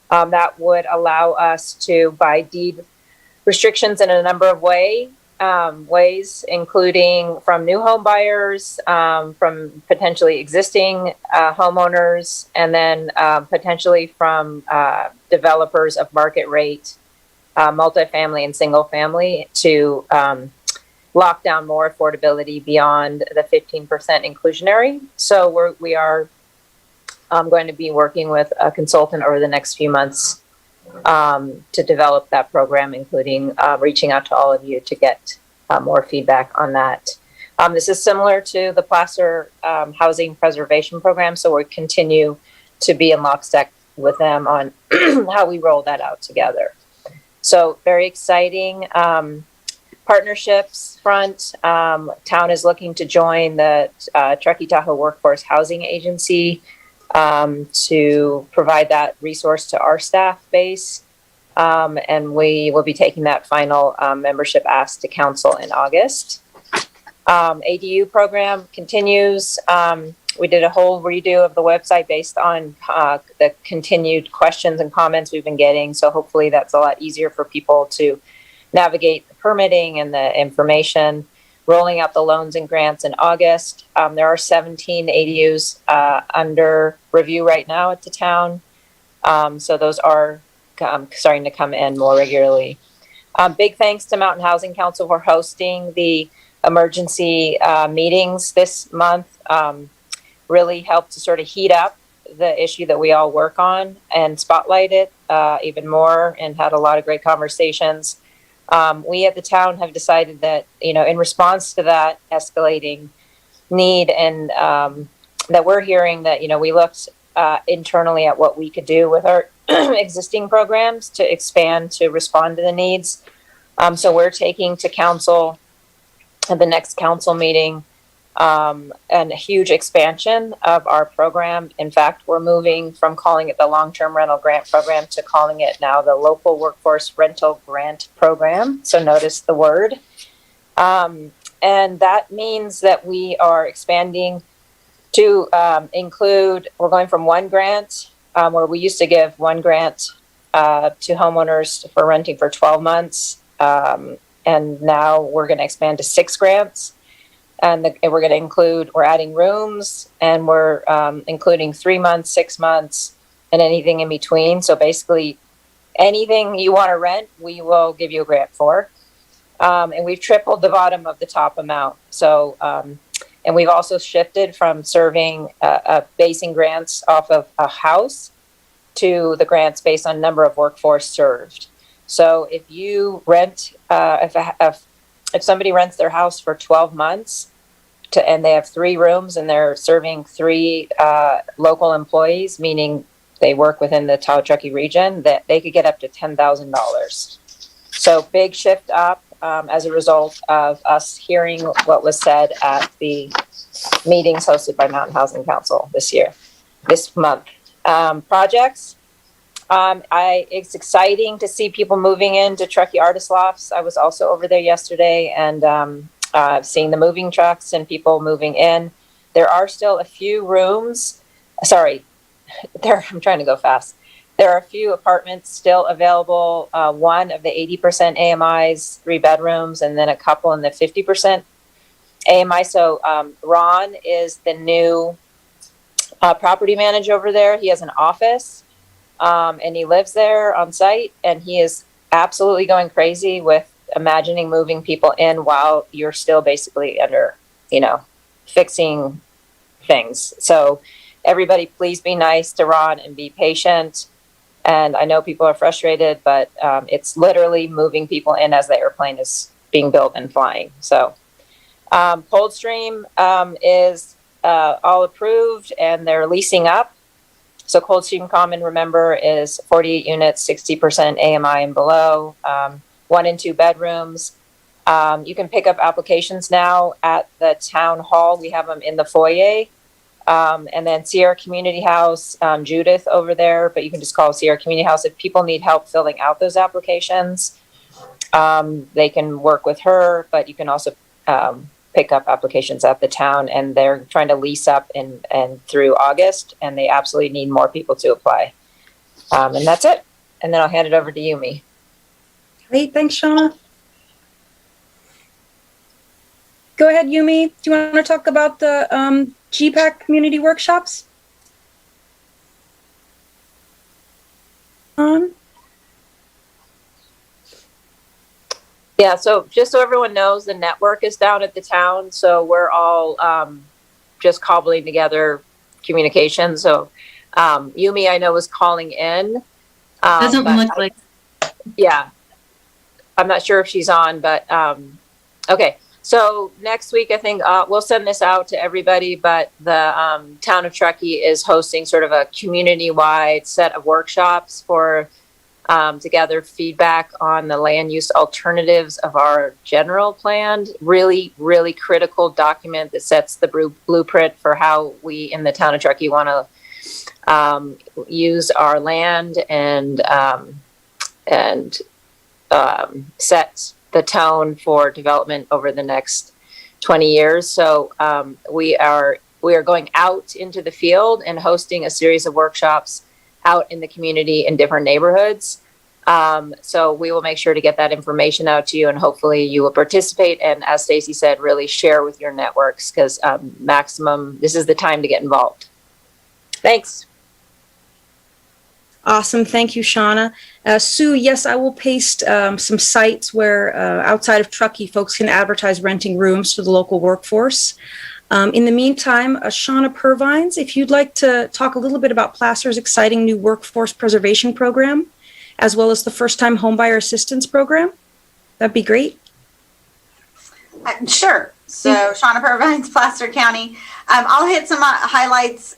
that would allow us to buy deed restrictions in a number of ways, including from new home buyers, from potentially existing homeowners, and then potentially from developers of market rate, multifamily and single family, to lock down more affordability beyond the 15% inclusionary. So we are going to be working with a consultant over the next few months to develop that program, including reaching out to all of you to get more feedback on that. This is similar to the Placer Housing Preservation Program, so we continue to be in lockstep with them on how we roll that out together. So very exciting. Partnerships front, town is looking to join the Truckee Tahoe Workforce Housing Agency to provide that resource to our staff base. And we will be taking that final membership ask to council in August. ADU program continues. We did a whole redo of the website based on the continued questions and comments we've been getting. So hopefully that's a lot easier for people to navigate the permitting and the information. Rolling out the loans and grants in August. There are 17 ADUs under review right now at the town. So those are starting to come in more regularly. Big thanks to Mountain Housing Council for hosting the emergency meetings this month. Really helped to sort of heat up the issue that we all work on and spotlight it even more, and had a lot of great conversations. We at the town have decided that, in response to that escalating need, and that we're hearing that, we looked internally at what we could do with our existing programs to expand to respond to the needs. So we're taking to council at the next council meeting and a huge expansion of our program. In fact, we're moving from calling it the long-term rental grant program to calling it now the local workforce rental grant program. So notice the word. And that means that we are expanding to include, we're going from one grant where we used to give one grant to homeowners for renting for 12 months. And now we're going to expand to 6 grants. And we're going to include, we're adding rooms, and we're including 3 months, 6 months, and anything in between. So basically, anything you want to rent, we will give you a grant for. And we've tripled the bottom of the top amount. So, and we've also shifted from serving basing grants off of a house to the grants based on number of workforce served. So if you rent, if somebody rents their house for 12 months and they have 3 rooms and they're serving 3 local employees, meaning they work within the Tahoe Truckee region, that they could get up to $10,000. So big shift up as a result of us hearing what was said at the meetings hosted by Mountain Housing Council this month. Projects. It's exciting to see people moving into Truckee Artist Lofts. I was also over there yesterday and seeing the moving trucks and people moving in. There are still a few rooms. Sorry, I'm trying to go fast. There are a few apartments still available. One of the 80% AMIs, 3 bedrooms, and then a couple in the 50% AMI. So Ron is the new property manager over there. He has an office and he lives there on site, and he is absolutely going crazy with imagining moving people in while you're still basically under, fixing things. So everybody, please be nice to Ron and be patient. And I know people are frustrated, but it's literally moving people in as the airplane is being built and flying. So Coldstream is all approved and they're leasing up. So Coldstream Common, remember, is 48 units, 60% AMI and below, 1 and 2 bedrooms. You can pick up applications now at the town hall. We have them in the foyer. And then Sierra Community House, Judith over there, but you can just call Sierra Community House. If people need help filling out those applications, they can work with her, but you can also pick up applications at the town, and they're trying to lease up and through August, and they absolutely need more people to apply. And that's it. And then I'll hand it over to Yumi. Great, thanks, Shauna. Go ahead, Yumi. Do you want to talk about the GPAC community workshops? Yeah, so just so everyone knows, the network is down at the town, so we're all just cobbling together communication. So Yumi, I know, is calling in. Doesn't look like. Yeah, I'm not sure if she's on, but okay. So next week, I think we'll send this out to everybody, but the town of Truckee is hosting sort of a community-wide set of workshops for to gather feedback on the land use alternatives of our general plan. Really, really critical document that sets the blueprint for how we in the town of Truckee want to use our land and set the tone for development over the next 20 years. So we are going out into the field and hosting a series of workshops out in the community in different neighborhoods. So we will make sure to get that information out to you, and hopefully you will participate. And as Stacy said, really share with your networks, because this is the time to get involved. Thanks. Awesome. Thank you, Shauna. Sue, yes, I will paste some sites where outside of Truckee, folks can advertise renting rooms to the local workforce. In the meantime, Shauna Purvines, if you'd like to talk a little bit about Placer's exciting new workforce preservation program, as well as the first-time homebuyer assistance program, that'd be great. Sure. So Shauna Purvines, Placer County. I'll hit some highlights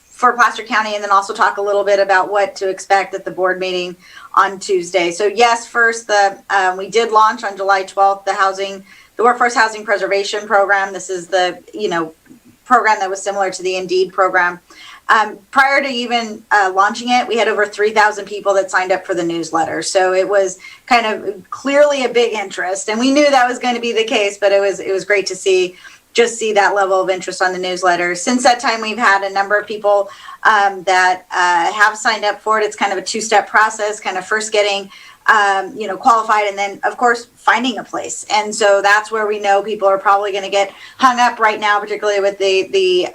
for Placer County, and then also talk a little bit about what to expect at the board meeting on Tuesday. So yes, first, we did launch on July 12th, the Workforce Housing Preservation Program. This is the, program that was similar to the Indeed program. Prior to even launching it, we had over 3,000 people that signed up for the newsletter. So it was kind of clearly a big interest, and we knew that was going to be the case, but it was great to see that level of interest on the newsletter. Since that time, we've had a number of people that have signed up for it. It's kind of a 2-step process, kind of first getting, qualified, and then of course finding a place. And so that's where we know people are probably going to get hung up right now, particularly with the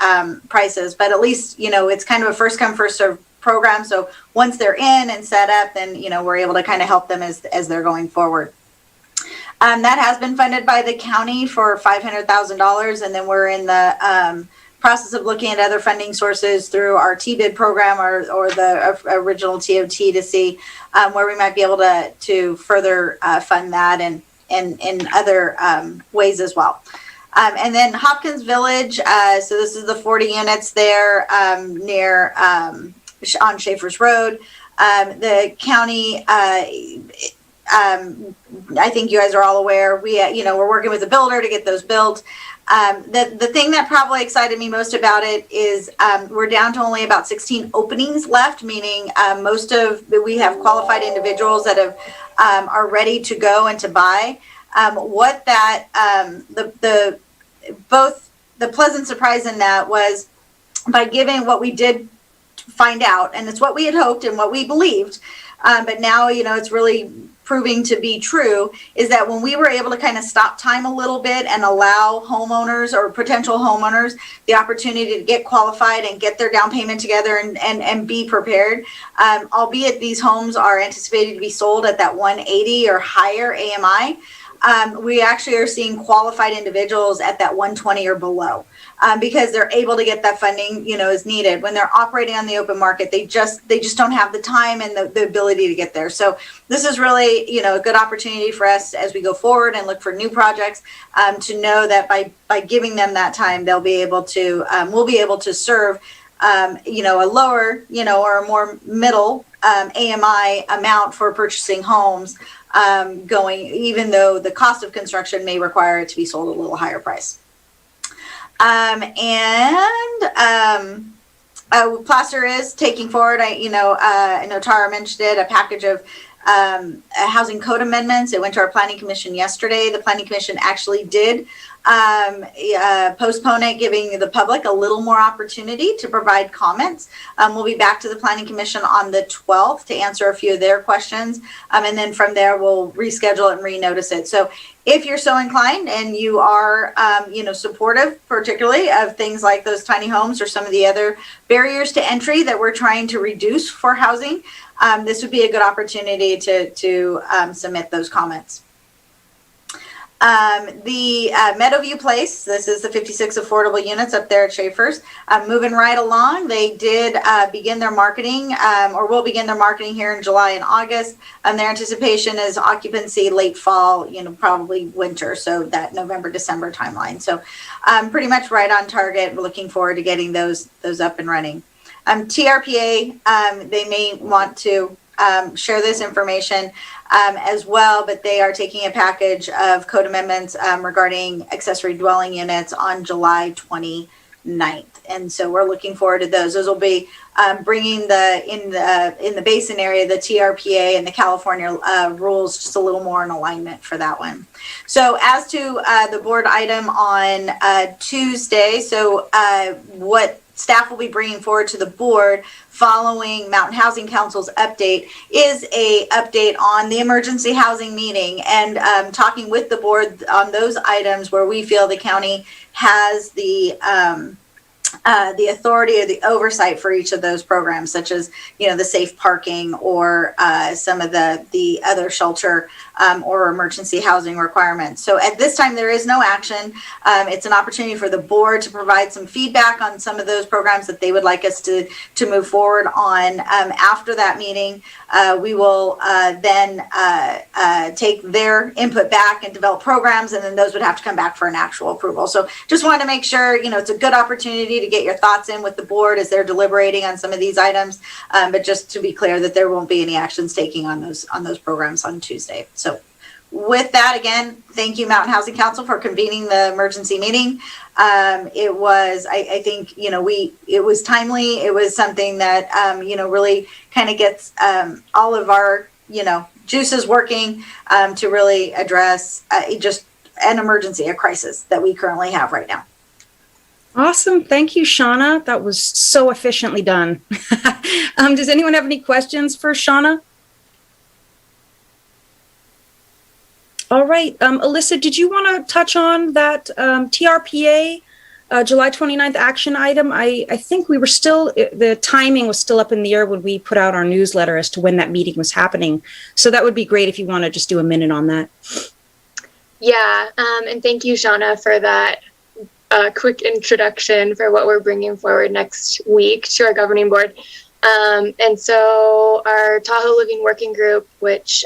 prices. But at least, it's kind of a first come, first serve program. So once they're in and set up, then, we're able to kind of help them as they're going forward. That has been funded by the county for $500,000, and then we're in the process of looking at other funding sources through our TBID program or the original TOT to see where we might be able to further fund that and in other ways as well. And then Hopkins Village, so this is the 40 units there near on Schaefer's Road. The county I think you guys are all aware, we're working with a builder to get those built. The thing that probably excited me most about it is we're down to only about 16 openings left, meaning we have qualified individuals that are ready to go and to buy. Both the pleasant surprise in that was by giving what we did find out, and it's what we had hoped and what we believed, but now it's really proving to be true, is that when we were able to kind of stop time a little bit and allow homeowners or potential homeowners the opportunity to get qualified and get their down payment together and be prepared, albeit these homes are anticipated to be sold at that 180 or higher AMI, we actually are seeing qualified individuals at that 120 or below. Because they're able to get that funding, as needed. When they're operating on the open market, they just don't have the time and the ability to get there. So this is really, a good opportunity for us as we go forward and look for new projects, to know that by giving them that time, we'll be able to serve, a lower, or a more middle AMI amount for purchasing homes, even though the cost of construction may require it to be sold at a little higher price. Placer is taking forward, I know Tara mentioned it, a package of housing code amendments. It went to our planning commission yesterday. The planning commission actually did postpone it, giving the public a little more opportunity to provide comments. We'll be back to the planning commission on the 12th to answer a few of their questions. And then from there, we'll reschedule it and renotice it. So if you're so inclined and you are, supportive, particularly of things like those tiny homes or some of the other barriers to entry that we're trying to reduce for housing, this would be a good opportunity to submit those comments. The Meadowview Place, this is the 56 affordable units up there at Schaefer's, moving right along. They did begin their marketing, or will begin their marketing here in July and August. Their anticipation is occupancy late fall, probably winter, so that November, December timeline. So pretty much right on target. We're looking forward to getting those up and running. TRPA, they may want to share this information as well, but they are taking a package of code amendments regarding accessory dwelling units on July 29th. And so we're looking forward to those. Those will be bringing in the basin area, the TRPA and the California rules just a little more in alignment for that one. So as to the board item on Tuesday, so what staff will be bringing forward to the board following Mountain Housing Council's update is a update on the emergency housing meeting and talking with the board on those items where we feel the county has the authority or the oversight for each of those programs, such as, the safe parking or some of the other shelter or emergency housing requirements. So at this time, there is no action. It's an opportunity for the board to provide some feedback on some of those programs that they would like us to move forward on. After that meeting, we will then take their input back and develop programs, and then those would have to come back for an actual approval. So just wanted to make sure, it's a good opportunity to get your thoughts in with the board as they're deliberating on some of these items. But just to be clear that there won't be any actions taking on those programs on Tuesday. So with that, again, thank you, Mountain Housing Council, for convening the emergency meeting. It was, I think, it was timely. It was something that, really kind of gets all of our, juices working to really address just an emergency, a crisis that we currently have right now. Awesome. Thank you, Shauna. That was so efficiently done. Does anyone have any questions for Shauna? All right. Alyssa, did you want to touch on that TRPA July 29th action item? I think we were still, the timing was still up in the air when we put out our newsletter as to when that meeting was happening. So that would be great if you want to just do a minute on that. Yeah. And thank you, Shauna, for that quick introduction for what we're bringing forward next week to our governing board. And so our Tahoe Living Working Group, which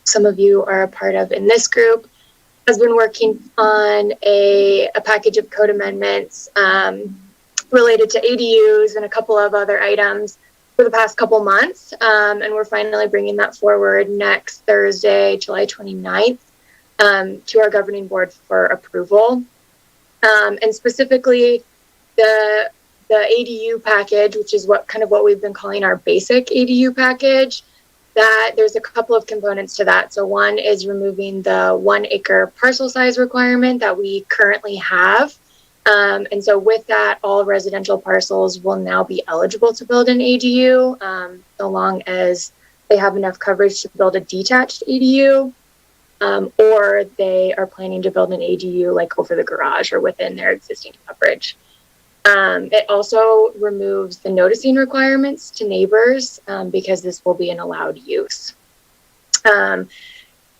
some of you are a part of in this group, has been working on a package of code amendments related to ADUs and a couple of other items. for the past couple months. And we're finally bringing that forward next Thursday, July 29th, to our governing board for approval. And specifically the ADU package, which is what we've been calling our basic ADU package, that there's a couple of components to that. So one is removing the 1 acre parcel size requirement that we currently have. And so with that, all residential parcels will now be eligible to build an ADU, so long as they have enough coverage to build a detached ADU, or they are planning to build an ADU like over the garage or within their existing coverage. It also removes the noticing requirements to neighbors, because this will be an allowed use.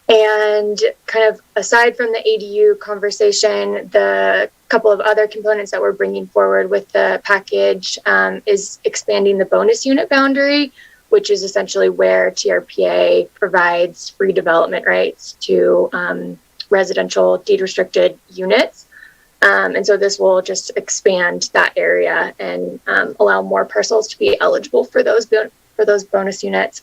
And kind of aside from the ADU conversation, the couple of other components that we're bringing forward with the package is expanding the bonus unit boundary, which is essentially where TRPA provides free development rights to residential deed restricted units. And so this will just expand that area and allow more parcels to be eligible for those bonus units.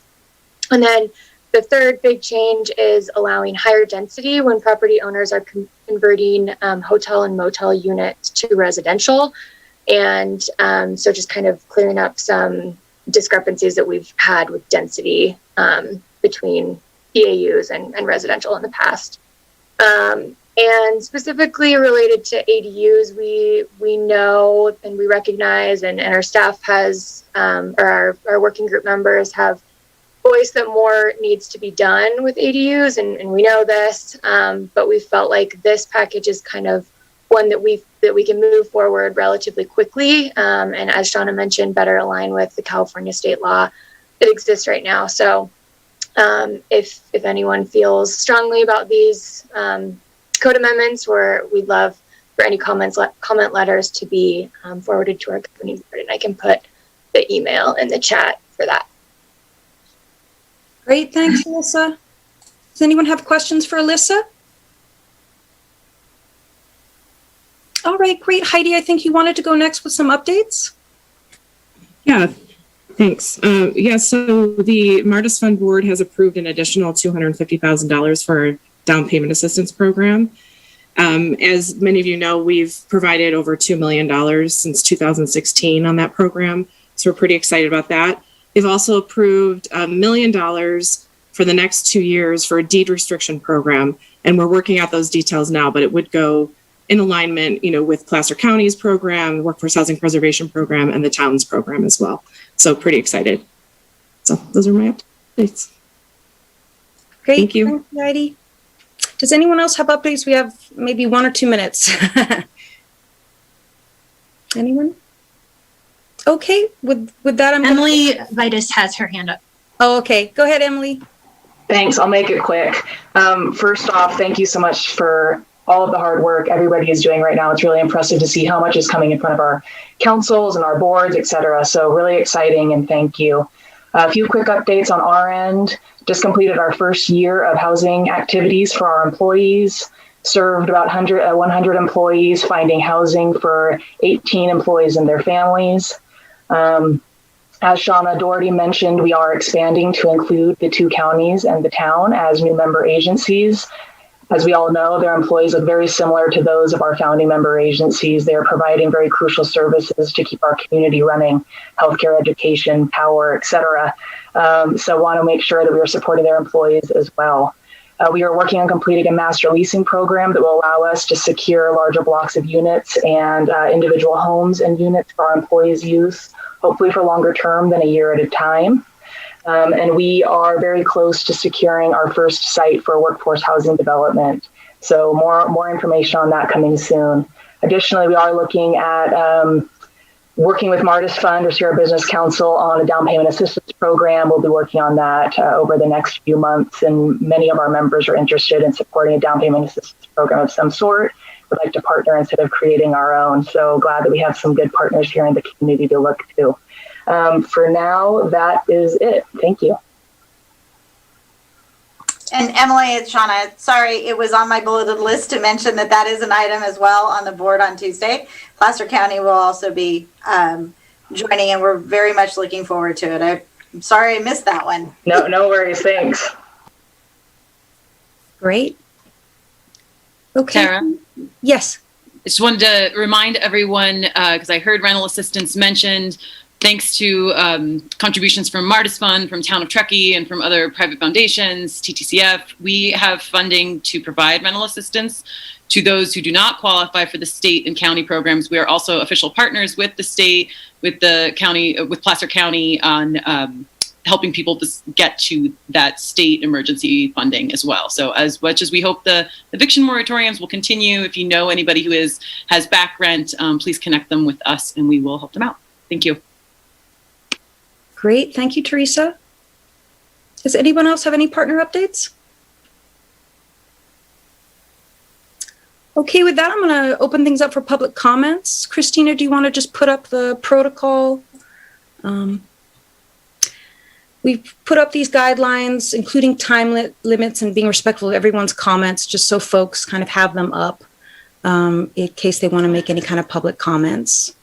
And then the third big change is allowing higher density when property owners are converting hotel and motel units to residential. And so just kind of clearing up some discrepancies that we've had with density between EAUs and residential in the past. And specifically related to ADUs, we know and we recognize, and our staff has, or our working group members have voiced that more needs to be done with ADUs, and we know this, but we felt like this package is kind of one that we can move forward relatively quickly, and as Shauna mentioned, better align with the California state law that exists right now. So if anyone feels strongly about these code amendments, we'd love for any comment letters to be forwarded to our governing board, and I can put the email in the chat for that. Great, thanks, Alyssa. Does anyone have questions for Alyssa? All right, great. Heidi, I think you wanted to go next with some updates. Yeah, thanks. So the Martis Fund Board has approved an additional $250,000 for our down payment assistance program. As many of you know, we've provided over $2 million since 2016 on that program, so we're pretty excited about that. They've also approved $1 million for the next 2 years for a deed restriction program, and we're working out those details now, but it would go in alignment, with Placer County's program, the Workforce Housing Preservation Program, and the town's program as well. So pretty excited. So those are my updates. Great. Thank you. Thank you, Heidi. Does anyone else have updates? We have maybe 1 or 2 minutes. Anyone? Okay, with that, Emily Vitus has her hand up. Oh, okay. Go ahead, Emily. Thanks. I'll make it quick. First off, thank you so much for all of the hard work everybody is doing right now. It's really impressive to see how much is coming in front of our councils and our boards, et cetera. So really exciting, and thank you. A few quick updates on our end. Just completed our first year of housing activities for our employees. Served about 100 employees, finding housing for 18 employees and their families. As Shauna Doherty mentioned, we are expanding to include the 2 counties and the town as new member agencies. As we all know, their employees look very similar to those of our founding member agencies. They are providing very crucial services to keep our community running, healthcare, education, power, et cetera. So want to make sure that we are supporting their employees as well. We are working on completing a master leasing program that will allow us to secure larger blocks of units and individual homes and units for our employees' use, hopefully for longer term than a year at a time. And we are very close to securing our first site for workforce housing development. So more information on that coming soon. Additionally, we are looking at working with Martis Fund or Sierra Business Council on a down payment assistance program. We'll be working on that over the next few months, and many of our members are interested in supporting a down payment assistance program of some sort. Would like to partner instead of creating our own. So glad that we have some good partners here in the community to look to. For now, that is it. Thank you. And Emily, it's Shauna. Sorry, it was on my bulleted list to mention that is an item as well on the board on Tuesday. Placer County will also be joining, and we're very much looking forward to it. I'm sorry I missed that one. No worries. Thanks. Great. Okay. Tara? Yes. I just wanted to remind everyone, because I heard rental assistance mentioned, thanks to contributions from Martis Fund, from Town of Truckee, and from other private foundations, TTCF, we have funding to provide rental assistance to those who do not qualify for the state and county programs. We are also official partners with the state, with the county, with Placer County on helping people get to that state emergency funding as well. So as much as we hope the eviction moratoriums will continue, if you know anybody who has back rent, please connect them with us and we will help them out. Thank you. Great. Thank you, Teresa. Does anyone else have any partner updates? Okay, with that, I'm going to open things up for public comments. Christina, do you want to just put up the protocol? We've put up these guidelines, including time limits and being respectful of everyone's comments, just so folks kind of have them up in case they want to make any kind of public comments.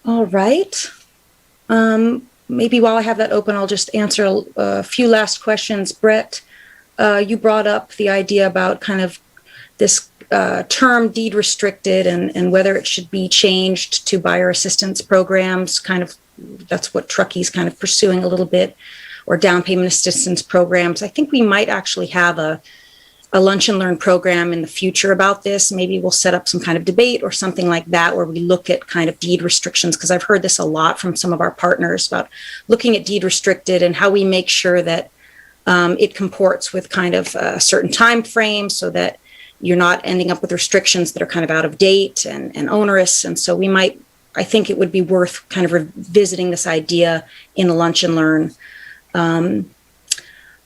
All right. Maybe while I have that open, I'll just answer a few last questions. Brett, you brought up the idea about kind of this term deed restricted and whether it should be changed to buyer assistance programs. Kind of, that's what Truckee's kind of pursuing a little bit, or down payment assistance programs. I think we might actually have a lunch and learn program in the future about this. Maybe we'll set up some kind of debate or something like that where we look at kind of deed restrictions, because I've heard this a lot from some of our partners about looking at deed restricted and how we make sure that it comports with kind of a certain time frame so that you're not ending up with restrictions that are kind of out of date and onerous. And so we might, I think it would be worth kind of revisiting this idea in a lunch and learn.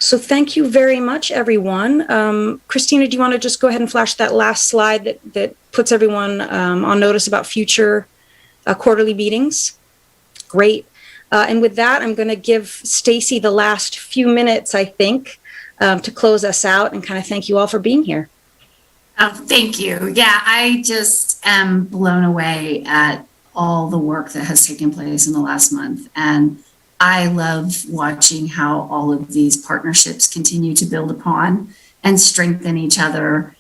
So thank you very much, everyone. Christina, do you want to just go ahead and flash that last slide that puts everyone on notice about future quarterly meetings? Great. And with that, I'm going to give Stacy the last few minutes, I think, to close us out and kind of thank you all for being here. Oh, thank you. Yeah, I just am blown away at all the work that has taken place in the last month. And I love watching how all of these partnerships continue to build upon and strengthen each other.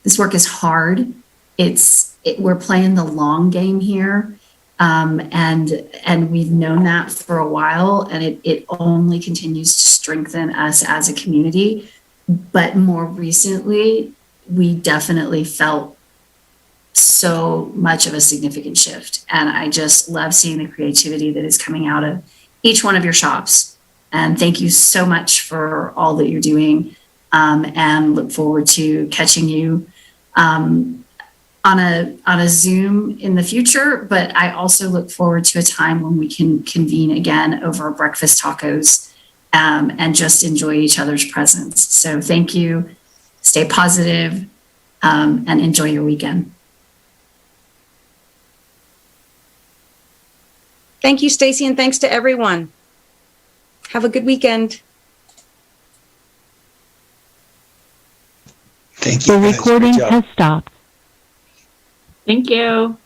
This work is hard. We're playing the long game here. And we've known that for a while, and it only continues to strengthen us as a community. But more recently, we definitely felt so much of a significant shift. And I just love seeing the creativity that is coming out of each one of your shops. And thank you so much for all that you're doing. And look forward to catching you on a Zoom in the future. But I also look forward to a time when we can convene again over breakfast tacos and just enjoy each other's presence. So thank you. Stay positive, and enjoy your weekend. Thank you, Stacy, and thanks to everyone. Have a good weekend. Thank you. The recording has stopped. Thank you.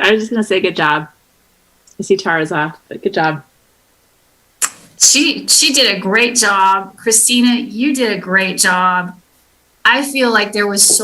I was just going to say good job. I see Tara's off, but good job. She did a great job. Christina, you did a great job. I feel like there was so